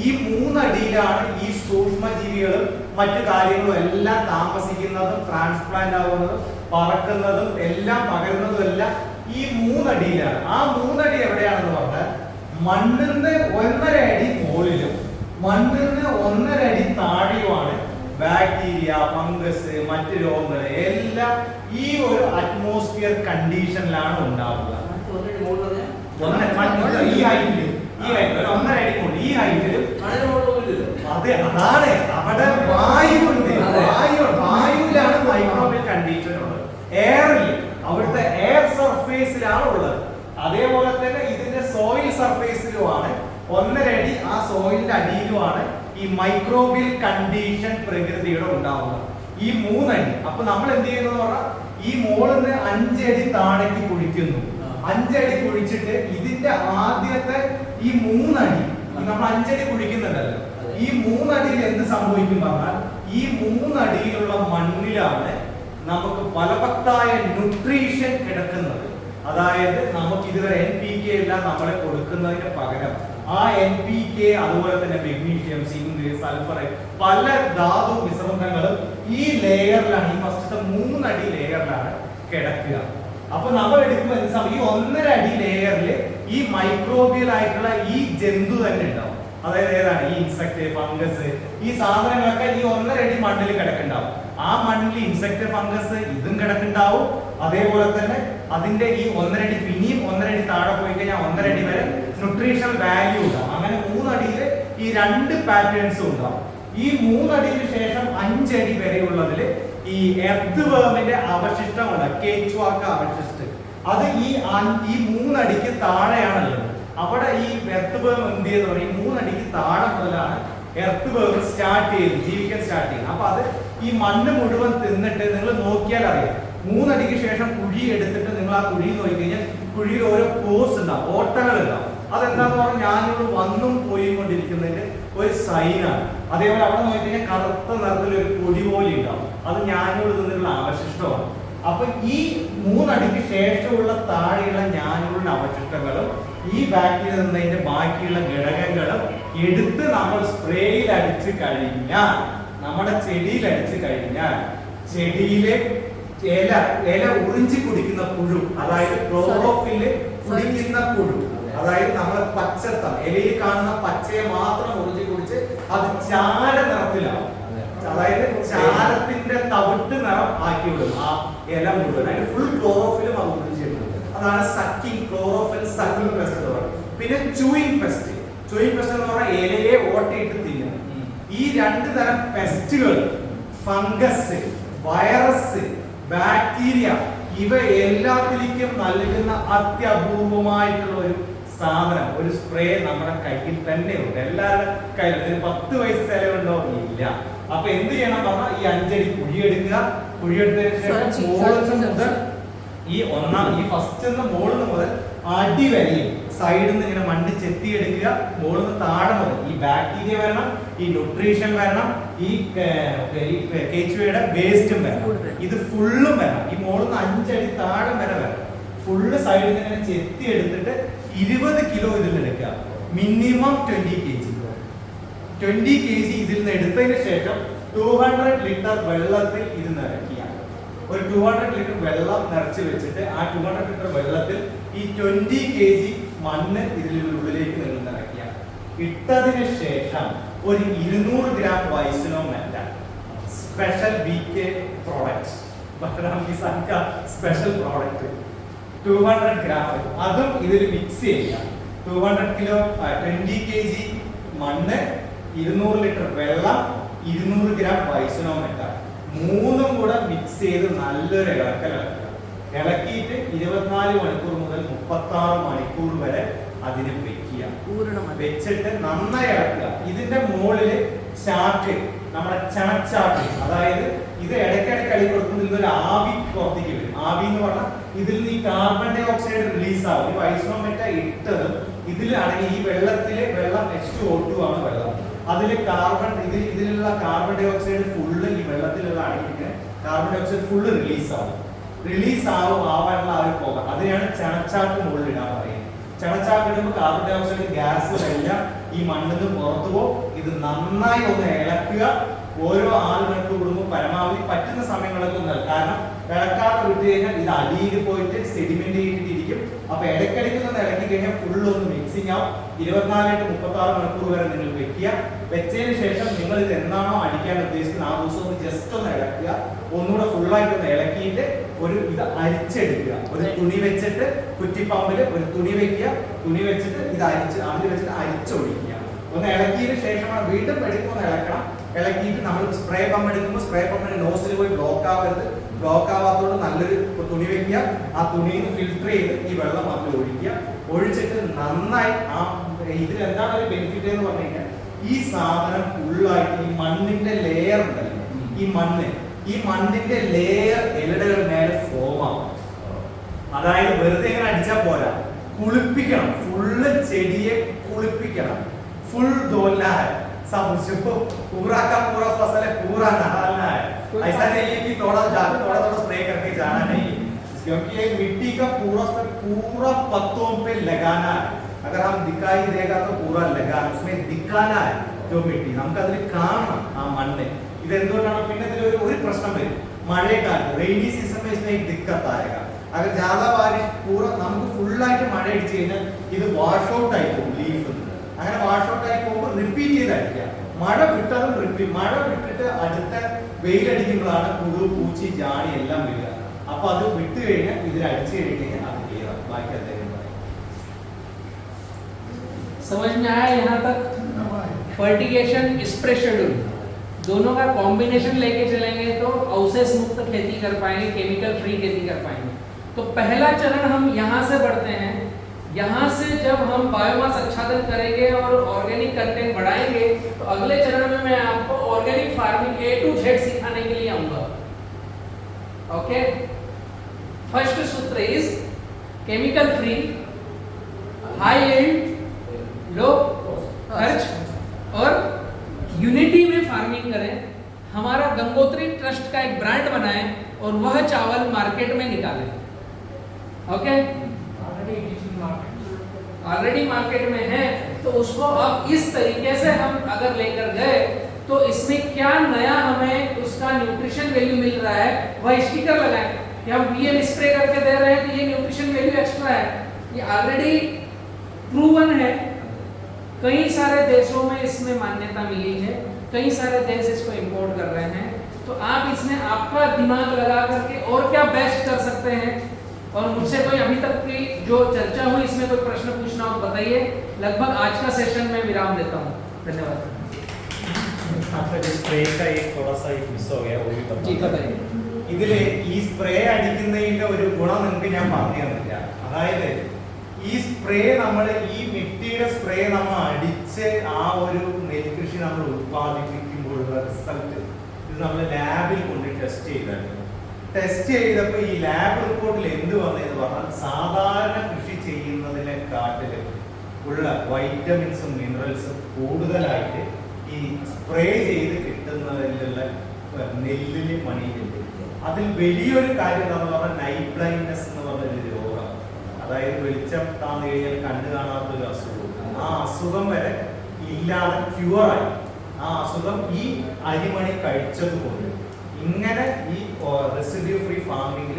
ഈ 3 അടിയിലാണ് ഈ സൂക്ഷ്മജീവികളും മറ്റു കാര്യങ്ങളും എല്ലാം താമസിക്കുന്നതും ട്രാൻസ്പ്ലാന്റ് ആവുന്നതും പറക്കുന്നതും എല്ലാം പകരുന്നതും എല്ലാം ഈ 3 അടിയിലാണ്. ആ 3 അടി എവിടെയാണെന്ന് പറഞ്ഞാൽ മണ്ണിന്റെ 1.5 അടി മുകളിലും മണ്ണിന് 1.5 അടി താഴെയുമാണ് ബാക്ടീരിയ, ഫംഗസ്, മറ്റു രോഗങ്ങൾ എല്ലാം ഈ ഒരു അറ്റ്മോസ്ഫിയർ കണ്ടീഷനിലാണ് ഉണ്ടാവുക. ഈ ഹൈറ്റിലും ഈ ഹൈറ്റിലും അതെ, അതാണ് അവിടെ വായുണ്ട്. വായുവിലാണ് മൈക്രോബിയൽ കണ്ടീഷൻ ഉള്ളത്. എയറിൽ അവിടുത്തെ എയർ സർഫേസിലാണ് ഉള്ളത്. അതേപോലെ തന്നെ ഇതിന്റെ സോയിൽ സർഫേസിലുമാണ് 1.5 അടി, ആ സോയിലിന്റെ അടിയിലുമാണ് ഈ മൈക്രോബിയൽ കണ്ടീഷൻ പ്രകൃതിയുടെ ഉണ്ടാവുന്നത്. ഈ 3 അടി. അപ്പൊ നമ്മൾ എന്ത് ചെയ്യുന്നു പറഞ്ഞാൽ ഈ മോളിന്ന് 5 അടി താഴേക്ക് കുഴിക്കുന്നു. 5 അടി കുഴിച്ചിട്ട് ഇതിന്റെ ആദ്യത്തെ ഈ 3 അടി നമ്മൾ 5 അടി കുഴിക്കുന്നുണ്ടല്ലോ, ഈ 3 അടിയിൽ എന്ത് സംഭവിക്കും പറഞ്ഞാൽ ഈ 3 അടിയിലുള്ള മണ്ണിലാണ് നമുക്ക് ഫലവത്തായ ന്യൂട്രീഷൻ കിടക്കുന്നത്. അതായത് നമുക്ക് ഇതുവരെ NPK എല്ലാം നമ്മളെ കൊടുക്കുന്നതിന് പകരം ആ NPK അതുപോലെ തന്നെ മെഗ്നീഷ്യം, സിങ്ക്, സൾഫർ പല ധാതു മിശ്രിതങ്ങളും ഈ ലെയറിലാണ്, ഈ ഫസ്റ്റത്തെ 3 അടി ലെയറിലാണ് കിടക്കുക. അപ്പൊ നമ്മൾ എടുക്കുമ്പോൾ ഈ 1.5 അടി ലെയറിൽ ഈ മൈക്രോബിയൽ ആയിട്ടുള്ള ഈ ജന്തു തന്നെ ഉണ്ടാവും. അതായത് ഏതാണ് ഈ ഇൻസെക്ട്, ഫംഗസ്, ഈ സാധനങ്ങളൊക്കെ ഈ 1.5 അടി മണ്ണിൽ കിടക്കുന്നുണ്ടാവും. ആ മണ്ണിൽ ഇൻസെക്ട്, ഫംഗസ് ഇതും കിടക്കുന്നുണ്ടാവും. അതേപോലെ തന്നെ അതിന്റെ ഈ 1.5 അടി പിന്നെയും 1.5 അടി താഴെ പോയി കഴിഞ്ഞാൽ 1.5 അടി വരെ ന്യൂട്രീഷണൽ വാല്യൂ ഉണ്ടാവും. അങ്ങനെ 3 അടിയിൽ ഈ 2 പാറ്റേൺസും ഉണ്ടാവും. ഈ 3 അടിക്ക് ശേഷം 5 അടി വരെയുള്ളതിൽ ഈ എർത്ത് വേമിന്റെ അവശിഷ്ടമുണ്ട്, കേച്ചുവാക്ക അവശിഷ്ടം. അത് ഈ 3 അടിക്ക് താഴെയാണുള്ളത്. അവിടെ ഈ എർത്ത് വേം എന്ത് ചെയ്യുന്ന പറയും, 3 അടിക്ക് താഴെ മുതലാണ് എർത്ത് വേം സ്റ്റാർട്ട് ചെയ്ത് ജീവിക്കാൻ സ്റ്റാർട്ട് ചെയ്യുന്നത്. അപ്പൊ അത് ഈ മണ്ണ് മുഴുവൻ തിന്നിട്ട് നിങ്ങൾ നോക്കിയാൽ അറിയാം. 3 അടിക്ക് ശേഷം കുഴി എടുത്തിട്ട് നിങ്ങൾ ആ കുഴി നോക്കി കഴിഞ്ഞാൽ കുഴിയിൽ ഓരോ പോസ് ഉണ്ടാവും, ഓട്ടകൾ ഉണ്ടാവും. അതെന്താന്ന് പറഞ്ഞാൽ ഞാനിവിടെ വന്നും പോയി കൊണ്ടിരിക്കുന്നതിന്റെ ഒരു സൈനാണ്. അതേപോലെ അവിടെ നോക്കി കഴിഞ്ഞാൽ കറുത്ത നിറത്തിൽ ഒരു പൊടി പോലെ ഉണ്ടാവും. അത് ഞാനിവിടെ നിന്നുള്ള അവശിഷ്ടമാണ്. അപ്പൊ ഈ 3 അടിക്ക് ശേഷമുള്ള താഴെയുള്ള ഞാനുകളുടെ അവശിഷ്ടങ്ങളും ഈ ബാക്കിൽ നിന്നതിന്റെ ബാക്കിയുള്ള ഘടകങ്ങളും എടുത്ത് നമ്മൾ സ്പ്രേയിൽ അടിച്ചു കഴിഞ്ഞാൽ, നമ്മുടെ ചെടിയിൽ അടിച്ചു കഴിഞ്ഞാൽ, ചെടിയിലെ ഇല ഉറിഞ്ചി കുടിക്കുന്ന പുഴു, അതായത് ക്ലോറോഫില് കുടിക്കുന്ന പുഴു, അതായത് നമ്മളെ പച്ചത്തം ഇലയിൽ കാണുന്ന പച്ചയെ മാത്രം ഉറിഞ്ചി കുടിച്ച് അത് ചാര നിറത്തിലാവും. അതായത് ചാരത്തിന്റെ തവിട്ട് നിറം ആക്കി വിടും ആ ഇല മുഴുവൻ. അതിന് ഫുൾ ക്ലോറോഫിലും അത് ഉറിഞ്ചിടുന്നത്. അതാണ് സക്കിംഗ്, ക്ലോറോഫിൽ സക്കിംഗ് പെസ്റ്റ് എന്ന് പറയുന്നത്. പിന്നെ ചൂയിങ് പെസ്റ്റ്. ചൂയിങ് പെസ്റ്റ് എന്ന് പറഞ്ഞാൽ ഇലയെ ഓട്ടയിട്ട് തിന്നുന്നത്. ഈ 2 തരം പെസ്റ്റുകൾ, ഫംഗസ്, വൈറസ്, ബാക്ടീരിയ, ഇവ എല്ലാത്തിലേക്കും നൽകുന്ന അത്യപൂർവമായിട്ടുള്ള ഒരു സാധനം, ഒരു സ്പ്രേ നമ്മുടെ കയ്യിൽ തന്നെ ഉണ്ട്. എല്ലാവരുടെ കയ്യിലും. ഇതിന് 10 പൈസ ചെലവുണ്ടോ? ഇല്ല. അപ്പൊ എന്ത് ചെയ്യണം പറഞ്ഞാൽ ഈ 5 അടി കുഴിയെടുക്കുക. കുഴിയെടുത്തതിന് ശേഷം മുതൽ ഈ ഫസ്റ്റ് മുകളിൽ മുതൽ അടി വരെയും സൈഡിൽ നിന്ന് ഇങ്ങനെ മണ്ണ് ചെത്തിയെടുക്കുക. മുകളിൽ നിന്ന് താഴെ മുതൽ ഈ ബാക്ടീരിയ വരണം, ഈ ന്യൂട്രീഷൻ വരണം, ഈ കേച്ചുവയുടെ വേസ്റ്റും വരണം. ഇത് ഫുള്ളും വരണം. ഈ മുകളിൽ നിന്ന് 5 അടി താഴെ വരെ വരണം. ഫുള്ള് സൈഡിൽ നിന്ന് ഇങ്ങനെ ചെത്തി എടുത്തിട്ട് 20 കിലോ ഇതിൽ നിന്ന് എടുക്കുക. Minimum 20 kg. 20 kg ഇതിൽ നിന്ന് എടുത്തതിന് ശേഷം 200 ലിറ്റർ വെള്ളത്തിൽ ഇത് നിറയ്ക്കുക. ഒരു 200 ലിറ്റർ വെള്ളം നിറച്ച് വെച്ചിട്ട് ആ 200 ലിറ്റർ വെള്ളത്തിൽ ഈ 20 kg മണ്ണ് ഇതിനുള്ളിലേക്ക് നിങ്ങൾ നിറയ്ക്കുക. ഇട്ടതിന് ശേഷം ഒരു 200 ഗ്രാം വൈസ്നോമെറ്റ special BK product, special product 200 gram അതും ഇതിൽ മിക്സ് ചെയ്യുക. 20 kg മണ്ണ്, 200 ലിറ്റർ വെള്ളം, 200 ഗ്രാം വൈസ്നോമെറ്റ, 3ഉം കൂടെ മിക്സ് ചെയ്ത് നല്ലൊരു ഇളക്കലിളക്കുക. ഇളക്കിയിട്ട് 24 മണിക്കൂർ മുതൽ 36 മണിക്കൂർ വരെ അതിനെ വെക്കുക. വെച്ചിട്ട് നന്നായി ഇളക്കുക. ഇതിന്റെ മുകളില് ചാക്ക്, നമ്മുടെ ചണച്ചാക്ക്, അതായത് ഇത് ഇടയ്ക്കിടയ്ക്ക് അടി കൊടുക്കുമ്പോൾ ഇതിലൊരു ആവി പുറത്തേക്ക് വരും. ആവി എന്ന് പറഞ്ഞാൽ ഇതിൽ നിന്ന് ഈ കാർബൺ ഡൈ ഓക്സൈഡ് റിലീസ് ആവും. ഈ വൈസ്നോമെറ്റ ഇട്ടത് ഇതിൽ അടങ്ങി ഈ വെള്ളത്തിലെ വെള്ളം H2O2 ആണ് വെള്ളം. ഇതിലുള്ള കാർബൺ ഡൈ ഓക്സൈഡ് ഫുള്ള് ഈ വെള്ളത്തിലുള്ള അടങ്ങിയിട്ട് carbon dioxide full release ആവാനുള്ള ആ ഒരു പുക, അതിനെയാണ് ചണച്ചാക്ക് മുകളിൽ ഇടാൻ പറയുന്നത്. ചണച്ചാക്ക് ഇടുമ്പോൾ കാർബൺ ഡൈ ഓക്സൈഡ് ഗ്യാസ് എല്ലാം ഈ മണ്ണിൽ നിന്ന് പുറത്തു പോകും. ഇത് നന്നായി ഒന്ന് ഇളക്കുക. ഓരോ 6 മണിക്കൂർ കൂടുമ്പോൾ പരമാവധി പറ്റുന്ന സമയങ്ങളൊക്കെ ഒന്ന്, കാരണം ഇളക്കാതെ വിട്ട് കഴിഞ്ഞാൽ ഇത് അടിയിൽ പോയിട്ട് സെഡിമെന്റ് ചെയ്തിട്ടിരിക്കും. അപ്പൊ ഇടയ്ക്കിടയ്ക്ക് ഒന്ന് ഇളക്കി കഴിഞ്ഞാൽ ഫുള്ള് ഒന്ന് മിക്സിങ് ആവും. 24 to 36 മണിക്കൂർ വരെ നിങ്ങൾ വെക്കുക. വെച്ചതിന് ശേഷം നിങ്ങൾ ഇത് എന്താണോ അടിക്കാൻ ഉദ്ദേശിക്കുന്നത് ആ ദിവസം ഒന്ന് ജസ്റ്റ് ഒന്ന് ഇളക്കുക. ഒന്നുകൂടെ ഫുള്ളായിട്ട് ഒന്ന് ഇളക്കിയിട്ട് ഇത് അരിച്ചെടുക്കുക. ഒരു തുണി വെച്ചിട്ട് കുറ്റിപ്പമ്പിൽ ഒരു തുണി വെക്കുക. തുണി വെച്ചിട്ട് ഇത് അതിൽ വെച്ചിട്ട് അരിച്ചൊഴിക്കുക. ഒന്ന് ഇളക്കിയതിന് ശേഷമാണ് വീണ്ടും എടുക്കുമ്പോൾ ഇളക്കണം. ഇളക്കിയിട്ട് നമ്മൾ സ്പ്രേ പമ്പ് എടുക്കുമ്പോൾ സ്പ്രേ പമ്പിന്റെ നോസിൽ പോയി ബ്ലോക്ക് ആവരുത്. ബ്ലോക്ക് ആവാത്തതുകൊണ്ട് നല്ലൊരു തുണി വെക്കുക. ആ തുണിയിൽ നിന്ന് ഫിൽറ്റർ ചെയ്ത് ഈ വെള്ളം അതിൽ ഒഴിക്കുക. ഒഴിച്ചിട്ട് നന്നായി ഇതിൽ എന്താണ് ഒരു ബെനിഫിറ്റ് എന്ന് പറഞ്ഞു കഴിഞ്ഞാൽ ഈ സാധനം ഫുള്ളായിട്ട് ഈ മണ്ണിന്റെ ലെയർ ഉണ്ടല്ലോ, ഈ മണ്ണിന്റെ ലെയർ ഇലയുടെ മേലെ ഫോം ആവും. അതായത് വെറുതെ ഇങ്ങനെ അടിച്ചാൽ പോരാ, കുളിപ്പിക്കണം. ഫുള്ള് ചെടിയെ കുളിപ്പിക്കണം. फुल धोना है, सब उसको पूरा का पूरा फसल है पूरा नहाना है. ऐसा नहीं है कि थोड़ा स्प्रे करके जाना नहीं है, क्योंकि एक मिट्टी का पूरा पत्तों पे लगाना है. अगर हम दिखाई देगा तो पूरा लगाना, उसमें दिखाना है जो मिट्टी നമുക്ക് അതിൽ കാണണം. ആ മണ്ണ് ഇതെന്തുകൊണ്ടാണ് പിന്നെ ഒരു പ്രശ്നം വരും. മഴക്കാലത്ത് റെയിനി സീസൺ में इसमें एक दिक्कत आएगा. अगर ज्यादा बारिश पूरा നമുക്ക് ഫുൾ ആയിട്ട് മഴ അടിച്ചു കഴിഞ്ഞാൽ ഇത് വാഷ് ഔട്ട് ആയി പോകും ലീഫ്. അങ്ങനെ വാഷ് ഔട്ട് ആയി പോകുമ്പോൾ റിപ്പീറ്റ് ചെയ്തായിരിക്കുക. മഴ വിട്ടതും റിപ്പീറ്റ്, മഴ വിട്ടിട്ട് അടുത്ത വെയിലടിക്കുമ്പോഴാണ് പുഴു പൂച്ചി ജാണി എല്ലാം വരിക. അപ്പൊ അത് വിട്ട് കഴിഞ്ഞാൽ ഇതിൽ അടിച്ചു കഴിഞ്ഞാൽ അത് ക്ലിയർ ആവും. ബാക്കി അദ്ദേഹം പറയും. समझ में आया यहाँ तक? फर्टिगेशन स्प्रे शेड्यूल दोनों का कॉम्बिनेशन लेके चलेंगे तो अवशेष मुक्त खेती कर पाएंगे, केमिकल फ्री खेती कर पाएंगे। तो पहला चरण हम यहाँ से बढ़ते हैं। यहाँ से जब हम बायोमास आच्छादन करेंगे और ऑर्गेनिक कंटेंट बढ़ाएंगे तो अगले चरण में मैं आपको organic farming A to Z सिखाने के लिए आऊंगा। ओके, फर्स्ट सूत्र is chemical free, high yield, low खर्च और यूनिटी में फार्मिंग करें। हमारा गंगोत्री ट्रस्ट का एक ब्रांड बनाएं और वह चावल मार्केट में निकालें। ओके, ऑलरेडी मार्केट में है तो उसको अब इस तरीके से हम अगर लेकर गए तो इसमें क्या नया हमें उसका न्यूट्रिशन वैल्यू मिल रहा है वह स्टिकर लगाएं कि हम वीएम स्प्रे करके दे रहे हैं तो ये न्यूट्रिशन वैल्यू एक्स्ट्रा है। ये ऑलरेडी प्रूवन है, कई सारे देशों में इसमें मान्यता मिली है, कई सारे देश इसको इंपोर्ट कर रहे हैं। तो आप इसमें आपका दिमाग लगा करके और क्या बेस्ट कर सकते हैं। और मुझसे कोई अभी तक की जो चर्चा हुई इसमें कोई प्रश्न पूछना हो बताइए। लगभग आज का सेशन में विराम देता हूँ। धन्यवाद। आपका जो स्प्रे का एक थोड़ा सा एक मिस हो गया, वो भी जी बताइए। ഇതില് ഈ സ്പ്രേ അടിക്കുന്നതിന്റെ ഒരു ഗുണം നിങ്ങൾക്ക് ഞാൻ പറഞ്ഞു തന്നില്ല. അതായത് ഈ സ്പ്രേ നമ്മൾ ഈ മിട്ടിയുടെ സ്പ്രേ നമ്മൾ അടിച്ച് ആ ഒരു നെൽകൃഷി നമ്മൾ ഉത്പാദിപ്പിക്കുമ്പോഴുള്ള റിസൾട്ട് ഇത് നമ്മൾ ലാബിൽ കൊണ്ട് ടെസ്റ്റ് ചെയ്തായിരുന്നു. ടെസ്റ്റ് ചെയ്തപ്പോൾ ഈ ലാബ് റിപ്പോർട്ടിൽ എന്ത് വന്നതെന്ന് പറഞ്ഞാൽ സാധാരണ കൃഷി ചെയ്യുന്നതിനെക്കാട്ടിലും ഉള്ള വൈറ്റമിൻസും മിനറൽസും കൂടുതലായിട്ട് ഈ സ്പ്രേ ചെയ്ത് കിട്ടുന്നതിലുള്ള നെല്ലിന് മണിയിലുണ്ട്. അതിൽ വലിയൊരു കാര്യം എന്താണെന്ന് പറഞ്ഞാൽ നൈറ്റ് ബ്ലൈൻഡ്നെസ് എന്ന് പറഞ്ഞൊരു രോഗം, അതായത് വെളിച്ചം താന്നു കഴിഞ്ഞാൽ കണ്ടു കാണാത്തൊരു അസുഖം. ആ അസുഖം വരെ ഇല്ലാതെ ക്യൂറായി. ആ അസുഖം ഈ അരിമണി കഴിച്ചതുകൊണ്ട് ഇങ്ങനെ ഈ റെസിഡ്യൂ ഫ്രീ ഫാമിങ്ങിൽ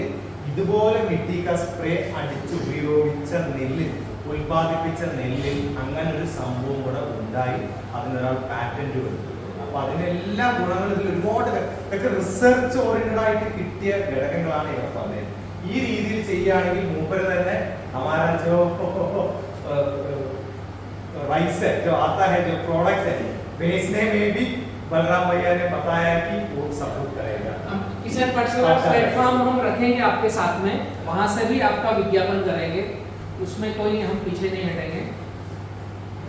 ഇതുപോലെ മിട്ടിക്ക സ്പ്രേ അടിച്ചുപയോഗിച്ച നെല്ല്, ഉൽപ്പാദിപ്പിച്ച നെല്ലിൽ അങ്ങനെ ഒരു സംഭവം കൂടെ ഉണ്ടായി. അതിനൊരാൾ പാറ്റന്റ് കൊടുത്തു. അപ്പൊ അതിനെല്ലാം ഗുണങ്ങൾ ഇതിൽ ഒരുപാട് ഇതൊക്കെ റിസർച്ച് ഓറിയന്റഡ് ആയിട്ട് കിട്ടിയ ഘടകങ്ങളാണ് ഇവിടെ പറഞ്ഞത്. ഈ രീതിയിൽ ചെയ്യുകയാണെങ്കിൽ മൂപ്പര് തന്നെ हमारा जो राइस है जो आता है जो प्रोडक्ट है बेचने में भी बलराम भैया ने बताया कि वो सपोर्ट करेगा। किसान पाठशाला प्लेटफॉर्म हम रखेंगे आपके साथ में, वहां से भी आपका विज्ञापन करेंगे, उसमें कोई हम पीछे नहीं हटेंगे।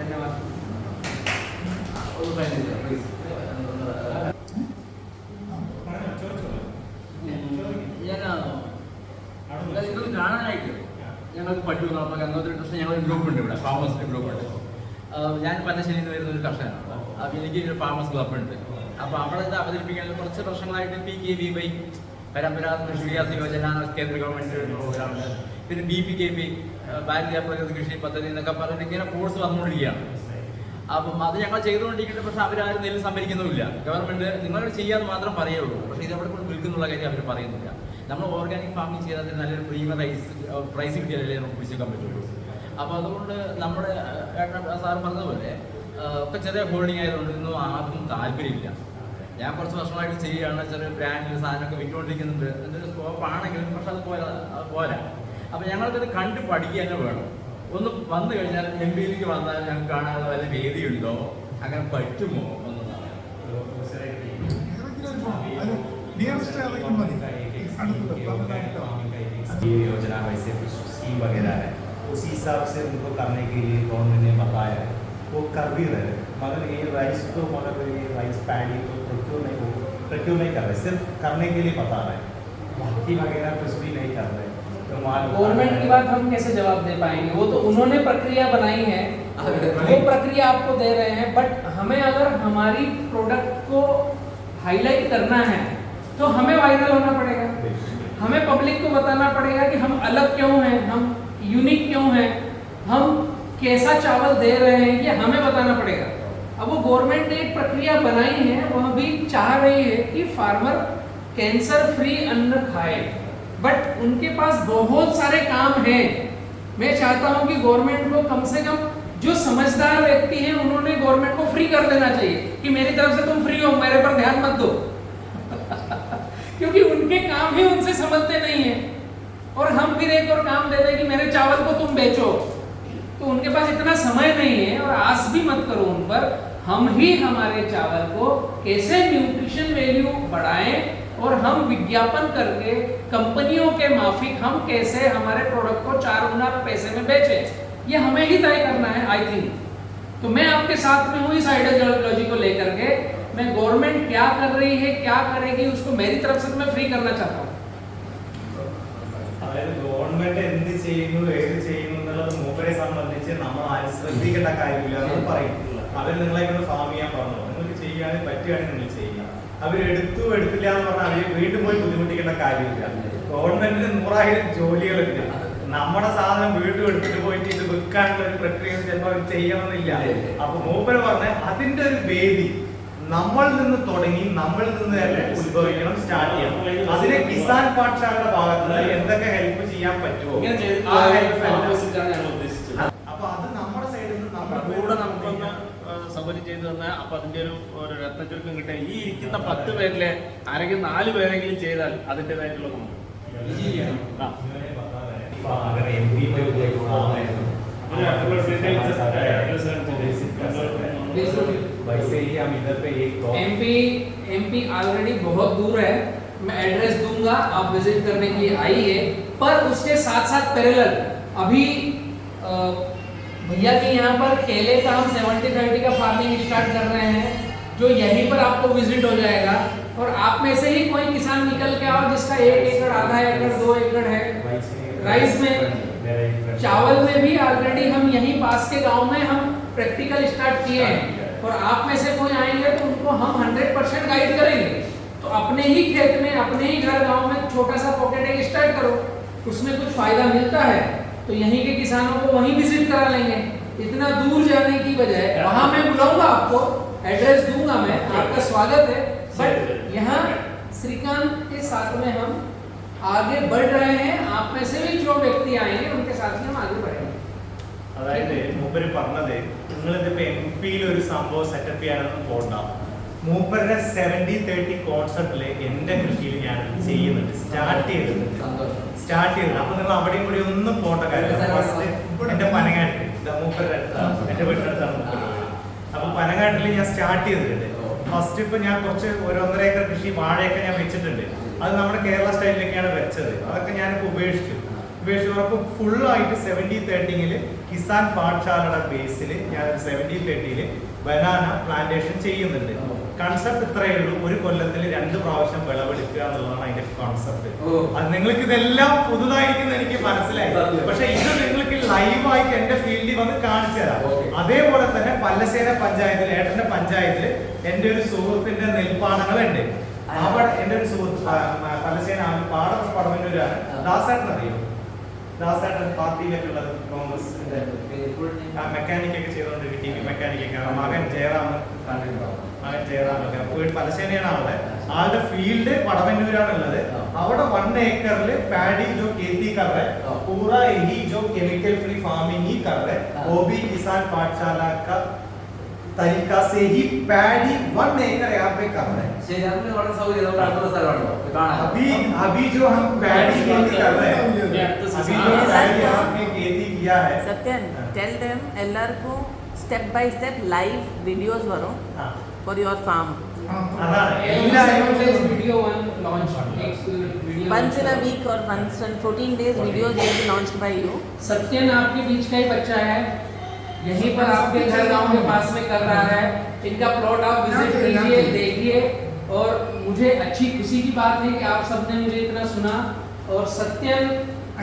धन्यवाद। ഇത് കാണാനായിട്ട് ഞങ്ങൾക്ക് പറ്റുമോ? അപ്പോൾ ഗംഗോത്രി ട്രസ്റ്റ് ഞങ്ങളൊരു ഗ്രൂപ്പുണ്ട് ഇവിടെ, ഫാമേഴ്സിൻ്റെ ഗ്രൂപ്പുണ്ട്. ഞാൻ പന്നശ്ശേരിയിൽ നിന്ന് വരുന്ന ഒരു കർഷകനാണ്. അപ്പോൾ എനിക്ക് ഒരു ഫാമേഴ്സ് ക്ലബ്ബുണ്ട്. അപ്പോൾ അവിടെ ഇത് അവതരിപ്പിക്കാൻ കുറച്ച് വർഷങ്ങളായിട്ട് PKVY പരമ്പരാഗത കൃഷി വികാസ യോജന കേന്ദ്ര ഗവൺമെൻറ് പ്രോഗ്രാമുണ്ട്. പിന്നെ BPKP ഭാരതീയ പ്രകൃതി കൃഷി പദ്ധതി എന്നൊക്കെ പറഞ്ഞിട്ട് ഇങ്ങനെ കോഴ്സ് വന്നുകൊണ്ടിരിക്കുകയാണ്. അപ്പം അത് ഞങ്ങൾ ചെയ്തുകൊണ്ടിരിക്കുന്നത്. പക്ഷേ അവരാരും നെല്ല് സംഭരിക്കുന്നുമില്ല. ഗവൺമെൻറ് നിങ്ങൾ ചെയ്യാൻ മാത്രം പറയുള്ളൂ, പക്ഷേ ഇത് എവിടെ കൊണ്ട് വിൽക്കുന്നുള്ള കാര്യം അവർ പറയുന്നില്ല. നമ്മൾ ഓർഗാനിക് ഫാമിംഗ് ചെയ്താൽ നല്ലൊരു പ്രീമിയം പ്രൈസ് കിട്ടിയാലല്ലേ നമുക്ക് പിടിച്ചേക്കാൻ പറ്റുള്ളൂ. അപ്പോൾ അതുകൊണ്ട് നമ്മുടെ സാർ പറഞ്ഞതുപോലെ ഒക്കെ ചെറിയ ഹോൾഡിംഗ് ആയതുകൊണ്ട് ഇന്നും ആർക്കും താല്പര്യമില്ല. ഞാൻ കുറച്ച് വർഷമായിട്ട് ചെയ്യുകയാണ്, ചെറിയ ബ്രാൻഡിൽ സാധനമൊക്കെ വിറ്റുകൊണ്ടിരിക്കുന്നുണ്ട്. എന്തൊരു സ്കോപ്പ് ആണെങ്കിലും പക്ഷെ അത് പോരാ. അപ്പോൾ ഞങ്ങൾക്കത് കണ്ട് പഠിക്കുക തന്നെ വേണം. ഒന്ന് വന്നു കഴിഞ്ഞാൽ MBയിലേക്ക് വന്നാൽ ഞങ്ങൾക്ക് കാണാതെ വല്ല വേദിയുണ്ടോ, അങ്ങനെ പറ്റുമോ എന്നതാണ്. योजना वैसे कुछ स्कीम वगैरह है, उसी हिसाब से उनको करने के लिए गवर्नमेंट ने बताया है, वो कर भी रहे। मगर ये राइस तो मगर ये राइस पैडी तो प्रोक्योर नहीं कर रहे, सिर्फ करने के लिए बता रहे हैं, बाकी वगैरह कुछ भी नहीं कर रहे। गवर्नमेंट की बात हम कैसे जवाब दे पाएंगे? वो तो उन्होंने प्रक्रिया बनाई है, वो प्रक्रिया आपको दे रहे हैं। बट हमें अगर हमारी प्रोडक्ट को हाईलाइट करना है तो हमें वायरल होना पड़ेगा, हमें पब्लिक को बताना पड़ेगा कि हम अलग क्यों हैं, हम यूनिक क्यों हैं, हम कैसा चावल दे रहे हैं, ये हमें बताना पड़ेगा। अब वो गवर्नमेंट ने एक प्रक्रिया बनाई है, वह भी चाह रही है कि फार्मर कैंसर फ्री अन्न खाए, बट उनके पास बहुत सारे काम हैं। मैं चाहता हूं कि गवर्नमेंट को कम से कम जो समझदार व्यक्ति हैं उन्होंने गवर्नमेंट को फ्री कर देना चाहिए कि मेरी तरफ से तुम फ्री हो, मेरे पर ध्यान मत दो क्योंकि उनके काम ही उनसे समझते नहीं है। और हम फिर एक और काम दे दें कि मेरे चावल को तुम बेचो, तो उनके पास इतना समय नहीं है। और आस भी मत करो उन पर, हम ही हमारे चावल को कैसे न्यूट्रिशन वैल्यू बढ़ाएं और हम विज्ञापन करके कंपनियों के माफिक हम कैसे हमारे प्रोडक्ट को 4 गुना पैसे में बेचें, ये हमें ही तय करना है आई थिंक। तो मैं आपके साथ में हूँ इस आइडियोलॉजी को लेकर के। मैं गवर्नमेंट क्या कर रही है, क्या करेगी, उसको मेरी तरफ से मैं फ्री करना चाहता हूँ। അതായത് ഗവൺമെന്റ് എന്ത് ചെയ്യുന്നു ഏത് ചെയ്യുന്നു എന്നുള്ളത് മൂപ്പരെ സംബന്ധിച്ച് നമ്മൾ ആരും ശ്രദ്ധിക്കേണ്ട കാര്യമില്ല എന്ന് പറയും. അവർ നിങ്ങളെ കൊണ്ട് ഫാം ചെയ്യാൻ പറഞ്ഞു, നിങ്ങൾക്ക് ചെയ്യുകയാണെങ്കിൽ പറ്റുകയാണെങ്കിൽ നിങ്ങൾ ചെയ്യുക. എടുത്തില്ല എന്ന് പറഞ്ഞാൽ അവരെ വീണ്ടും പോയി ബുദ്ധിമുട്ടിക്കേണ്ട കാര്യമില്ല. ഗവൺമെന്റിന് 100,000 ജോലികളുണ്ട്. നമ്മുടെ സാധനം വീണ്ടും എടുത്തിട്ട് പോയിട്ട് ഇത് വിൽക്കാനുള്ള ഒരു പ്രക്രിയ ചിലപ്പോൾ അവർ ചെയ്യണമെന്നില്ല. അപ്പൊ മൂപ്പര് പറഞ്ഞ അതിന്റെ ഒരു വേദി നമ്മളിൽ നിന്ന് തുടങ്ങി നമ്മളിൽ നിന്ന് തന്നെ ഉത്ഭവിക്കണം, സ്റ്റാർട്ട് ചെയ്യണം. അതിന് കിസാൻ പാഠശാലയുടെ ഭാഗത്ത് നിന്ന് എന്തൊക്കെ ഹെൽപ്പ് ചെയ്യാൻ പറ്റുമോ അപ്പൊ അത് നമ്മുടെ സൈഡിൽ നിന്ന് നമ്മുടെ കൂടെ നമുക്കൊന്ന് സൗകര്യം ചെയ്തു തന്നാൽ അപ്പൊ അതിന്റെ ഒരു രത്നചുരുക്കം കിട്ടുക. ഈ ഇരിക്കുന്ന 10 പേരിലെ ആരെങ്കിലും 4 പേരെങ്കിലും ചെയ്താൽ അതിൻ്റെതായിട്ടുള്ള ഗുണം. एमपी ऑलरेडी बहुत दूर है, मैं एड्रेस दूंगा, आप विजिट करने के लिए आइए। पर उसके साथ साथ पैरेलल अभी भैया के यहाँ पर केले का हम 70-30 का फार्मिंग स्टार्ट कर रहे हैं, जो यहीं पर आपको विजिट हो जाएगा। और आप में से ही कोई किसान निकल के आओ जिसका 1 एकड़, आधा एकड़, 2 एकड़ है। राइस में, चावल में भी ऑलरेडी हम यहीं पास के गांव में हम प्रैक्टिकल स्टार्ट किए हैं। और आप में से कोई आएंगे तो उनको हम 100% गाइड करेंगे। तो अपने ही खेत में, अपने ही घर गांव में छोटा सा पॉकेट एक स्टार्ट करो, उसमें कुछ फायदा मिलता है तो यहीं के किसानों को वहीं विजिट करा लेंगे। इतना दूर जाने की बजाय वहां मैं बुलाऊंगा, आपको एड्रेस दूंगा, मैं आपका स्वागत है। बट यहाँ श्रीकांत के साथ में हम आगे बढ़ रहे हैं। आप में से भी जो व्यक्ति आएंगे उनके साथ में हम आगे बढ़ेंगे। അതായത് മൂപ്പര് പറഞ്ഞത് നിങ്ങളിതിപ്പോ MP ഒരു സംഭവം സെറ്റപ്പ് ചെയ്യാനൊന്നും പോകണ്ട. മൂപ്പരുടെ 70-30 കോൺസെപ്റ്റില് എന്റെ കൃഷിയിൽ ഞാൻ ചെയ്യുന്നുണ്ട്, സ്റ്റാർട്ട് ചെയ്തിട്ടുണ്ട്. അപ്പൊ നിങ്ങൾ അവിടെയും കൂടി ഒന്നും പോകേണ്ട കാര്യമില്ല. ഫസ്റ്റ് എന്റെ പനങ്ങാട്ടിൽ മൂപ്പരുടെ അടുത്താണ്, എന്റെ വീടിന്റെ അടുത്താണ് മൂപ്പര്. അപ്പൊ പനങ്ങാട്ടിൽ ഞാൻ സ്റ്റാർട്ട് ചെയ്തിട്ടുണ്ട്. ഫസ്റ്റ് ഇപ്പൊ ഞാൻ കുറച്ച് 1-1.5 ഏക്കർ കൃഷി വാഴയൊക്കെ ഞാൻ വെച്ചിട്ടുണ്ട്. അത് നമ്മുടെ കേരള സ്റ്റൈലിലേക്കാണ് വെച്ചത്. അതൊക്കെ ഞാനിപ്പോ ഉപേക്ഷിച്ചു. ഫുള്ളായിട്ട് 70-30 കിസാൻ പാഠശാലയുടെ ബേസിൽ ഞാൻ 70-30 ബനാന പ്ലാന്റേഷൻ ചെയ്യുന്നുണ്ട്. കൺസെപ്റ്റ് ഇത്രയേ ഉള്ളൂ, ഒരു കൊല്ലത്തിൽ 2 പ്രാവശ്യം വിളവെടുക്കുക എന്നുള്ളതാണ് അതിന്റെ കോൺസെപ്റ്റ്. അത് നിങ്ങൾക്ക് ഇതെല്ലാം പുതുതായിരിക്കും എനിക്ക് മനസ്സിലായി, പക്ഷെ ഇത് നിങ്ങൾക്ക് ലൈവായിട്ട് എന്റെ ഫീൽഡിൽ വന്ന് കാണിച്ചു തരാം. അതേപോലെ തന്നെ പല്ലശ്ശേന പഞ്ചായത്തിൽ, ഏട്ടന്റെ പഞ്ചായത്തിൽ എന്റെ ഒരു സുഹൃത്തിന്റെ നെൽപ്പാടങ്ങളുണ്ട്. അവിടെ എന്റെ ഒരു സുഹൃത്ത് പല്ലശ്ശേന പടവന്നൂരാണ്, ദാസേട്ടൻ അറിയോ? ദാസേട്ടൻ പാർട്ടിയിലൊക്കെ ഉള്ളത്, കോൺഗ്രസിന്റെ മെക്കാനിക് ഒക്കെ ചെയ്തുകൊണ്ടിരിക്കും, TV മെക്കാനിക് ഒക്കെ. മകൻ ജയറാമൊക്കെ പോയിട്ട് പലശേനയാണ് അവിടെ. ആളുടെ ഫീൽഡ് പടവന്നൂരാണ് ഉള്ളത്. അവിടെ 1 एकड़ पैडी जो खेती कर रहे हैं, पूरा यही जो केमिकल फ्री फार्मिंग ही कर रहे हैं, वो भी किसान पाठशाला का तरीका से ही पैडी 1 एकड़ यहाँ पे कर रहे हैं. अभी जो हम पैडी खेती कर रहे हैं, अभी जो पैडी यहाँ पे खेती किया है, सत्यन टेल देम ಎಲ್ಲರಿಗೂ step by step live videos वरो for your farm. Once in a week or once in 14 days videos will be launched by you. Satyan आपके बीच का ही बच्चा है, यहीं पर आपके घर गांव के पास में कर रहा है. इनका प्लॉट आप विजिट कीजिए, देखिए. और मुझे अच्छी खुशी की बात है कि आप सबने मुझे इतना सुना. और सत्यन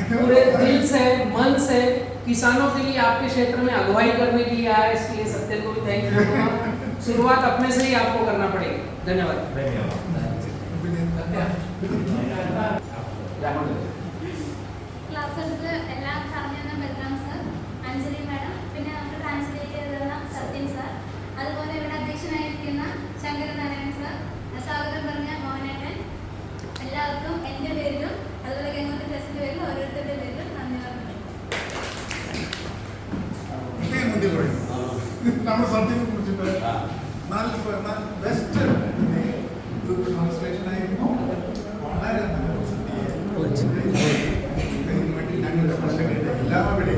पूरे दिल से, मन से किसानों के लिए आपके क्षेत्र में अगुवाई करने के लिए आया. इसके लिए सत्यन को भी थैंक यू. शुरुआत अपने से ही आपको करना पड़ेगी. धन्यवाद. ക്ലാസ് എടുത്ത് എല്ലാം പറഞ്ഞു തന്ന ബൽറാം സർ, അഞ്ജലി മാഡം, പിന്നെ നമുക്ക് ട്രാൻസ്ലേറ്റ് ചെയ്ത് തന്ന സത്യൻ സാർ, അതുപോലെ ഇവിടെ നമ്മുടെ സബ്ജക്റ്റിനെ കുറിച്ചിട്ട് ബെസ്റ്റ് ട്രാൻസ്ലേഷൻ ആയിരുന്നു. വളരെ നല്ല പ്രസക്തിയെ ഇതിനു വേണ്ടി ഞങ്ങളുടെ പ്രശ്നങ്ങളുടെ എല്ലാം അവിടെ